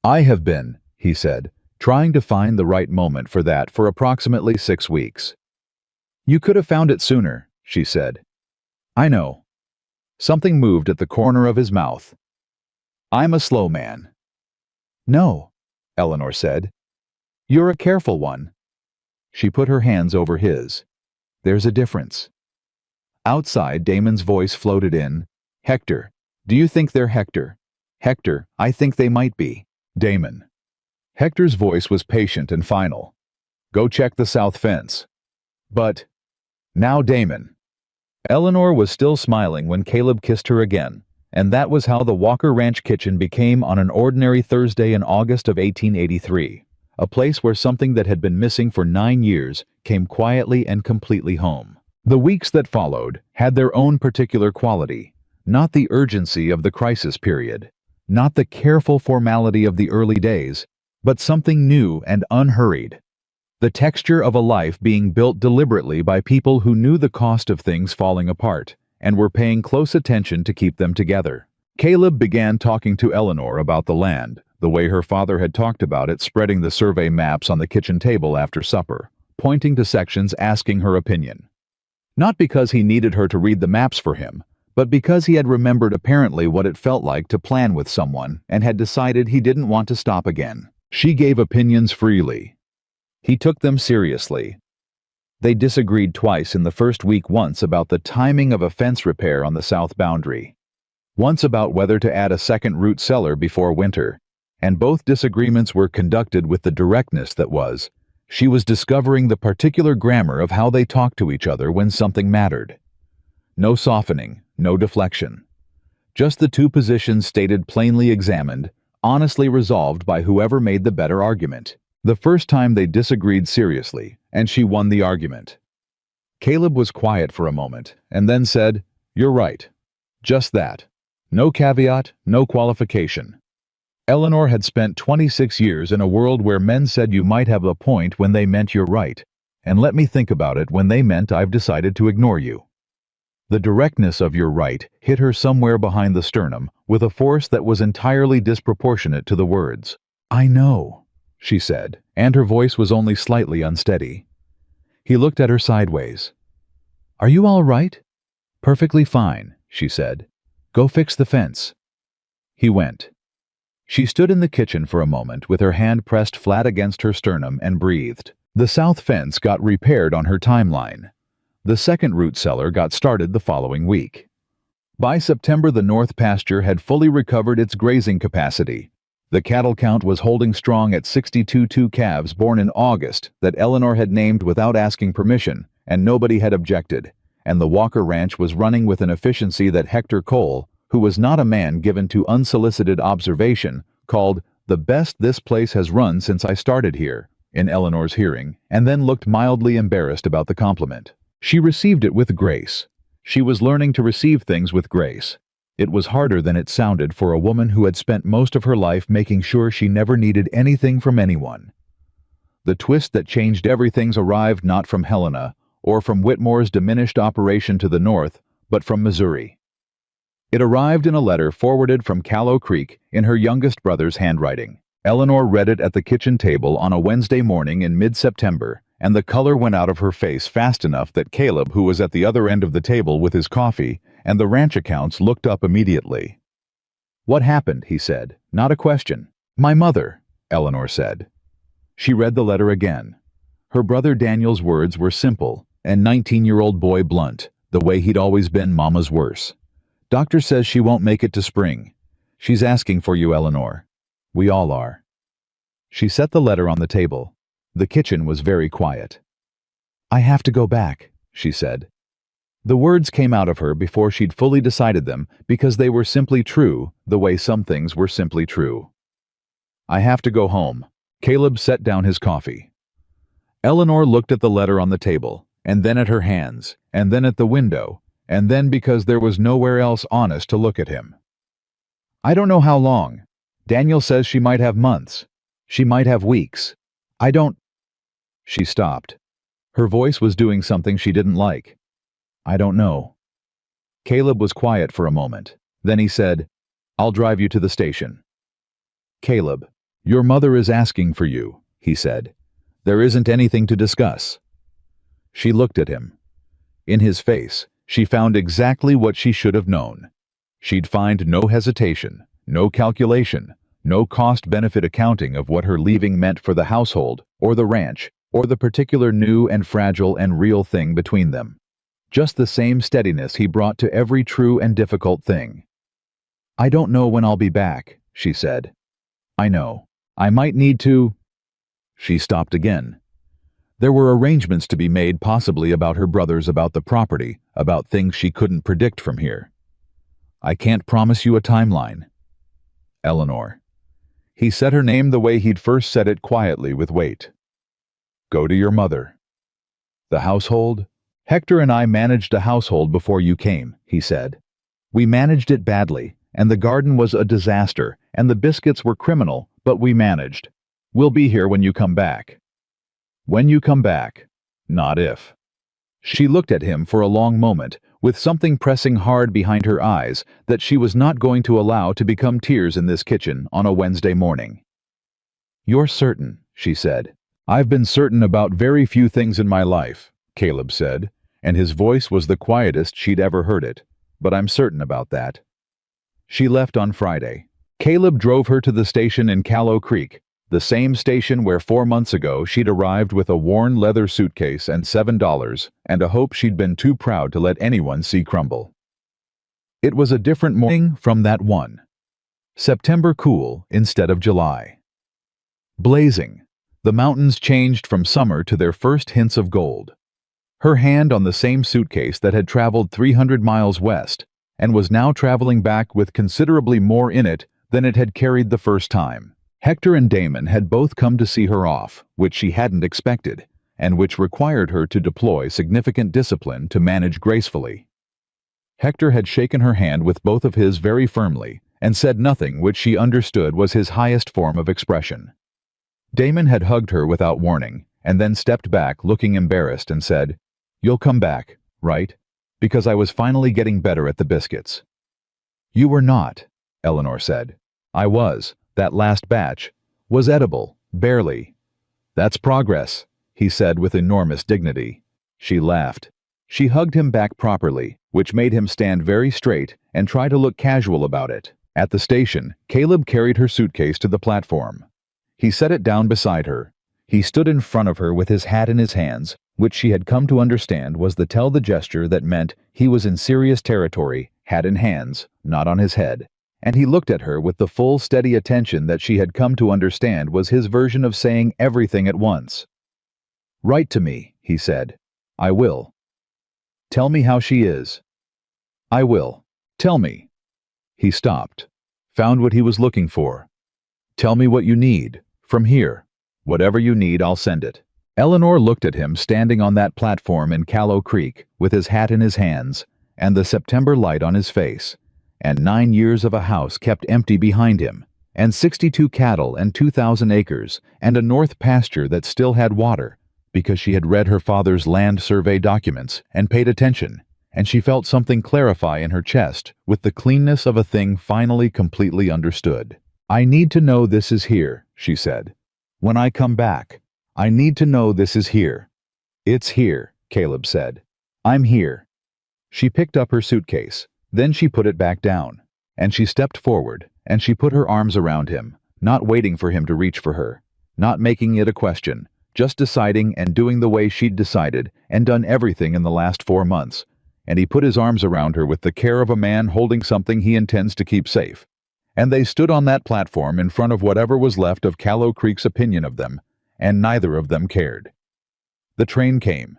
[SPEAKER 1] "I have been," he said, "trying to find the right moment for that for approximately 6 weeks. "You could have found it sooner," she said. "I know." Something moved at the corner of his mouth. "I'm a slow man." "No," Eleanor said. "You're a careful one." She put her hands over his. "There's a difference." Outside, Damon's voice floated in. "Hector, do you think they're Hector?" "Hector, I think they might be." "Damon." Hector's voice was patient and final. "Go check the south fence." "But..." "Now, Damon." Eleanor was still smiling when Caleb kissed her again, and that was how the Walker Ranch kitchen became on an ordinary Thursday in August of 1883, a place where something that had been missing for 9 years came quietly and completely home. The weeks that followed had their own particular quality, not the urgency of the crisis period, not the careful formality of the early days, but something new and unhurried. The texture of a life being built deliberately by people who knew the cost of things falling apart and were paying close attention to keep them together. Caleb began talking to Eleanor about the land, the way her father had talked about it, spreading the survey maps on the kitchen table after supper, pointing to sections, asking her opinion. Not because he needed her to read the maps for him, but because he had remembered apparently what it felt like to plan with someone and had decided he didn't want to stop again. She gave opinions freely. He took them seriously. They disagreed twice in the first week, once about the timing of a fence repair on the south boundary, once about whether to add a second root cellar before winter, and both disagreements were conducted with the directness that was. She was discovering the particular grammar of how they talked to each other when something mattered. No softening, no deflection. Just the two positions stated, plainly examined, honestly resolved by whoever made the better argument. The first time they disagreed seriously, and she won the argument. Caleb was quiet for a moment, and then said, "You're right. Just that. No caveat, no qualification." Eleanor had spent 26 years in a world where men said you might have a point when they meant you're right, and let me think about it when they meant I've decided to ignore you. The directness of "you're right" hit her somewhere behind the sternum with a force that was entirely disproportionate to the words. "I know," she said, and her voice was only slightly unsteady. He looked at her sideways. "Are you all right?" "Perfectly fine," she said. "Go fix the fence." He went. She stood in the kitchen for a moment with her hand pressed flat against her sternum and breathed. The south fence got repaired on her timeline. The second root cellar got started the following week. By September, the north pasture had fully recovered its grazing capacity. The cattle count was holding strong at 62 calves born in August that Eleanor had named without asking permission, and nobody had objected, and the Walker Ranch was running with an efficiency that Hector Cole, who was not a man given to unsolicited observation, called "the best this place has run since I started here" in Eleanor's hearing, and then looked mildly embarrassed about the compliment. She received it with grace. She was learning to receive things with grace. It was harder than it sounded for a woman who had spent most of her life making sure she never needed anything from anyone. The twist that changed everything arrived not from Helena, or from Whitmore's diminished operation to the north, but from Missouri. It arrived in a letter forwarded from Callow Creek in her youngest brother's handwriting. Eleanor read it at the kitchen table on a Wednesday morning in mid-September, and the color went out of her face fast enough that Caleb, who was at the other end of the table with his coffee and the ranch accounts, looked up immediately. "What happened?" he said. "Not a question." "My mother," Eleanor said. She read the letter again. Her brother Daniel's words were simple, and 19-year-old boy blunt, the way he'd always been mama's worse. "Doctor says she won't make it to spring. She's asking for you, Eleanor. We all are." She set the letter on the table. The kitchen was very quiet. "I have to go back," she said. The words came out of her before she'd fully decided them, because they were simply true, the way some things were simply true. "I have to go home." Caleb set down his coffee. Eleanor looked at the letter on the table, and then at her hands, and then at the window, and then because there was nowhere else honest to look at him. "I don't know how long. Daniel says she might have months. She might have weeks. I don't—" She stopped. Her voice was doing something she didn't like. "I don't know." Caleb was quiet for a moment. Then he said, "I'll drive you to the station." "Caleb, your mother is asking for you," he said. "There isn't anything to discuss." She looked at him. In his face, she found exactly what she should have known. She'd find no hesitation, no calculation, no cost-benefit accounting of what her leaving meant for the household, or the ranch, or the particular new and fragile and real thing between them. Just the same steadiness he brought to every true and difficult thing. "I don't know when I'll be back," she said. "I know. I might need to—" She stopped again. There were arrangements to be made, possibly about her brothers, about the property, about things she couldn't predict from here. "I can't promise you a timeline." "Eleanor." He said her name the way he'd first said it, quietly, with weight. "Go to your mother." "The household?" "Hector and I managed a household before you came," he said. "We managed it badly, and the garden was a disaster, and the biscuits were criminal, but we managed. We'll be here when you come back." "When you come back, not if." She looked at him for a long moment, with something pressing hard behind her eyes that she was not going to allow to become tears in this kitchen on a Wednesday morning. "You're certain," she said. "I've been certain about very few things in my life," Caleb said, and his voice was the quietest she'd ever heard it, "but I'm certain about that." She left on Friday. Caleb drove her to the station in Callow Creek, the same station where 4 months ago she'd arrived with a worn leather suitcase and $7 and a hope she'd been too proud to let anyone see crumble. It was a different morning from that one. September cool instead of July. Blazing, the mountains changed from summer to their first hints of gold. Her hand on the same suitcase that had traveled 300 miles west and was now traveling back with considerably more in it than it had carried the first time. Hector and Damon had both come to see her off, which she hadn't expected, and which required her to deploy significant discipline to manage gracefully. Hector had shaken her hand with both of his very firmly and said nothing which she understood was his highest form of expression. Damon had hugged her without warning, and then stepped back looking embarrassed and said, "You'll come back, right? Because I was finally getting better at the biscuits." "You were not," Eleanor said. "I was. That last batch was edible, barely." "That's progress," he said with enormous dignity. She laughed. She hugged him back properly, which made him stand very straight and try to look casual about it. At the station, Caleb carried her suitcase to the platform. He set it down beside her. He stood in front of her with his hat in his hands, which she had come to understand was the tell the gesture that meant he was in serious territory, hat in hands, not on his head. And he looked at her with the full, steady attention that she had come to understand was his version of saying everything at once. "Write to me," he said. "I will." "Tell me how she is." "I will. Tell me." He stopped. Found what he was looking for. Tell me what you need. From here. Whatever you need, I'll send it. Eleanor looked at him standing on that platform in Callow Creek with his hat in his hands and the September light on his face, and 9 years of a house kept empty behind him, and 62 cattle and 2,000 acres, and a north pasture that still had water, because she had read her father's land survey documents and paid attention, and she felt something clarify in her chest with the cleanness of a thing finally completely understood. I need to know this is here, she said. When I come back, I need to know this is here. It's here, Caleb said. I'm here. She picked up her suitcase, then she put it back down, and she stepped forward, and she put her arms around him, not waiting for him to reach for her, not making it a question, just deciding and doing the way she'd decided and done everything in the last 4 months, and he put his arms around her with the care of a man holding something he intends to keep safe. And they stood on that platform in front of whatever was left of Callow Creek's opinion of them, and neither of them cared. The train came.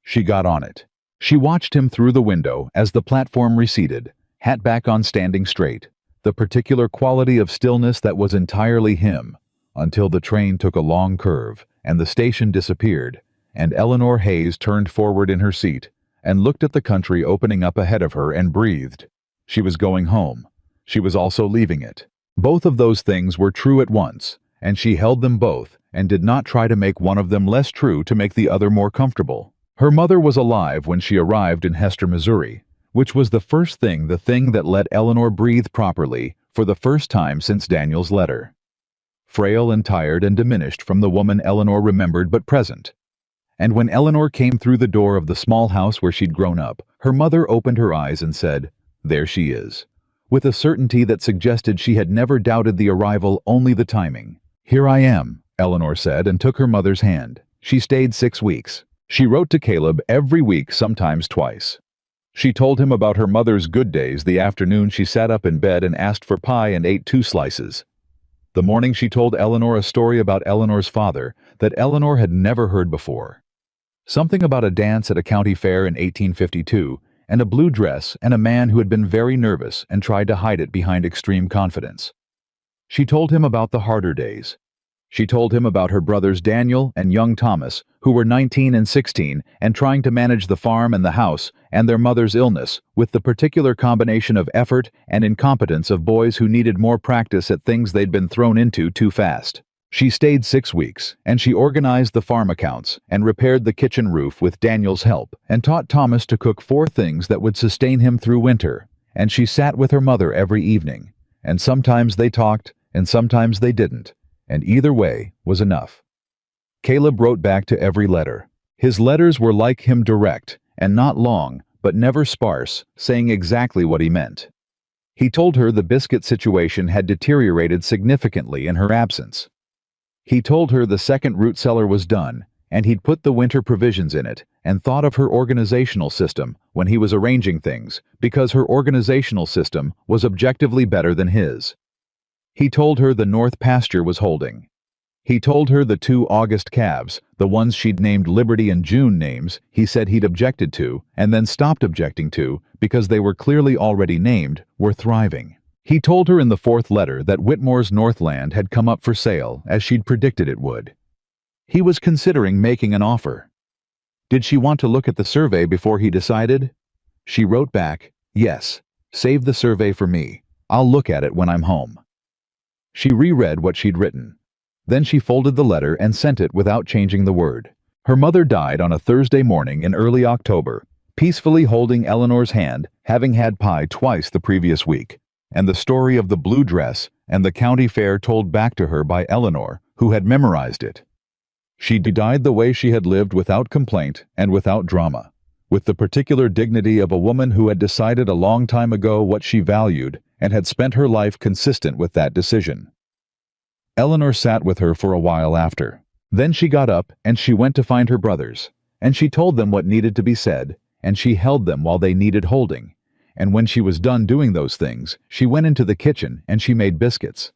[SPEAKER 1] She got on it. She watched him through the window as the platform receded, hat back on standing straight, the particular quality of stillness that was entirely him, until the train took a long curve, and the station disappeared, and Eleanor Hayes turned forward in her seat, and looked at the country opening up ahead of her and breathed. She was going home. She was also leaving it. Both of those things were true at once, and she held them both, and did not try to make one of them less true to make the other more comfortable. Her mother was alive when she arrived in Hester, Missouri, which was the thing that let Eleanor breathe properly for the first time since Daniel's letter. Frail and tired and diminished from the woman Eleanor remembered but present. And when Eleanor came through the door of the small house where she'd grown up, her mother opened her eyes and said, "There she is," with a certainty that suggested she had never doubted the arrival, only the timing. "Here I am," Eleanor said, and took her mother's hand. She stayed 6 weeks. She wrote to Caleb every week, sometimes twice. She told him about her mother's good days the afternoon she sat up in bed and asked for pie and ate 2 slices. The morning she told Eleanor a story about Eleanor's father that Eleanor had never heard before. Something about a dance at a county fair in 1852, and a blue dress and a man who had been very nervous and tried to hide it behind extreme confidence. She told him about the harder days. She told him about her brothers Daniel and young Thomas, who were 19 and 16 and trying to manage the farm and the house, and their mother's illness, with the particular combination of effort and incompetence of boys who needed more practice at things they'd been thrown into too fast. She stayed 6 weeks, and she organized the farm accounts and repaired the kitchen roof with Daniel's help, and taught Thomas to cook 4 things that would sustain him through winter, and she sat with her mother every evening, and sometimes they talked, and sometimes they didn't, and either way was enough. Caleb wrote back to every letter. His letters were like him, direct, and not long, but never sparse, saying exactly what he meant. He told her the biscuit situation had deteriorated significantly in her absence. He told her the second root cellar was done, and he'd put the winter provisions in it, and thought of her organizational system when he was arranging things, because her organizational system was objectively better than his. He told her the north pasture was holding. He told her the 2 August calves, the ones she'd named Liberty and June names, he said he'd objected to, and then stopped objecting to, because they were clearly already named, were thriving. He told her in the 4th letter that Whitmore's Northland had come up for sale, as she'd predicted it would. He was considering making an offer. Did she want to look at the survey before he decided? She wrote back, "Yes, save the survey for me. I'll look at it when I'm home." She reread what she'd written. Then she folded the letter and sent it without changing the word. Her mother died on a Thursday morning in early October, peacefully holding Eleanor's hand, having had pie twice the previous week, and the story of the blue dress and the county fair told back to her by Eleanor, who had memorized it. She died the way she had lived, without complaint and without drama, with the particular dignity of a woman who had decided a long time ago what she valued and had spent her life consistent with that decision. Eleanor sat with her for a while after. Then she got up and she went to find her brothers, and she told them what needed to be said, and she held them while they needed holding, and when she was done doing those things, she went into the kitchen and she made biscuits.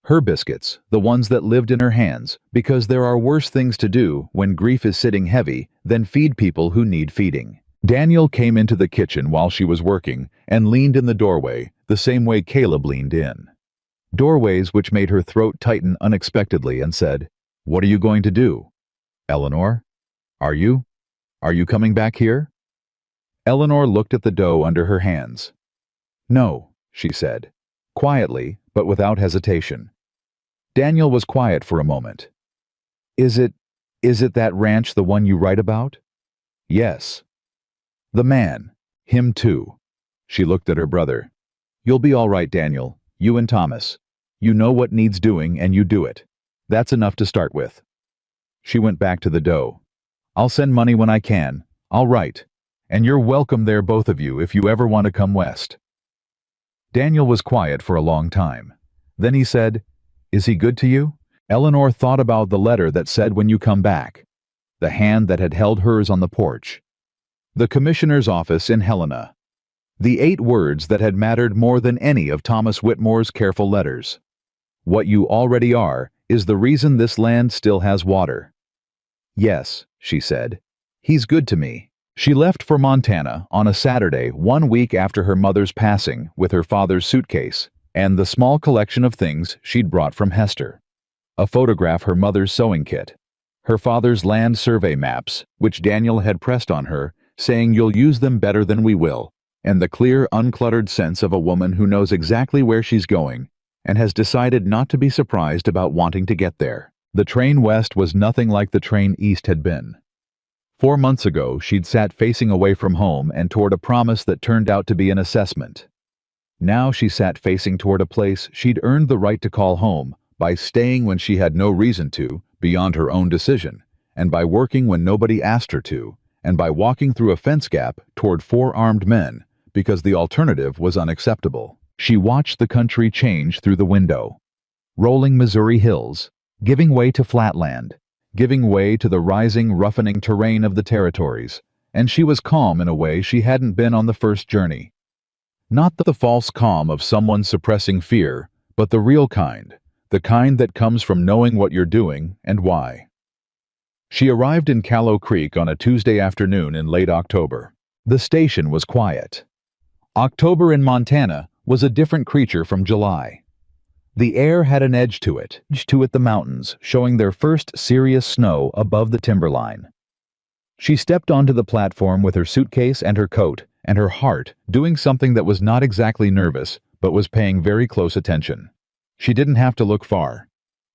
[SPEAKER 1] Her biscuits, the ones that lived in her hands, because there are worse things to do when grief is sitting heavy than feed people who need feeding. Daniel came into the kitchen while she was working and leaned in the doorway, the same way Caleb leaned in. Doorways which made her throat tighten unexpectedly and said, "What are you going to do? Eleanor? Are you? Are you coming back here?" Eleanor looked at the dough under her hands. "No," she said, quietly but without hesitation. Daniel was quiet for a moment. Is it that ranch, the one you write about?" "Yes." "The man. Him too." She looked at her brother. "You'll be all right, Daniel. You and Thomas. You know what needs doing and you do it. That's enough to start with." She went back to the dough. "I'll send money when I can. I'll write. And you're welcome there, both of you, if you ever want to come west." Daniel was quiet for a long time. Then he said, "Is he good to you?" Eleanor thought about the letter that said, "When you come back." The hand that had held hers on the porch. The commissioner's office in Helena. The 8 words that had mattered more than any of Thomas Whitmore's careful letters. "What you already are is the reason this land still has water." "Yes," she said. "He's good to me." She left for Montana on a Saturday 1 week after her mother's passing with her father's suitcase and the small collection of things she'd brought from Hester. A photograph, her mother's sewing kit, her father's land survey maps, which Daniel had pressed on her, saying, "You'll use them better than we will," and the clear, uncluttered sense of a woman who knows exactly where she's going and has decided not to be surprised about wanting to get there. The train west was nothing like the train east had been. 4 months ago, she'd sat facing away from home and toward a promise that turned out to be an assessment. Now she sat facing toward a place she'd earned the right to call home by staying when she had no reason to, beyond her own decision, and by working when nobody asked her to, and by walking through a fence gap toward 4 armed men, because the alternative was unacceptable. She watched the country change through the window. Rolling Missouri hills, giving way to flatland, giving way to the rising, roughening terrain of the territories, and she was calm in a way she hadn't been on the first journey. Not the false calm of someone suppressing fear, but the real kind, the kind that comes from knowing what you're doing and why. She arrived in Callow Creek on a Tuesday afternoon in late October. The station was quiet. October in Montana was a different creature from July. The air had an edge to it the mountains, showing their first serious snow above the timberline. She stepped onto the platform with her suitcase and her coat, and her heart doing something that was not exactly nervous, but was paying very close attention. She didn't have to look far.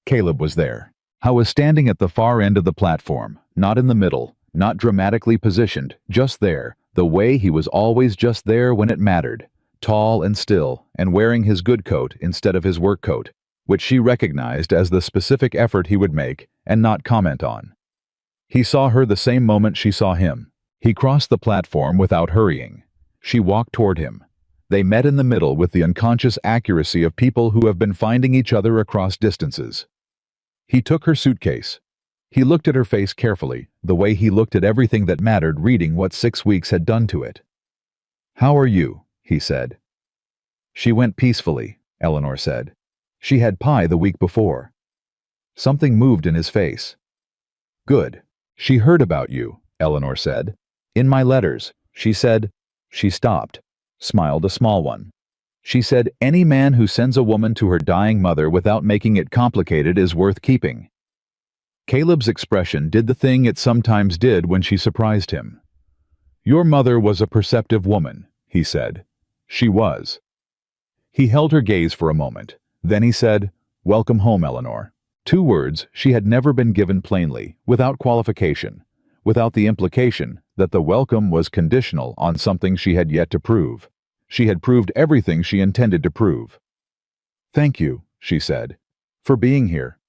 [SPEAKER 1] Caleb was there. I was standing at the far end of the platform, not in the middle, not dramatically positioned, just there, the way he was always just there when it mattered, tall and still, and wearing his good coat instead of his work coat, which she recognized as the specific effort he would make and not comment on. He saw her the same moment she saw him. He crossed the platform without hurrying. She walked toward him. They met in the middle with the unconscious accuracy of people who have been finding each other across distances. He took her suitcase. He looked at her face carefully, the way he looked at everything that mattered, reading what 6 weeks had done to it. "How are you?" he said. "She went peacefully," Eleanor said. "She had pie the week before." Something moved in his face. "Good. She heard about you," Eleanor said. "In my letters," she said. She stopped, smiled a small one. She said, "Any man who sends a woman to her dying mother without making it complicated is worth keeping." Caleb's expression did the thing it sometimes did when she surprised him. "Your mother was a perceptive woman," he said. "She was." He held her gaze for a moment. Then he said, "Welcome home, Eleanor." 2 words she had never been given plainly, without qualification, without the implication that the welcome was conditional on something she had yet to prove. She had proved everything she intended to prove. "Thank you," she said, "for being here.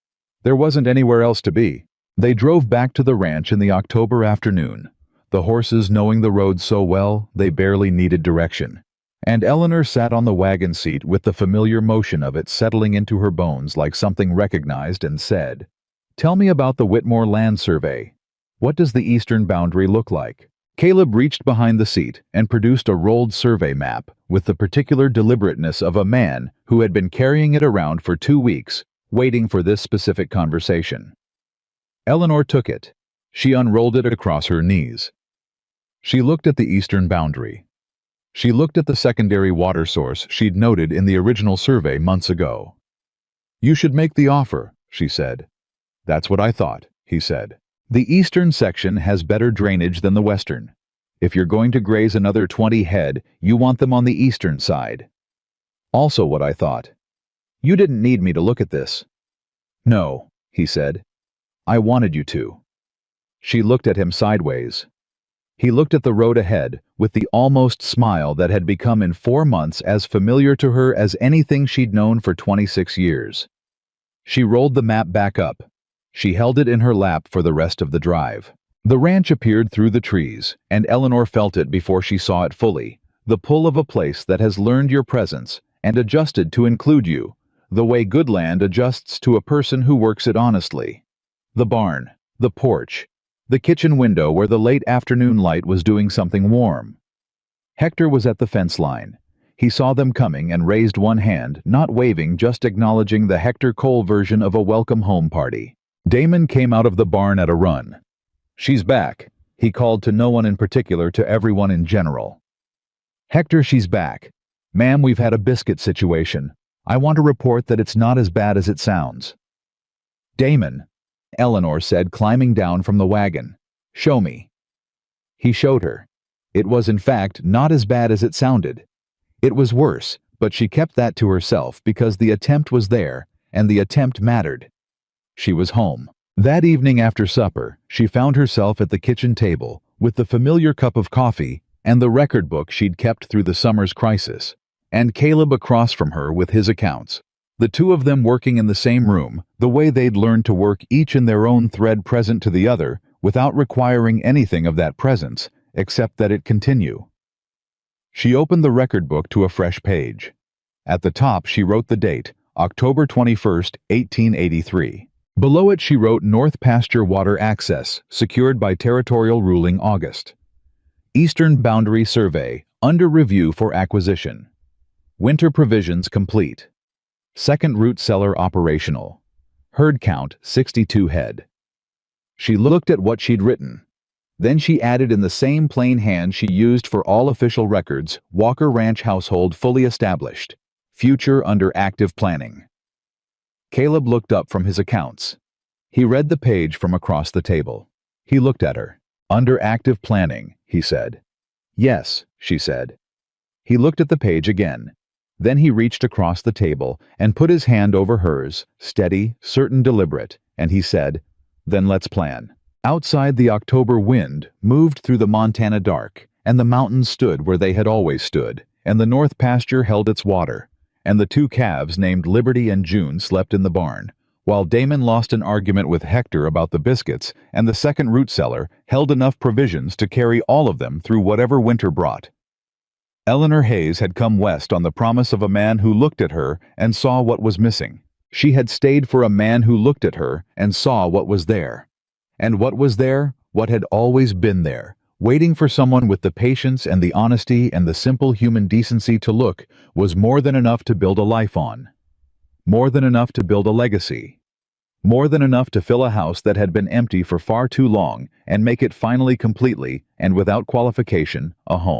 [SPEAKER 1] There wasn't anywhere else to be." They drove back to the ranch in the October afternoon, the horses knowing the road so well they barely needed direction, and Eleanor sat on the wagon seat with the familiar motion of it settling into her bones like something recognized and said, "Tell me about the Whitmore land survey. What does the eastern boundary look like?" Caleb reached behind the seat and produced a rolled survey map with the particular deliberateness of a man who had been carrying it around for 2 weeks, waiting for this specific conversation. Eleanor took it. She unrolled it across her knees. She looked at the eastern boundary. She looked at the secondary water source she'd noted in the original survey months ago. "You should make the offer," she said. "That's what I thought," he said. "The eastern section has better drainage than the western. If you're going to graze another 20 head, you want them on the eastern side." "Also what I thought. You didn't need me to look at this." "No," he said. "I wanted you to." She looked at him sideways. He looked at the road ahead, with the almost smile that had become in 4 months as familiar to her as anything she'd known for 26 years. She rolled the map back up. She held it in her lap for the rest of the drive. The ranch appeared through the trees, and Eleanor felt it before she saw it fully, the pull of a place that has learned your presence and adjusted to include you, the way good land adjusts to a person who works it honestly. The barn, the porch, the kitchen window where the late afternoon light was doing something warm. Hector was at the fence line. He saw them coming and raised one hand, not waving, just acknowledging the Hector Cole version of a welcome home party. Damon came out of the barn at a run. "She's back," he called to no one in particular, to everyone in general. "Hector, she's back. Ma'am, we've had a biscuit situation. I want to report that it's not as bad as it sounds." "Damon," Eleanor said, climbing down from the wagon. "Show me." He showed her. It was in fact not as bad as it sounded. It was worse, but she kept that to herself because the attempt was there, and the attempt mattered. She was home. That evening after supper, she found herself at the kitchen table, with the familiar cup of coffee and the record book she'd kept through the summer's crisis, and Caleb across from her with his accounts. The two of them working in the same room, the way they'd learned to work each in their own thread present to the other, without requiring anything of that presence, except that it continue. She opened the record book to a fresh page. At the top she wrote the date, October 21st, 1883. Below it she wrote North Pasture Water Access, secured by territorial ruling August. Eastern Boundary Survey, under review for acquisition. Winter provisions complete. Second root cellar operational. Herd count 62 head. She looked at what she'd written. Then she added in the same plain hand she used for all official records, Walker Ranch household fully established. Future under active planning. Caleb looked up from his accounts. He read the page from across the table. He looked at her. Under active planning, he said. Yes, she said. He looked at the page again. Then he reached across the table and put his hand over hers, steady, certain, deliberate, and he said, Then let's plan. Outside, the October wind moved through the Montana dark, and the mountains stood where they had always stood, and the north pasture held its water, and the two calves named Liberty and June slept in the barn, while Damon lost an argument with Hector about the biscuits, and the second root cellar held enough provisions to carry all of them through whatever winter brought. Eleanor Hayes had come west on the promise of a man who looked at her and saw what was missing. She had stayed for a man who looked at her and saw what was there. And what was there, what had always been there, waiting for someone with the patience and the honesty and the simple human decency to look, was more than enough to build a life on. More than enough to build a legacy. More than enough to fill a house that had been empty for far too long and make it finally, completely, and without qualification, a home.